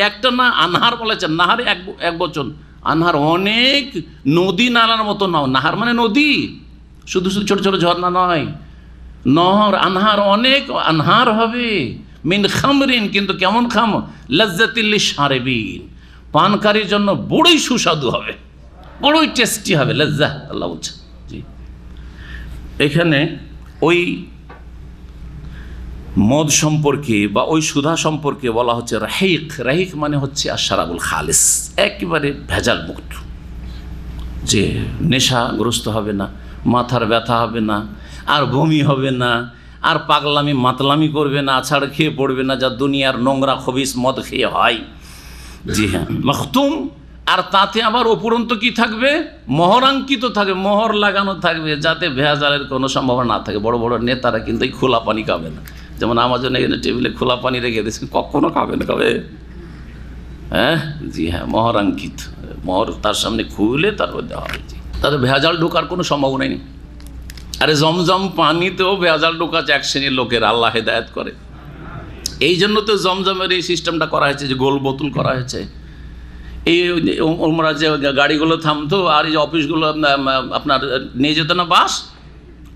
একটা না, আনহার বলেছেন, নাহার এক বচন, আনহার অনেক নদী নালার মতো নাও। নাহার মানে নদী, শুধু শুধু ছোট ছোট ঝর্ণা নয়, নহর আনহার অনেক আনহার হবে। মিন খামরিন, কিন্তু কেমন খাম? লাজ্জাতিল লিশারিবিন, পানকারীর জন্য বড়ই সুস্বাদু হবে, বড়ই টেস্টি হবে। লজ্জা আল্লাহ বলছে। জি, এখানে ওই মদ সম্পর্কে বা ওই সুধা সম্পর্কে বলা হচ্ছে রাহিক। রাহিক মানে হচ্ছে আশরাবুল খালিস, একেবারে ভেজাল মুক্ত, যে নেশাগ্রস্ত হবে না, মাথার ব্যথা হবে না, আর বমি হবে না, আর পাগলামি মাতলামি করবে না, আছাড় খেয়ে পড়বে না, যা দুনিয়ার নোংরা খবিস মদ খেয়ে হয়। জি হ্যাঁ, মাখতুম। আর তাতে আবার উপরন্ত কি থাকবে? মোহরাঙ্কিত থাকবে, মোহর লাগানো থাকবে, যাতে ভেজালের কোনো সম্ভাবনা না থাকে। বড় বড় নেতারা কিন্তু এই খোলা পানি খাবে না, যেমন আমাজন এখানে টেবিলে খোলা পানি রেখে দিয়েছেন, কখনো খাবে না, খাবে? হ্যাঁ, জি হ্যাঁ, মোহরাঙ্কিত, মোহর তার সামনে খুলে তারপর দেওয়া হয়। জি, তাদের ভেজাল ঢোকার কোনো সম্ভাবনাই নেই। আরে জমজম পানিতেও ভেজাল ঢোকাচ্ছে এক শ্রেণীর লোকের, আল্লাহ হেদায়েত করে। এই জন্য তো জমজমের এই সিস্টেমটা করা হয়েছে, যে গোল বোতল করা হয়েছে। এই ওমরা যে গাড়িগুলো থামতো, আর এই যে অফিসগুলো আপনার নিয়ে যেত না বাস,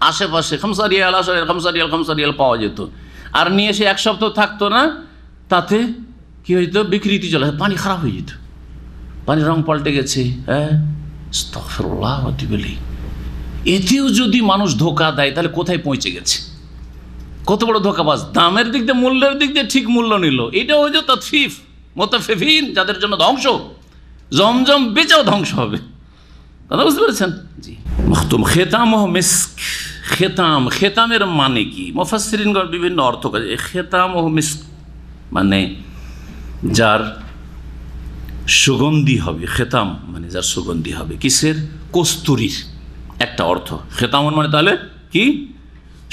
আশেপাশে খামসারিয়াল খামসারিয়াল খামসারিয়াল পাওয়া যেত, আর নিয়ে এসে 1 সপ্তাহ থাকতো না, তাতে কী হইতো? বিকৃতি চলে, পানি খারাপ হয়ে যেত, পানির রং পাল্টে গেছে। হ্যাঁ, আস্তাগফিরুল্লাহ বলি, এতেও যদি মানুষ ধোকা দেয় তাহলে কোথায় পৌঁছে গেছে? কত বড় ধোকাবাজ! দামের দিক দিয়ে, মূল্যের দিক দিয়ে ঠিক মূল্য নিল, এটা হয়ে যায় তাতফিফ, মোতাফিফিন, যাদের জন্য ধ্বংস। জমজম বেচাও ধ্বংস হবে, কথা বুঝতে পেরেছেন? জি, মাখতুম খেতামহ মিস্ক। খেতাম, খেতামের মানে কি? মুফাসসিরিনগণ বিভিন্ন অর্থ করে। খেতামহ মিস্ক মানে যার সুগন্ধি হবে। খেতাম মানে যার সুগন্ধি হবে, কিসের? কস্তুরীর একটা অর্থ। খেতামন মানে তাহলে কি?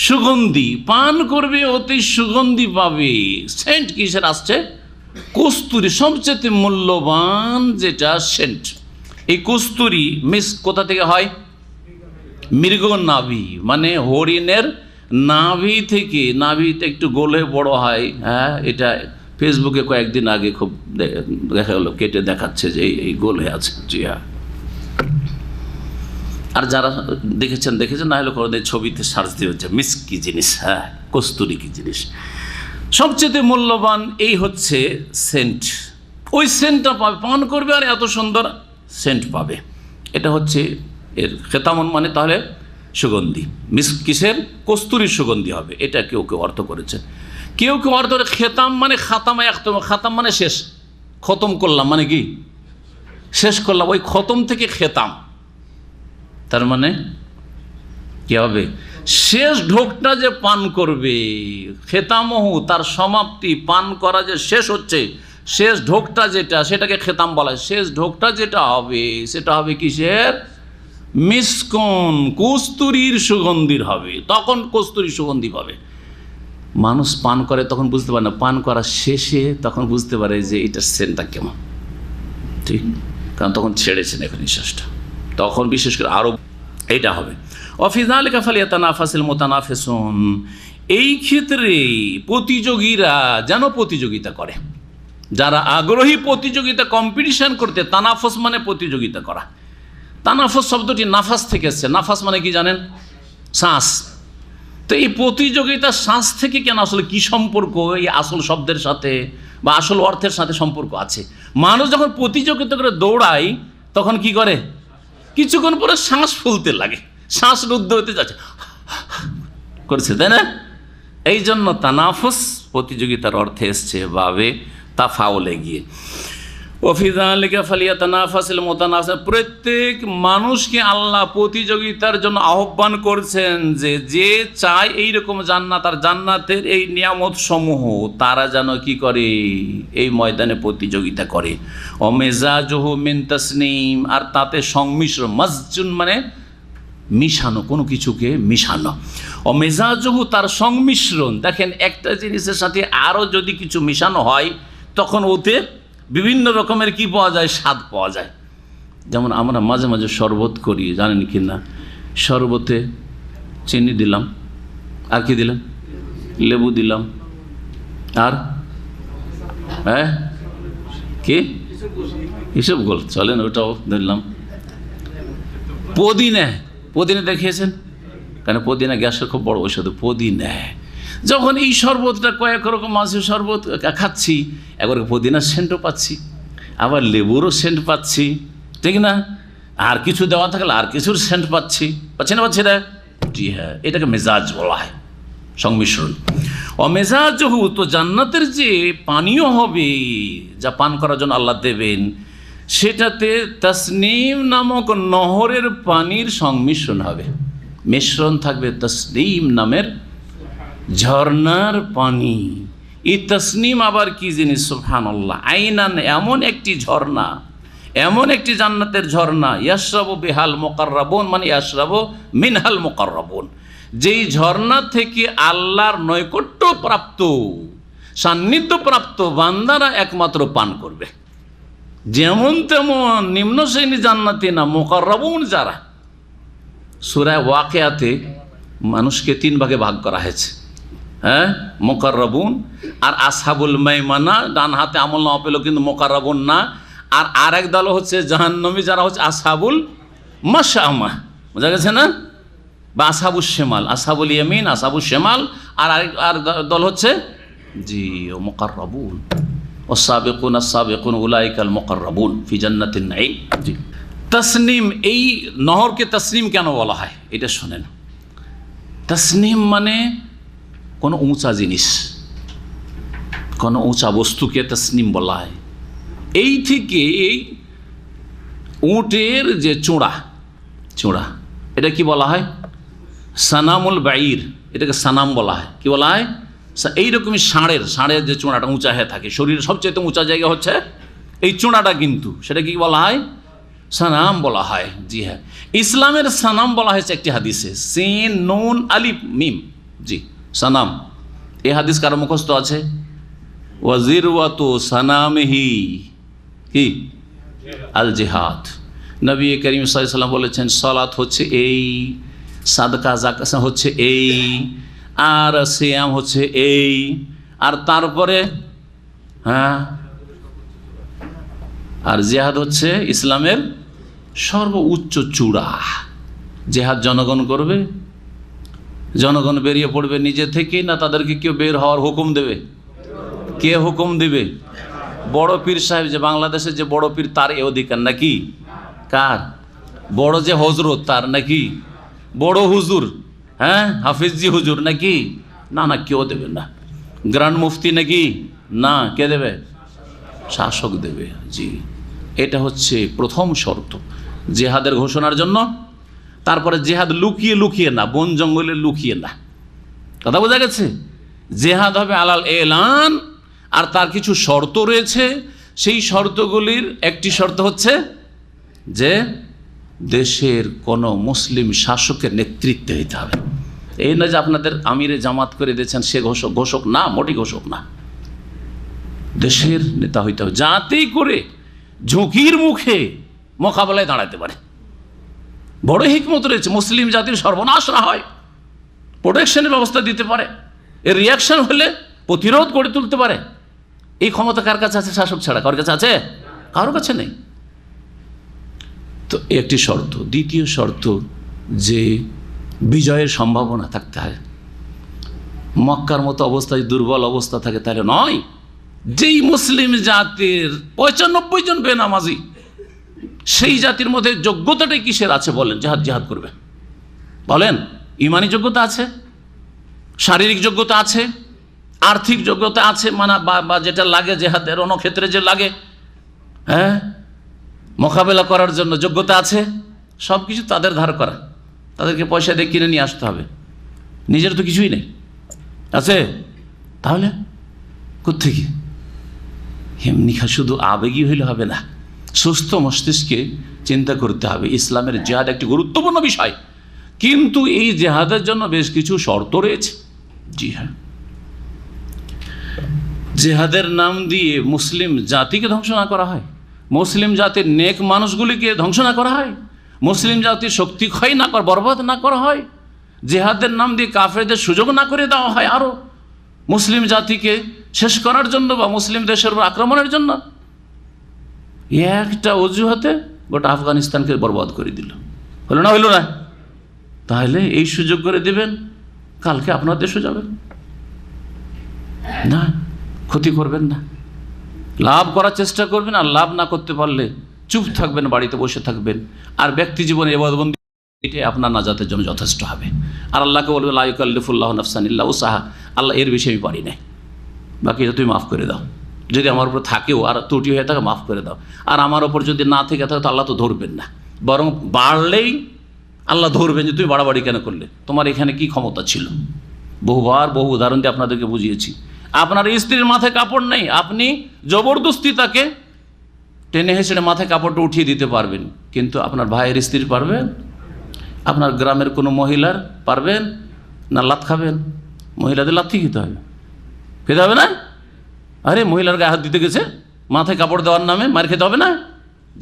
সুগন্ধি, পান করবে অতি সুগন্ধি পাবে। সেন্ট কিসের আসছে? কস্তুরি, সবচেয়ে মূল্যবান যেটা সেন্ট। এই কস্তুরি মিস্ক কোথা থেকে হয়? মৃগ নাভি, মানে হরিণের নাভি থেকে। নাভিতে একটু গোলে বড় হয়। হ্যাঁ, এটা ফেসবুকে কয়েকদিন আগে খুব দেখা গেলো, কেটে দেখাচ্ছে যে এই গোল হয়ে আছে। জি হ্যাঁ, আর যারা দেখেছেন, না হলে কোনো ছবিতে সার্চ দিয়ে হচ্ছে মিস্ক কি জিনিস, হ্যাঁ, কস্তুরি কি জিনিস। সবচেয়ে মূল্যবান এই হচ্ছে সেন্ট। ওই সেন্টটা পাবে, পান করবে আর এত সুন্দর সেন্ট পাবে। এটা হচ্ছে এর খেতামন মানে তাহলে সুগন্ধি। মিস্ক কিসের? কস্তুরীর সুগন্ধি হবে। এটা কেউ কেউ অর্থ করেছে। কেউ কেউ অর্থ করে খেতাম মানে খাতামা একদম, খাতাম মানে শেষ, খতম করলাম মানে কি? শেষ করলাম। ওই খতম থেকে খেতাম, তার মানে কি হবে? শেষ ঢোকটা যে পান করবে, খেতামহু তার সমাপ্তি, পান করা যে শেষ হচ্ছে, শেষ ঢোকটা যেটা, সেটাকে খেতাম বলা হয়। শেষ ঢোকটা যেটা হবে সেটা হবে কিসের? মিসকন, কস্তুরীর সুগন্ধির হবে। তখন কস্তুরীর সুগন্ধি পাবে। মানুষ পান করে তখন বুঝতে পারে না, পান করার শেষে তখন বুঝতে পারে যে এটার সেন্টটা কেমন, ঠিক? কারণ তখন ছেড়েছেন এখন নিঃশ্বাসটা, তখন বিশেষ করে আরো এইটা হবে। ওয়াফি যালিকা ফালিয়াতানাফাসিল মুতানাফিসুন। এই ক্ষেত্রে প্রতিযোগীরা যেন প্রতিযোগিতা করে, যারা আগ্রহী প্রতিযোগিতা, কম্পিটিশন করতে। তানাফুস মানে প্রতিযোগিতা করা। তানাফুস শব্দটি নাফাস থেকে এসেছে। নাফাস মানে কি জানেন? শ্বাস। তো এই প্রতিযোগিতা শ্বাস থেকে কেন, আসলে কি সম্পর্ক এই আসল শব্দের সাথে বা আসল অর্থের সাথে সম্পর্ক আছে? মানুষ যখন প্রতিযোগিতা করে দৌড়ায় তখন কি করে? কিছুক্ষণ পরে শ্বাস ফুলতে লাগে, শ্বাস রুদ্ধ হতে যাচ্ছে করছে, তাই না? এই জন্য তানাফুস প্রতিযোগিতার অর্থে এসছে বাবে তাফাউলে গিয়ে। প্রত্যেক মানুষকে আল্লাহ প্রতিযোগিতার জন্য আহ্বান করছেন যে যে চায় এইরকম জান্নাত আর জান্নাতের এই নিয়ামত সমূহ তারা যেন কি করে, এই ময়দানে প্রতিযোগিতা করে। অমেজাজহু মিন তাসনিম, আর তাতে সংমিশ্রণ, মাজজুন মানে মিশানো, কোনো কিছুকে মিশানো। অমেজাজহু তার সংমিশ্রণ। দেখেন, একটা জিনিসের সাথে আরও যদি কিছু মিশানো হয় তখন ওতে বিভিন্ন রকমের কি পাওয়া যায়, স্বাদ পাওয়া যায়। যেমন আমরা মাঝে মাঝে শরবত করি, জানেন কি না? শরবতে চিনি দিলাম, আর কি দিলাম, লেবু দিলাম, আর কি এসব গোল চলেন, ওটাও ধরলাম। পুদিনা, পুদিনা দেখিয়েছেন? কেন পুদিনা গ্যাসের খুব বড় ঔষধ। পুদিনা যখন এই শরবতটা কয়েক রকম মাছের শরবত খাচ্ছি, একবার পুদিনার সেন্টও পাচ্ছি, আবার লেবুরও সেন্ট পাচ্ছি, ঠিক না? আর কিছু দেওয়া থাকলে আর কিছুর সেন্ট পাচ্ছি, পাচ্ছি না, পাচ্ছি না? জি হ্যাঁ, এটাকে মেজাজ বলা হয়, সংমিশ্রণ। অমেজাজহু, তো জান্নাতের যে পানীয় হবে, যা পান করার জন্য আল্লাহ দেবেন, সেটাতে তাসনিম নামক নহরের পানির সংমিশ্রণ হবে, মিশ্রণ থাকবে তাসনিম নামের ঝর্ণার পানি। এই তাসনিম আবার কি জিনিস? সুবহানাল্লাহ। আইনান, এমন একটি ঝর্ণা, এমন একটি জান্নাতের ঝর্ণা, ইয়াশরাবু বিহাল মুকাররাবুন, মানে ইয়াশরাবু মিনহাল মুকাররাবুন, যেই ঝর্ণা থেকে আল্লাহর নৈকট্য প্রাপ্ত, সান্নিধ্য প্রাপ্ত বান্দারা একমাত্র পান করবে। যেমন তেমন নিম্ন শ্রেণী জান্নাতি না, মুকাররাবুন যারা। সূরা ওয়াকিয়াতে মানুষকে 3 ভাগে ভাগ করা হয়েছে, হ্যাঁ, মুকাররাবুন আর আসহাবুল মাইমানা, ডান হাতে আমল নামা পেল কিন্তু মুকাররাবুন না। আর আরেক দল হচ্ছে জাহান্নামী, যারা হচ্ছে আসহাবুল মাশআমা, বোঝা গেছে না? বা আসহাবুল শিমাল, আসহাবুল ইয়ামিন, আসহাবুল শিমাল। আর আর দল হচ্ছে জি মুকাররাবুন, ওয়াস-সাবিকুন আস-সাবিকুন উলাইকাল মুকাররাবুন ফি জান্নাতিন নাঈম। জি, তাসনিম, এই নহরকে তাসনিম কেন বলা হয় এটা শোনেন। তাসনিম মানে কোনো উঁচা জিনিস, কোনো উঁচা বস্তুকে তাসনিম বলা হয়। এই থেকে এই উটের যে চূড়া, চূড়া এটা কি বলা হয়? সানামুল বাইর, এটাকে সানাম বলা হয়। কি বলা হয়? এইরকমই ষাঁড়ের যে চূড়াটা উঁচা হয়ে থাকে, শরীরের সবচেয়ে উঁচা জায়গা হচ্ছে এই চূড়াটা, কিন্তু সেটা কি বলা হয়? সানাম বলা হয়। জি হ্যাঁ, ইসলামের সানাম বলা হয়েছে একটি হাদিসে, সিন নুন আলিফ মিম। জি, সানাম। এই হাদিস কারো মুখস্থ আছে? ওয়াজিরওয়াতু সানামিহি কি? আল জিহাদ। নবী করিম সাল্লাল্লাহু আলাইহি ওয়াসাল্লাম বলেছেন, সালাত হচ্ছে এই, সাদকা যাকাত হচ্ছে এই, আর সিয়াম হচ্ছে এই, আর তারপরে হ্যাঁ, আর জিহাদ হচ্ছে ইসলামের সর্বোচ্চ চূড়া। জিহাদ জনগণ করবে, জনগণ বেরিয়ে পড়বে নিজে থেকে, না তাদেরকে কেউ বের হওয়ার হুকুম দেবে? কে হুকুম দিবে? বড় পীর সাহেব, যে বাংলাদেশের যে বড় পীর, তার এ অধিকার নাকি? কার? বড় যে হজরত তার নাকি? বড় হুজুর, হ্যাঁ, হাফিজি হুজুর নাকি? না না, কেউ দেবে না। গ্র্যান্ড মুফতি নাকি? না, কে দেবে? শাসক দেবে। জি, এটা হচ্ছে প্রথম শর্ত জেহাদের ঘোষণার জন্য। তারপরে জেহাদ লুকিয়ে লুকিয়ে না, বন জঙ্গলে লুকিয়ে না, কথা বোঝা গেছে? জেহাদ হবে আলাল এলান, আর তার কিছু শর্ত রয়েছে। সেই শর্তগুলির একটি শর্ত হচ্ছে যে দেশের কোনো মুসলিম শাসকের নেতৃত্বে দিতে হবে। এই না যে আপনাদের আমিরে জামাত করে দিয়েছেন সে ঘোষক না, মোটেই ঘোষক না। দেশের নেতা হইতে হবে, যাতেই করে ঝুঁকির মুখে মোকাবেলায় দাঁড়াতে পারে। বড় হিকমত রয়েছে, মুসলিম জাতির সর্বনাশ না হয়, প্রোটেকশনের ব্যবস্থা দিতে পারে, এর রিয়াকশন হলে প্রতিরোধ গড়ে তুলতে পারে। এই ক্ষমতা কার কাছে আছে? শাসক ছাড়া কার কাছে আছে? কারোর কাছে নেই। তো একটি শর্ত। দ্বিতীয় শর্ত যে বিজয়ের সম্ভাবনা থাকতে হয়। মক্কার মতো অবস্থায় দুর্বল অবস্থা থাকে তাহলে নয়। যেই মুসলিম জাতির 95 জন বেনামাজি, সেই জাতির মধ্যে যোগ্যতাটাই কিসের আছে বলেন? জিহাদ করবে বলেন? ইমানি যোগ্যতা আছে, শারীরিক যোগ্যতা আছে, আর্থিক যোগ্যতা আছে, মানে বা যেটা লাগে জেহাদের রণক্ষেত্রে যে লাগে, হ্যাঁ, মোকাবেলা করার জন্য যোগ্যতা আছে। সব কিছু তাদের ধার করা, তাদেরকে পয়সা দিয়ে কিনে নিয়ে আসতে হবে, নিজের তো কিছুই নেই আছে। তাহলে কোত্থেকে? এমনি শুধু আবেগী হইলে হবে না, সুস্থ মস্তিষ্কে চিন্তা করতে হবে। ইসলামের জেহাদ একটি গুরুত্বপূর্ণ বিষয়, কিন্তু এই জেহাদের জন্য বেশ কিছু শর্ত রয়েছে। জি হ্যাঁ, জেহাদের নাম দিয়ে মুসলিম জাতিকে ধ্বংস না করা হয়, মুসলিম জাতির নেক মানুষগুলিকে ধ্বংস না করা হয়, মুসলিম জাতির শক্তি ক্ষয় না করা, বরবাদ না করা হয়, জেহাদের নাম দিয়ে কাফেরদের সুযোগ না করে দেওয়া হয় আরও মুসলিম জাতিকে শেষ করার জন্য বা মুসলিম দেশের উপর আক্রমণের জন্য। একটা অজুহাতে গোটা আফগানিস্তানকে বরবাদ করে দিল, হলো না? হইল না? তাহলে এই সুযোগ করে দিবেন, কালকে আপনার দেশও যাবেন না, ক্ষতি করবেন না, লাভ করার চেষ্টা করবেন। আর লাভ না করতে পারলে চুপ থাকবেন, বাড়িতে বসে থাকবেন, আর ব্যক্তি জীবনে ইবাদতবন্দি এটাই আপনার নাজাতের জন্য যথেষ্ট হবে। আর আল্লাহকে বলবে লা ইউকাল্লিফুল্লাহু নাফসান ইল্লা উসাহা, আল্লাহ এর বেশি আমি পারি না, বাকি এটা তুমি মাফ করে দাও। যদি আমার উপর থাকেও আর ত্রুটি হয়ে থাকে মাফ করে দাও। আর আমার ওপর যদি না থেকে থাকে তো আল্লাহ তো ধরবেন না, বরং বাড়লেই আল্লাহ ধরবেন যে তুমি বাড়াবাড়ি কেন করলে, তোমার এখানে কি ক্ষমতা ছিল। বহু উদাহরণ দিয়ে আপনাদেরকে বুঝিয়েছি। আপনার স্ত্রীর মাথায় কাপড় নেই, আপনি জবরদস্তি তাকে টেনে হেসড়ে মাথায় কাপড়টা উঠিয়ে দিতে পারবেন, কিন্তু আপনার ভাইয়ের স্ত্রী পারবেন? আপনার গ্রামের কোনো মহিলার পারবেন? না লাত খাবেন? মহিলাদের লাথি খেতে হবে, খেতে হবে না? আরে মহিলার গায়ে হাত দিতে গেছে, মাথায় কাপড় দেওয়ার নামে মার খেতে হবে না?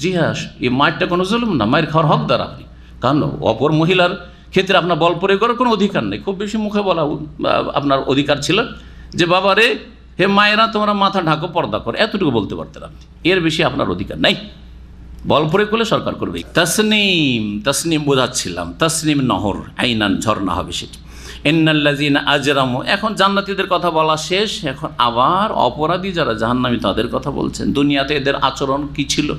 জি হ্যাঁ, এই মারটা কোনো জুলুম না, মায়ের খাওয়ার হকদার আপনি। কারণ অপর মহিলার ক্ষেত্রে আপনার বল প্রয়োগ করার কোনো অধিকার নেই। খুব বেশি মুখে বলা আপনার অধিকার ছিল যে বাবা রে, হে মায়েরা তোমরা মাথা ঢাকো, পর্দা করো, এতটুকু বলতে পারতেন আপনি, এর বেশি আপনার অধিকার নাই। বল প্রয়োগ করলে সরকার করবে। তসনিম বোঝাচ্ছিলাম, তসনিম নহর, আইনান ঝর্ণা হবে সেটি। ইন্নাল্লাযীনা আজরামু, এখন জান্নাতীদের কথা বলা শেষ, এখন আবার অপরাধী যারা জাহান্নামী তাদের কথা বলছেন। দুনিয়াতে এদের আচরণ কি ছিল,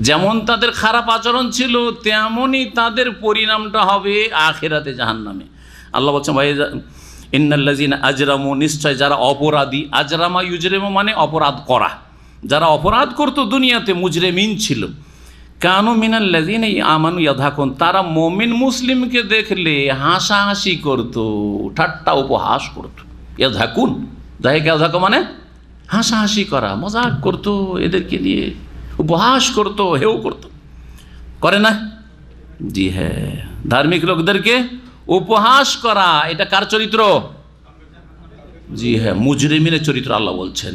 যেমন তাদের খারাপ আচরণ ছিল তেমনই তাদের পরিণামটা হবে আখিরাতে জাহান্নামে। আল্লাহ বলছেন ভাই ইন্নাল্লাযীনা আজরামু, নিশ্চয় যারা অপরাধী, আজরামা ইউজরিমু মানে অপরাধ করা, যারা অপরাধ করতো দুনিয়াতে মুজরিমিন ছিল। কানু মিনাল্লাযীনা আমানু ইয়াদহাকুন, তারা মুমিন মুসলিমকে দেখলে হাসাহাসি করত, ঠাট্টা উপহাস করত। ইয়াদহাকুন, যাকে ইয়াদহাকু মানে হাসাহাসি করা, মজাক করত, এদেরকে নিয়ে উপহাস করত, হেও করত, করে না? জি হ্যাঁ, ধার্মিক লোকদেরকে উপহাস করা, এটা কার চরিত্র? জি হ্যাঁ, মুজরিমিনের চরিত্র। আল্লাহ বলছেন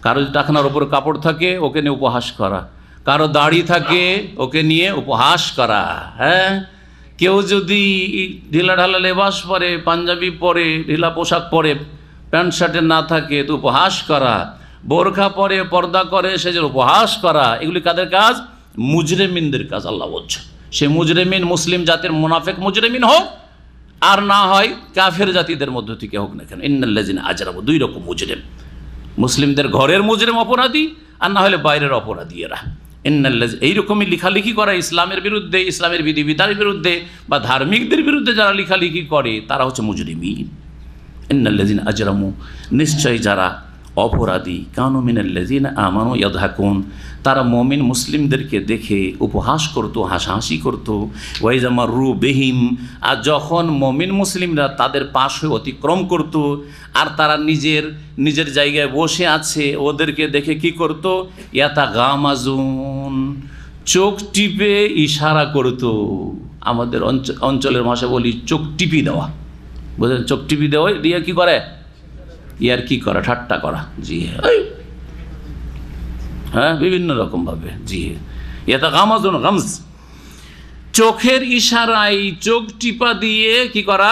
কারো যদি টাকনার ওপর কাপড় থাকে ওকে নিয়ে উপহাস করা, কারো দাড়ি থাকে ওকে নিয়ে উপহাস করা, হ্যাঁ, কেউ যদি ঢিলা ঢালা লেবাস পরে, পাঞ্জাবি পরে, ঢিলা পোশাক পরে, প্যান্ট শার্টে না থাকে তো উপহাস করা, বোরখা পরে, পর্দা করে, সেজন্য উপহাস করা, এগুলি কাদের কাজ? মুজরিমিনদের কাজ। আল্লাহ বলছে সে মুজরিমিন মুসলিম জাতির মুনাফিক মুজরিমিন হোক আর না হয় কাফের জাতিদের মধ্য থেকে হোক না কেন, ইন্নাল্লাযীনা আজরামু, দুই রকম মুজরিম, মুসলিমদের ঘরের মুজরিম অপরাধী আর না হলে বাইরের অপরাধী এরা। এইরকমই লেখালেখি করা ইসলামের বিরুদ্ধে, ইসলামের বিধিবিধানের বিরুদ্ধে বা ধার্মিকদের বিরুদ্ধে যারা লেখালেখি করে তারা হচ্ছে মুজরিমিন। ইন্নাল্লাযীনা আজরামু, নিশ্চয় যারা অপরাধী, কানু মিনাল্লাযীনা আমানু ইয়াদহাকুন, তারা মুমিন মুসলিমদেরকে দেখে উপহাস করত, হাসাহাসি করত। ওয়াইজা মাররু বিহিম, আর যখন মুমিন মুসলিমরা তাদের পাশ হয়ে অতিক্রম করত আর তারা নিজের জায়গায় বসে আছে, ওদেরকে দেখে কি করত? ইয়াতাগামাজুন, চোখ টিপে ইশারা করত। আমাদের অঞ্চলের ভাষা বলি চোখ টিপি দেওয়া, বুঝলেন? চোখ টিপি দেওয়া দিয়ে কি করে? ইয়ার কি করা, ঠাট্টা করা। জি হ্যাঁ, বিভিন্ন রকমভাবে। জি ইয়াতাগামাজুন, গামজ, চোখের ইশারায় চোখ টিপা দিয়ে কি করা?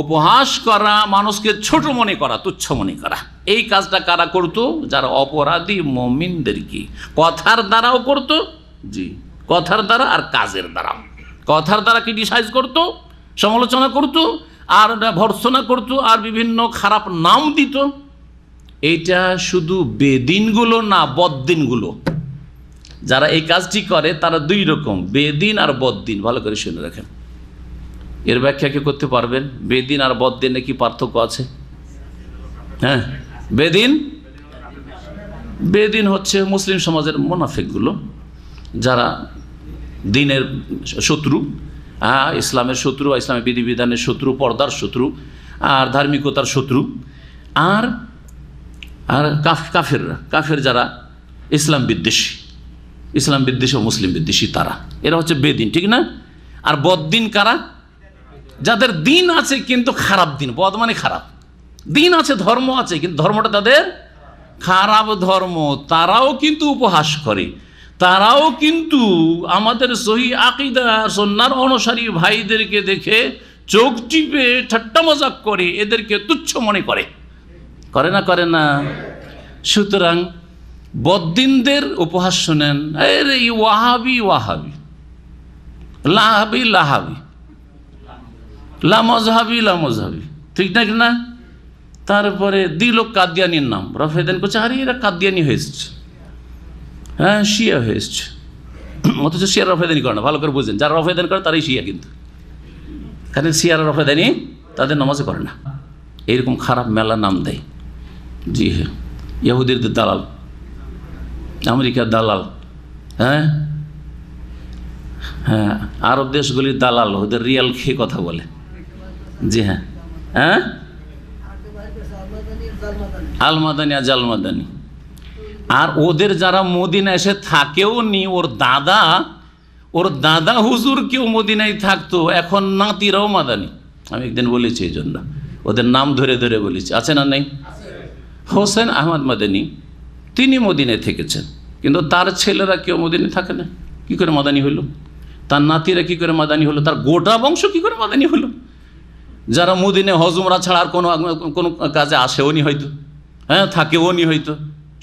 উপহাস করা, মানুষকে ছোট মনে করা, তুচ্ছ মনে করা। এই কাজটা কারা করতো? যারা অপরাধী মুমিনদেরকে কথার দ্বারাও করতো। জি, কথার দ্বারা আর কাজের দ্বারা। কথার দ্বারা ক্রিটিসাইজ করতো, সমালোচনা করতো, আর ভর্ৎসনা করতো আর বিভিন্ন খারাপ নাম দিত। এইটা শুধু বেদিনগুলো না, বদ্দিনগুলো যারা এই কাজটি করে তারা দুই রকম, বেদিন আর বদ্দিন। ভালো করে শুনে রাখেন, এর ব্যাখ্যা কি করতে পারবেন? বেদিন আর বদ্দিনে কি পার্থক্য আছে? হ্যাঁ, বেদিন হচ্ছে মুসলিম সমাজের মুনাফিকগুলো, যারা দিনের শত্রু, ইসলামের শত্রু, ইসলামের বিধিবিধানের শত্রু, পর্দার শত্রু আর ধার্মিকতার শত্রু। আর আর কাফের যারা ইসলাম বিদ্বেষী ও মুসলিম বিদ্বেষী, তারা, এরা হচ্ছে বেদিন, ঠিক না? আর বদ্দিন কারা? যাদের দিন আছে কিন্তু খারাপ দিন। বদ মানে খারাপ, দিন আছে, ধর্ম আছে, কিন্তু ধর্মটা তাদের খারাপ ধর্ম। তারাও কিন্তু উপহাস করে, তারাও কিন্তু আমাদের সহি আকীদা সুন্নাহর অনুসারী ভাইদেরকে দেখে চোখ টিপে ঠাট্টা মজাক করে, এদেরকে তুচ্ছ মনে করে না? সুতরাং বদ্দিনদের উপহাস শোনেন, আরে ওয়াহাবি লাহাবি লামজহাবি, ঠিক না? তারপরে দিল কাদিয়ানির নাম, রফেদান করছে, আরে এরা কাদিয়ানি হয়েছে, হ্যাঁ শিয়া হয়েছে, অথচ শিয়া রফেদানি করে না। ভালো করে বুঝলেন, যারা রফেদান করে তারাই শিয়া, কিন্তু কারণ শিয়ারা রফেদানি তাদের নামাজে করে না। এইরকম খারাপ মেলা নাম দেয়। জি হ্যাঁ, ইহুদির দালাল, আমেরিকার দালাল, হ্যাঁ, আরব দেশগুলির দালাল, ওদের রিয়াল খেয়ে কথা বলে। জি হ্যাঁ, আলমাদানি আর জালমাদানি। আর ওদের যারা মদিনা এসে থাকেও নি, ওর দাদা হুজুর কেউ মদিনায় থাকতো, এখন নাতিরাও মাদানি। আমি একদিন বলেছি, এই জন্য ওদের নাম ধরে বলেছি, আছে না নেই? হোসেন আহমদ মাদানি, তিনি মদিনায় থেকেছেন, কিন্তু তার ছেলেরা কেউ মদিনায় থাকে না। কি করে মাদানি হলো? তার নাতিরা কি করে মাদানি হলো? তার গোটা বংশ কি করে মাদানি হলো? যারা মদিনায় হজুমরা ছাড়া আর কোনো কাজে আসেও নি হয়তো, হ্যাঁ থাকেও নি হয়তো,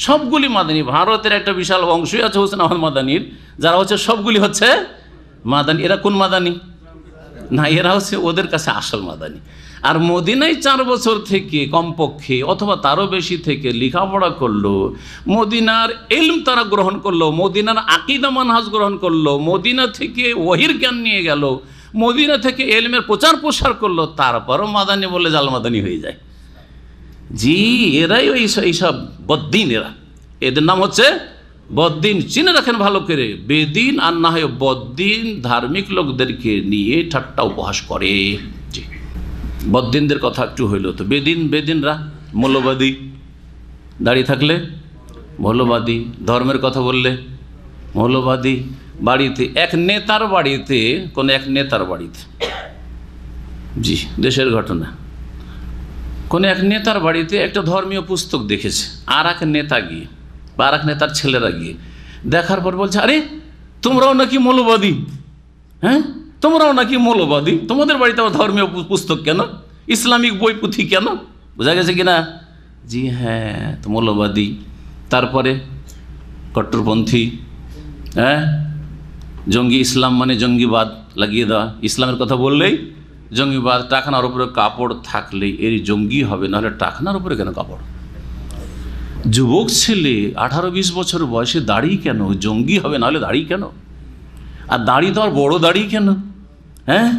সবগুলি মাদানি। ভারতের একটা বিশাল বংশই আছে হোসেন আহমদ মাদানির, যারা হচ্ছে সবগুলি হচ্ছে মাদানি। এরা কোন মাদানি? না, এরা হচ্ছে ওদের কাছে আসল মাদানি। আর মদিনায় 4 বছর থেকে কমপক্ষে অথবা তারও বেশি থেকে লেখাপড়া করলো, মদিনার ইলম তারা গ্রহণ করলো, মদিনার আকীদা মানহাজ গ্রহণ করলো, মদিনা থেকে ওহির জ্ঞান নিয়ে গেল, মদিনা থেকে ইলমের প্রচার প্রসার করলো, তারপরও মাদানি বলে জাল মাদানি হয়ে যায়। জি, এরাই এইসব বদ্দিন, এদের নাম হচ্ছে বদ্দিন। চিনে রাখেন ভালো করে, বেদিন আর না হয় বদ্দিন ধার্মিক লোকদেরকে নিয়ে ঠাট্টা উপহাস করে। জি, বদ্দিনদের কথা একটু হইল তো। বেদিনরা মৌলবাদী, দাঁড়িয়ে থাকলে মৌলবাদী, ধর্মের কথা বললে মৌলবাদী। বাড়িতে এক নেতার বাড়িতে, জি দেশের ঘটনা, কোন এক নেতার বাড়িতে একটা ধর্মীয় পুস্তক দেখেছে, আর এক নেতা গিয়ে বা আর এক নেতার ছেলেরা গিয়ে দেখার পর বলছে, আরে তোমরাও নাকি মৌলবাদী? হ্যাঁ, তোমরাও নাকি মৌলবাদী? তোমাদের বাড়িতে আবার ধর্মীয় পুস্তক কেন? ইসলামিক বই পুঁথি কেন? বোঝা গেছে কিনা? জি হ্যাঁ, তো মৌলবাদী। তারপরে কট্টরপন্থী, হ্যাঁ, জঙ্গি। ইসলাম মানে জঙ্গিবাদ লাগিয়ে দেওয়া, ইসলামের কথা বললেই জঙ্গিবাদ। টাকনার উপরে কাপড় থাকলেই এর জঙ্গি হবে, নাহলে টাকনার উপরে কেন কাপড়? যুবক ছেলে 18-20 বছর বয়সে দাড়ি কেন? জঙ্গি হবে, নাহলে দাড়ি কেন? আর দাড়ি তো আর বড় দাড়ি কেন? হ্যাঁ,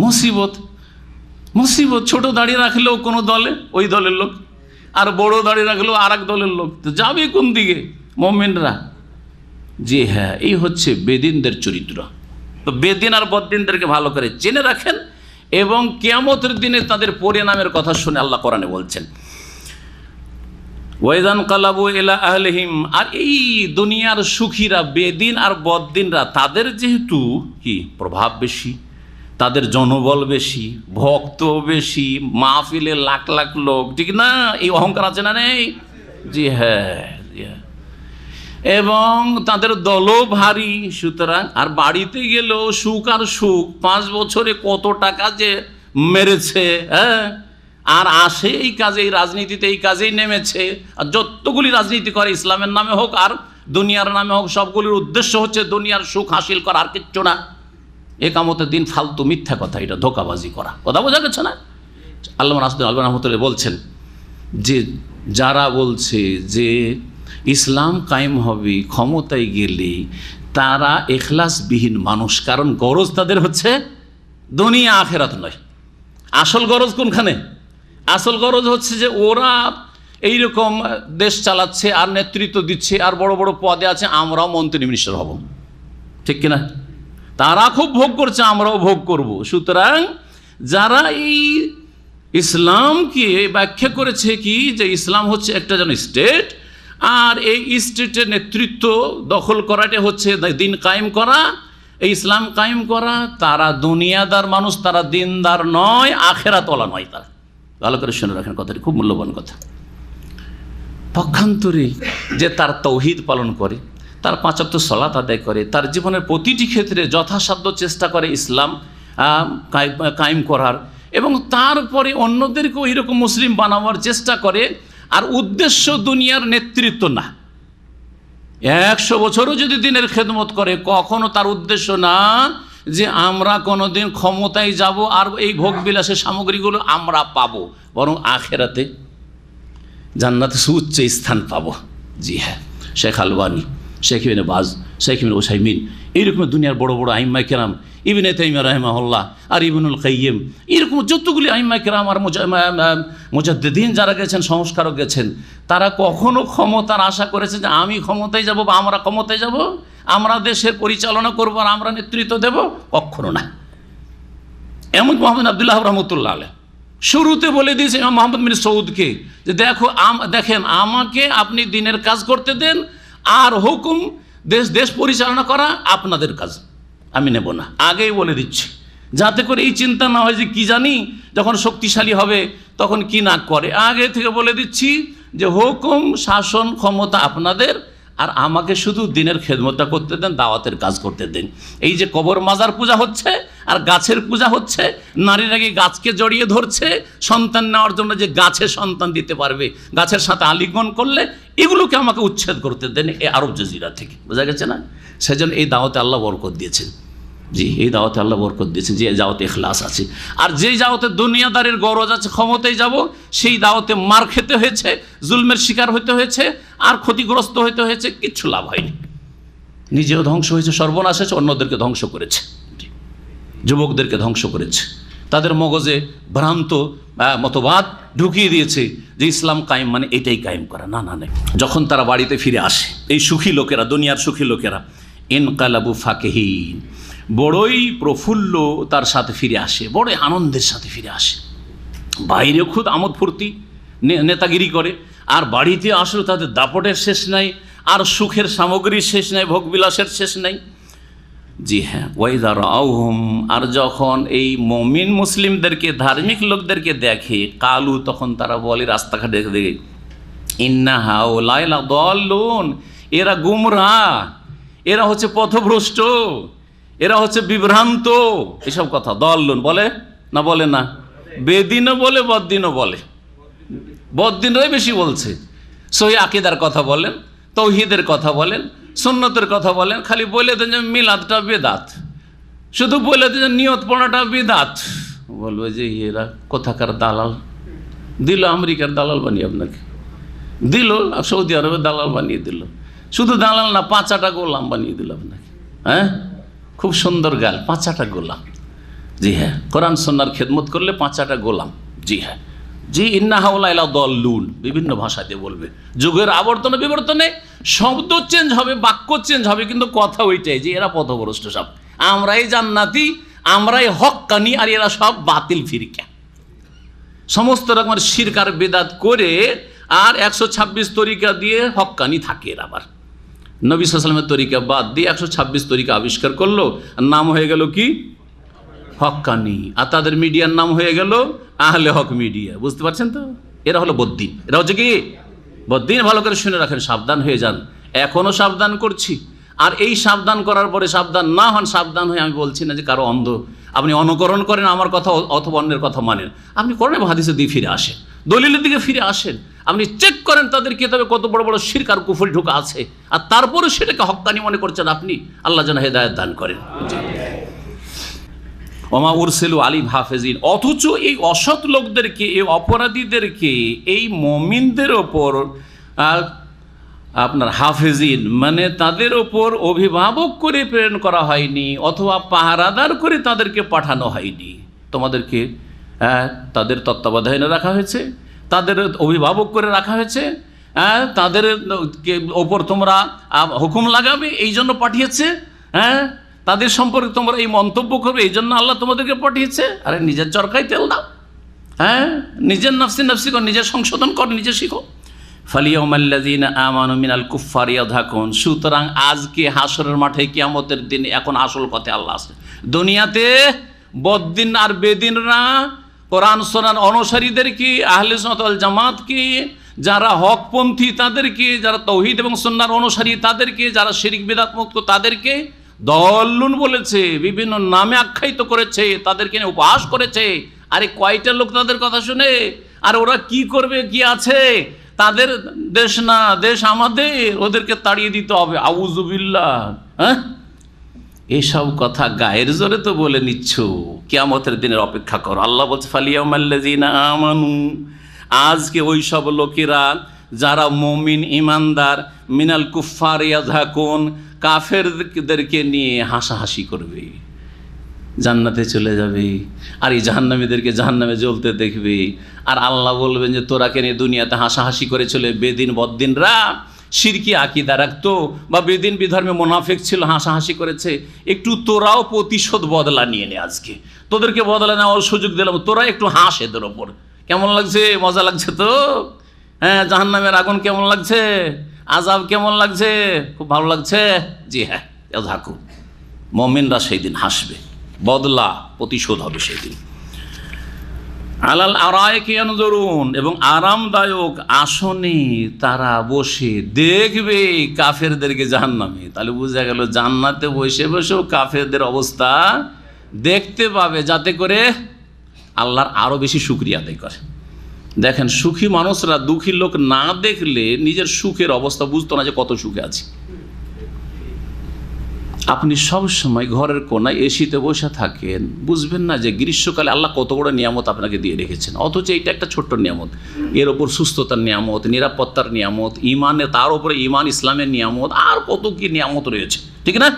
মুসিবত। ছোট দাড়ি রাখলেও কোনো দলে ওই দলের লোক, আর বড় দাড়ি রাখলেও আর এক দলের লোক। তো যাবে কোন দিকে মুমিনরা? জি হ্যাঁ, এই হচ্ছে বেদিনদের চরিত্র। তো বেদিন আর বদ্দিনদেরকে ভালো করে জেনে রাখেন, এবং কিয়ামতের দিনে তাদের পরিণামের কথা শুনে আল্লাহ কোরআনে বলছেন, ওয়াইদান কালাবু ইলা আহলিহিম। আর এই দুনিয়ার সুখীরা, বেদিন আর বদ্দিনরা, তাদের যেহেতু কি প্রভাব বেশি, তাদের জনবল বেশি, ভক্ত বেশি, মাহফিলে লাখ লাখ লোক, ঠিক না? এই অহংকার আছে না নেই? জি হ্যাঁ, এবং তাদের দলও ভারী। সুতরাং আর বাড়িতে গেলেও সুখ আর সুখ, 5 বছরে কত টাকা যে মেরেছে, হ্যাঁ, আর আসে এই কাজে, এই রাজনীতিতে এই কাজেই নেমেছে। আর যতগুলি রাজনীতি করে, ইসলামের নামে হোক আর দুনিয়ার নামে হোক, সবগুলির উদ্দেশ্য হচ্ছে দুনিয়ার সুখ হাসিল করা, আর কিচ্ছু না। একামতের দিন ফালতু মিথ্যা কথা, এটা ধোঁকাবাজি করা। কথা বোঝা গেছে না? আল্লামা নাসিরুদ্দিন আলবানী রাহমাতুল্লাহ বলছেন যে যারা বলছে যে ইসলাম কায়েম হবে ক্ষমতায় গেলে, তারা এখলাসবিহীন মানুষ। কারণ গরজ তাদের হচ্ছে দুনিয়া আখেরাত নয়। আসল গরজ কোনখানে? আসল গরজ হচ্ছে যে ওরা এইরকম দেশ চালাচ্ছে আর নেতৃত্ব দিচ্ছে আর বড় বড় পদে আছে, আমরাও মন্ত্রী মিনিস্টার হব, ঠিক কিনা? তারা খুব ভোগ করছে, আমরাও ভোগ করব। সুতরাং যারা এই ইসলামকে ব্যাখ্যা করেছে কি যে ইসলাম হচ্ছে একটা যেন স্টেট, আর এই স্টেটের নেতৃত্ব দখল করাটা হচ্ছে দিন কায়েম করা, এই ইসলাম কায়েম করা, তারা দুনিয়াদার মানুষ, তারা দিনদার নয়, আখেরাতওয়ালা নয়। তারা ভালো করে শুনে রাখেন, কথাটি খুব মূল্যবান কথা। পক্ষান্তরে যে তার তৌহিদ পালন করে, তার 5 ওয়াক্ত সালাত আদায় করে, তার জীবনের প্রতিটি ক্ষেত্রে যথাসাধ্য চেষ্টা করে ইসলাম কায়েম করার, এবং তারপরে অন্যদেরকেও এইরকম মুসলিম বানাবার চেষ্টা করে, আর উদ্দেশ্য দুনিয়ার নেতৃত্ব না। 100 বছরও যদি দিনের খেদমত করে, কখনো তার উদ্দেশ্য না যে আমরা কোনোদিন ক্ষমতায় যাব আর এই ভোগবিলাসের সামগ্রীগুলো আমরা পাবো, বরং আখেরাতে জান্নাতে সুউচ্চ স্থান পাবো। জি হ্যাঁ, শেখ আলবানী, শেখ ইবনে বাজ, শেখ ইবনে উসাইমিন, এইরকম দুনিয়ার বড় বড় আইম্মায়ে কেরাম, ইবনে তাইমিয়া রাহিমাহুল্লাহ আর ইবনুল কাইয়িম, এরকম যতগুলি আইম্মায়ে কেরাম আর মুজাদ্দিদিন যারা গেছেন, সংস্কারক গেছেন, তারা কখনো ক্ষমতার আশা করেছে যে আমি ক্ষমতায় যাব বা আমরা ক্ষমতায় যাব, আমরা দেশের পরিচালনা করবো আর আমরা নেতৃত্ব দেব? কখনো না। এমন মোহাম্মদ আবদুল্লাহ রহমতুল্লাহ আলাইহ শুরুতে বলে দিয়েছে ইমাম মোহাম্মদ বিন সৌদকে যে দেখেন, আমাকে আপনি দিনের কাজ করতে দেন, আর হুকুম দেশ পরিচালনা করা আপনাদের কাজ, আমি নেব না। আগেই বলে দিচ্ছি, যাতে করে এই চিন্তা না হয় যে কি জানি যখন শক্তিশালী হবে তখন কি না করে। আগে থেকে বলে দিচ্ছি যে হুকুম, শাসন, ক্ষমতা আপনাদের, আর আমাকে শুধু দিনের খেদমতটা করতে দেন, দাওয়াতের কাজ করতে দেন। এই যে কবর মাজার পূজা হচ্ছে আর গাছের পূজা হচ্ছে, নারীরা গিয়ে গাছকে জড়িয়ে ধরছে সন্তান নেওয়ার জন্য, যে গাছে সন্তান দিতে পারবে, গাছের সাথে আলিঙ্গন করলে, এগুলোকে আমাকে উচ্ছেদ করতে দেন এই আরব জাজিরা থেকে। বোঝা গেছে না? সেজন্য এই দাওয়াতে আল্লাহ বরকত দিয়েছেন। জি, এই দাওয়াতে আল্লাহ বরকত দিয়েছেন, যে দাওয়াতে ইখলাস আছে। আর যেই দাওয়াতে দুনিয়াদারের গরজ আছে, ক্ষমতায় যাব, সেই দাওয়াতে মার খেতে হয়েছে, জুলমের শিকার হতে হয়েছে, আর ক্ষতিগ্রস্ত হতে হয়েছে, কিচ্ছু লাভ হয়নি। নিজেও ধ্বংস হয়েছে, সর্বনাশ হয়েছে, অন্যদেরকে ধ্বংস করেছে, যুবকদেরকে ধ্বংস করেছে। তাদের মগজে ভ্রান্ত মতবাদ ঢুকিয়ে দিয়েছে যে ইসলাম কায়েম মানে এটাই কায়েম করা। না না, যখন তারা বাড়িতে ফিরে আসে, এই সুখী লোকেরা, দুনিয়ার সুখী লোকেরা, ইনকালাবু ফাকিহিন, বড়ই প্রফুল্ল তার সাথে ফিরে আসে, বড়ই আনন্দের সাথে ফিরে আসে। বাইরে খুব আমোদ ফুর্তি, নেতাগিরি করে, আর বাড়িতে আসলে তাদের দাপটের শেষ নাই, আর সুখের সামগ্রীর শেষ নাই, ভোগবিলাসের শেষ নাই। জি হ্যাঁ, ওয়াইদা রাআউহুম, আর যখন এই মুমিন মুসলিমদেরকে, ধার্মিক লোকদেরকে দেখে, কালু, তখন তারা বলে রাস্তাঘাটে দেখে, ইন্না হাউলাই লাদাল্লুন, এরা গুমরাহ, এরা হচ্ছে পথভ্রষ্ট, এরা হচ্ছে বিভ্রান্ত, এসব কথা দল্লুন বলে না, বলে না? বেদিনও বলে, বদ্দিনও বলে, বদ্দিনরাই বেশি বলছে। সহি আকীদার কথা বলেন, তৌহিদের কথা বলেন, সুন্নতের কথা বলেন, খালি বলে দেন যে মিলাদটা বেদাত, শুধু বলে দেন যে নিয়ত পড়াটা বেদাত। বলবে যে এরা কোথাকার দালাল, দিল আমেরিকার দালাল বানিয়ে আপনাকে, দিল সৌদি আরবের দালাল বানিয়ে দিল, শুধু দালাল না, 5টা গোলাম বানিয়ে দিল আপনাকে। হ্যাঁ, খুব সুন্দর গাল, 5টা গোলাম। জি হ্যাঁ, কোরআন সুন্নাহর খেদমত করলে 5টা গোলাম। জি হ্যাঁ, জি, ইন্না হাউলাই লাদাল্লুন, বিভিন্ন ভাষা দিয়ে বলবে। যুগের আবর্তনে বিবর্তনে শব্দ চেঞ্জ হবে, বাক্য চেঞ্জ হবে, কিন্তু কথা ওইটাই যে এরা পথভ্রষ্ট সব, আমরাই জান্নাতি, আমরাই হক্কানি, আর এরা সব বাতিল ফিরকা। সমস্ত রকমের শিরক আর বিদআত করে আর 126 তরিকা দিয়ে হক্কানি থাকে। এর আবার নবী সাল্লাল্লাহু আলাইহি ওয়াসাল্লামের তরিকা বাদ দিয়ে 126 তরিকা আবিষ্কার করলো, নাম হয়ে গেল কি? হক্কানি। আর তাদের মিডিয়ার নাম হয়ে গেল আহলে হক মিডিয়া। বুঝতে পারছেন তো? এরা হলো বদ্দিন। এরা হচ্ছে কি বদ্দিন? ভালো করে শুনে রাখেন, সাবধান হয়ে যান। এখনও সাবধান করছি, আর এই সাবধান করার পরে সাবধান না হন, সাবধান হয়ে আমি বলছি না যে কারো অন্ধ আপনি অনুকরণ করেন আমার কথা অথবা অন্যের কথা মানেন। আপনি করেন হাদিসের দিকে ফিরে আসেন, দলিলের দিকে ফিরে আসেন, আপনি চেক করেন তাদের কিতাবে কত বড় বড় শিরক আর কুফর ঢোকা আছে, আর তারপরে সেটাকে হক্কানি মনে করছেন আপনি। আল্লাহ যেন হেদায়েত দান করেন। ওমা উরসিলু আলাইহিম হাফিজিন, অথচ এই অসৎ লোকদেরকে, এই অপরাধীদেরকে, এই মুমিনদের ওপর আপনার হাফেজিন মানে তাদের ওপর অভিভাবক করে প্রেরণ করা হয়নি, অথবা পাহারাদার করে তাদেরকে পাঠানো হয়নি। তোমাদেরকে তাদের তত্ত্বাবধানে রাখা হয়েছে, তাদের অভিভাবক করে রাখা হয়েছে, তাদের ওপর তোমরা হুকুম লাগাবে এই জন্য পাঠিয়েছে, তাদের সম্পর্কে তোমরা এই মন্তব্য করবে এই জন্য আল্লাহ তোমাদেরকে পাঠিয়েছে। আরে নিজের চরকায় তেল দাও, নিজের নফসি কর, নিজের সংশোধন কর, নিজে শিখো। ফালিয়াউমাল্লাযীনা আমানু মিনাল কুফফারি ইয়াদহাকুন, সুতরাং আজকে হাসরের মাঠে কিয়ামতের দিন এখন আসল কথা আল্লাহ আছে। দুনিয়াতে বদ্দিন আর বেদিনরা কোরআন সুন্নাহর অনুসারীদেরকে, আহলে সুন্নাত ওয়াল জামাতকে, যারা হকপন্থী তাদেরকে, যারা তাওহীদ এবং সুন্নাহর অনুসারী তাদেরকে, যারা শিরক বিদআত মুক্ত তাদেরকে দল্লুন বলেছে, বিভিন্ন নামে আখ্যায়িত করেছে, তাদেরকে নিয়ে উপহাস করেছে। আরে কয়টা লোক তাদের কথা শুনে? আর ওরা কি করবে, কি আছে? তাদের দেশ না, দেশ আমাদের, ওদেরকে তাড়িয়ে দিতে হবে। আউযুবিল্লাহ। এসব কথা গায়ের জোরে তো বলে নিচ্ছ, কিয়ামতের দিনের অপেক্ষা করো। আল্লাহ বলছে ফালিয়াউমাল্লাযীনা আমানু, আজকে ওই সব লোকেরা যারা মুমিন ইমানদার, মিনাল কুফফার ইয়াযহাকুন, কাফেরদেরকে নিয়ে হাসাহাসি করবে, জান্নাতে চলে যাবে, আর এই জাহান্নামীদেরকে জাহান্নামে জ্বলতে দেখবে। আর আল্লাহ বলবেন যে তোরাকে নিয়ে দুনিয়াতে হাসাহাসি করে চলে বেদিন বদ্দিনরা শিরকি আকীদা রাখতো বা বেদিন বিধর্মে মুনাফিক ছিল, হাসাহাসি করেছে, একটু তোরাও প্রতিশোধ বদলা নিয়ে নে। আজকে তোদেরকে বদলা নেওয়ার সুযোগ দিলাম, তোরা একটু হাস এদের ওপর। কেমন লাগছে? মজা লাগছে তো? জাহান্নামের আগুন কেমন লাগছে? আযাব কেমন লাগছে? খুব ভালো লাগছে? জি হ্যাঁ, ইয়াযহাকুন, মুমিনরা সেই দিন হাসবে, বদলা প্রতিশোধ হবে সেদিন। আলাল আরাইকি ইয়ানজুরুন, এবং আরামদায়ক আসনে তারা বসে দেখবে কাফেরদেরকে জাহান্নামে। তাহলে বোঝা গেল জান্নাতে বসে বসেও কাফেরদের অবস্থা দেখতে পাবে, যাতে করে আল্লাহর আরও বেশি শুকরিয়া আদায় করে। দেখেন, সুখী মানুষরা দুঃখী লোক না দেখলে নিজের সুখের অবস্থা বুঝতো না যে কত সুখে আছে। আপনি সব সময় ঘরের কোনায় এসিতে বসে থাকেন, বুঝবেন না যে গ্রীষ্মকালে আল্লাহ কত বড় নিয়ামত আপনাকে দিয়ে রেখেছেন, অথচ এইটা একটা ছোট্ট নিয়ামত। এর ওপর সুস্থতার নিয়ামত, নিরাপত্তার নিয়ামত, ইমানের, তার উপরে ইমান ইসলামের নিয়ামত, আর কত কি নিয়ামত রয়েছে, ঠিক না?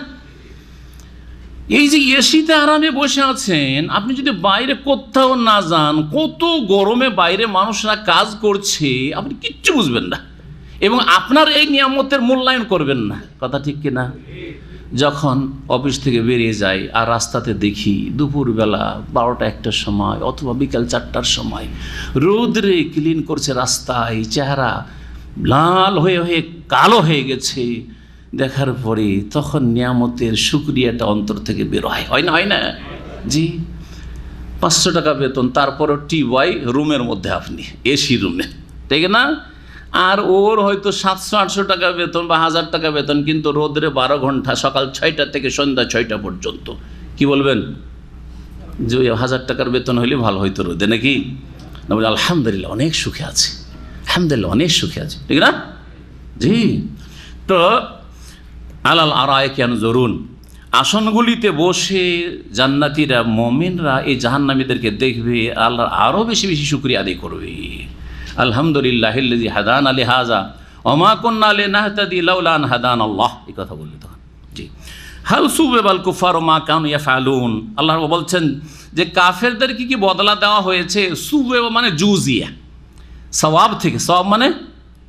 এই যে এসিতে আরামে বসে আছেন, আপনি যদি বাইরে কোথাও না যান, কত গরমে বাইরে মানুষরা কাজ করছে, আপনি কিচ্ছু বুঝবেন না এবং আপনার এই নিয়ামতের মূল্যায়ন করবেন না। কথা ঠিক কিনা? যখন অফিস থেকে বেরিয়ে যাই আর রাস্তাতে দেখি দুপুরবেলা 12টা-1টার সময় অথবা বিকাল 4টার সময় রোদ্রে ক্লিন করছে রাস্তায়, চেহারা লাল হয়ে হয়ে কালো হয়ে গেছে, দেখার পরে তখন নিয়ামতের শুকরিয়াটা অন্তর থেকে বের হয় না? হয় না? জি। 500 টাকা বেতন, তারপরও টিওয়াই রুমের মধ্যে, আপনি এসি রুমে, ঠিক না? আর ওর হয়তো 700-800 টাকা বেতন বা 1000 টাকা বেতন, কিন্তু রোদরে 12 ঘন্টা, সকাল 6টা থেকে সন্ধ্যা 6টা পর্যন্ত। কি বলবেন? যে 1000 টাকার বেতন হইলে ভালো হইতো রোদে, নাকি? না, বলে আলহামদুলিল্লাহ অনেক সুখে আছে, আলহামদুলিল্লাহ অনেক সুখে আছে, ঠিক না? জি। তো আলাল আরাইকি ইয়ানজুরুন, আসনগুলিতে বসে জান্নাতীরা, মুমিনরা এই জাহান্নামীদেরকে দেখবে, আল্লাহর আরও বেশি বেশি শুকরিয়া আদায় করবে। আলহামদুলিল্লাহিল্লাযী হাদানা লিহাযা ওয়া মা কুন্না লিনাহতাদি লাউলা আন হাদানাল্লাহ, এই কথা বললে তখন। জি। হাল সুবিবাল কুফারু মা কানু ইয়াফআলুন, আল্লাহ বলছেন যে কাফেরদেরকে কি বদলা দেওয়া হয়েছে? সুবিবা মানে জুজিয়া, সওয়াব থেকে। সওয়াব মানে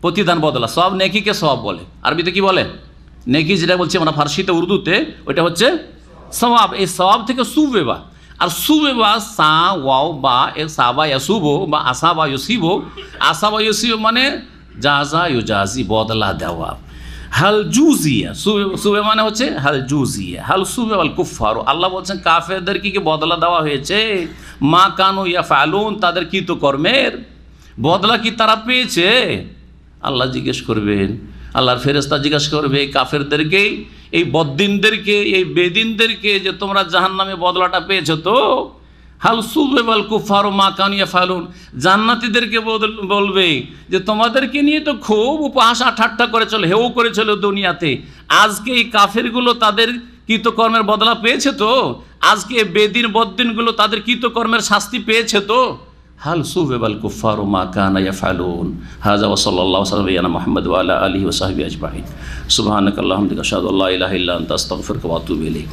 প্রতিদান, বদলা। সওয়াব নেকিকে সওয়াব বলে, আরবিতে কি বলে? নেকি যেটা বলছি আমরা ফার্সিতে, উর্দুতে ওইটা হচ্ছে সওয়াব। এই সওয়াব থেকে সুবিবা, আর সুবেবা সা ওয়াও বা এ সাবা ইয়াসুবো বা আসাবা ইউসিবো, আসাবা ইউসিবো মানে জাযা ইউজাজি, বদলা দেওয়া। হাল জুজিয়া, সুবে মানে হচ্ছে হাল জুজিয়া, হাল সুবে আল কুফারু, আল্লাহ বলছেন কাফেরদেরকে কি বদলা দেওয়া হয়েছে? মা কানু ইয়াফআলুন, তাদের কৃতকর্মের বদলা কি তারা পেয়েছে? আল্লাহ জিজ্ঞেস করবেন, আল্লাহর ফেরেশতা জিজ্ঞাসা করবে কাফেরদেরকে, এই বদ্দিনদেরকে, এই বেদিনদেরকে, যে তোমরা জাহান্নামে বদলাটা পেয়েছো তো? হাল সুবিবাল কুফারু মা কানু ইয়াফআলুন, জান্নাতীদেরকে বলবে যে তোমাদেরকে নিয়ে তো খুব উপহাস ঠাট্টা করেছিল, হেও করেছিল দুনিয়াতে, আজকে এই কাফেরগুলো তাদের কৃতকর্মের বদলা পেয়েছে তো? আজকে বেদিন বদ্দিনগুলো তাদের কৃতকর্মের শাস্তি পেয়েছে তো? হাল সুবেবাল কুফারু মা কানা ইয়াফালুন। হাযা ওয়া সাল্লাল্লাহু আলা মুহাম্মদ ওয়া আলা আলিহি ওয়া সাহবিহি আজমাইন। সুবহানাকাল্লাহুম্মা ওয়া বিহামদিকা আশহাদু আল্লা ইলাহা ইল্লা আনতা আস্তাগফিরুকা ওয়া আতুবু ইলাইক।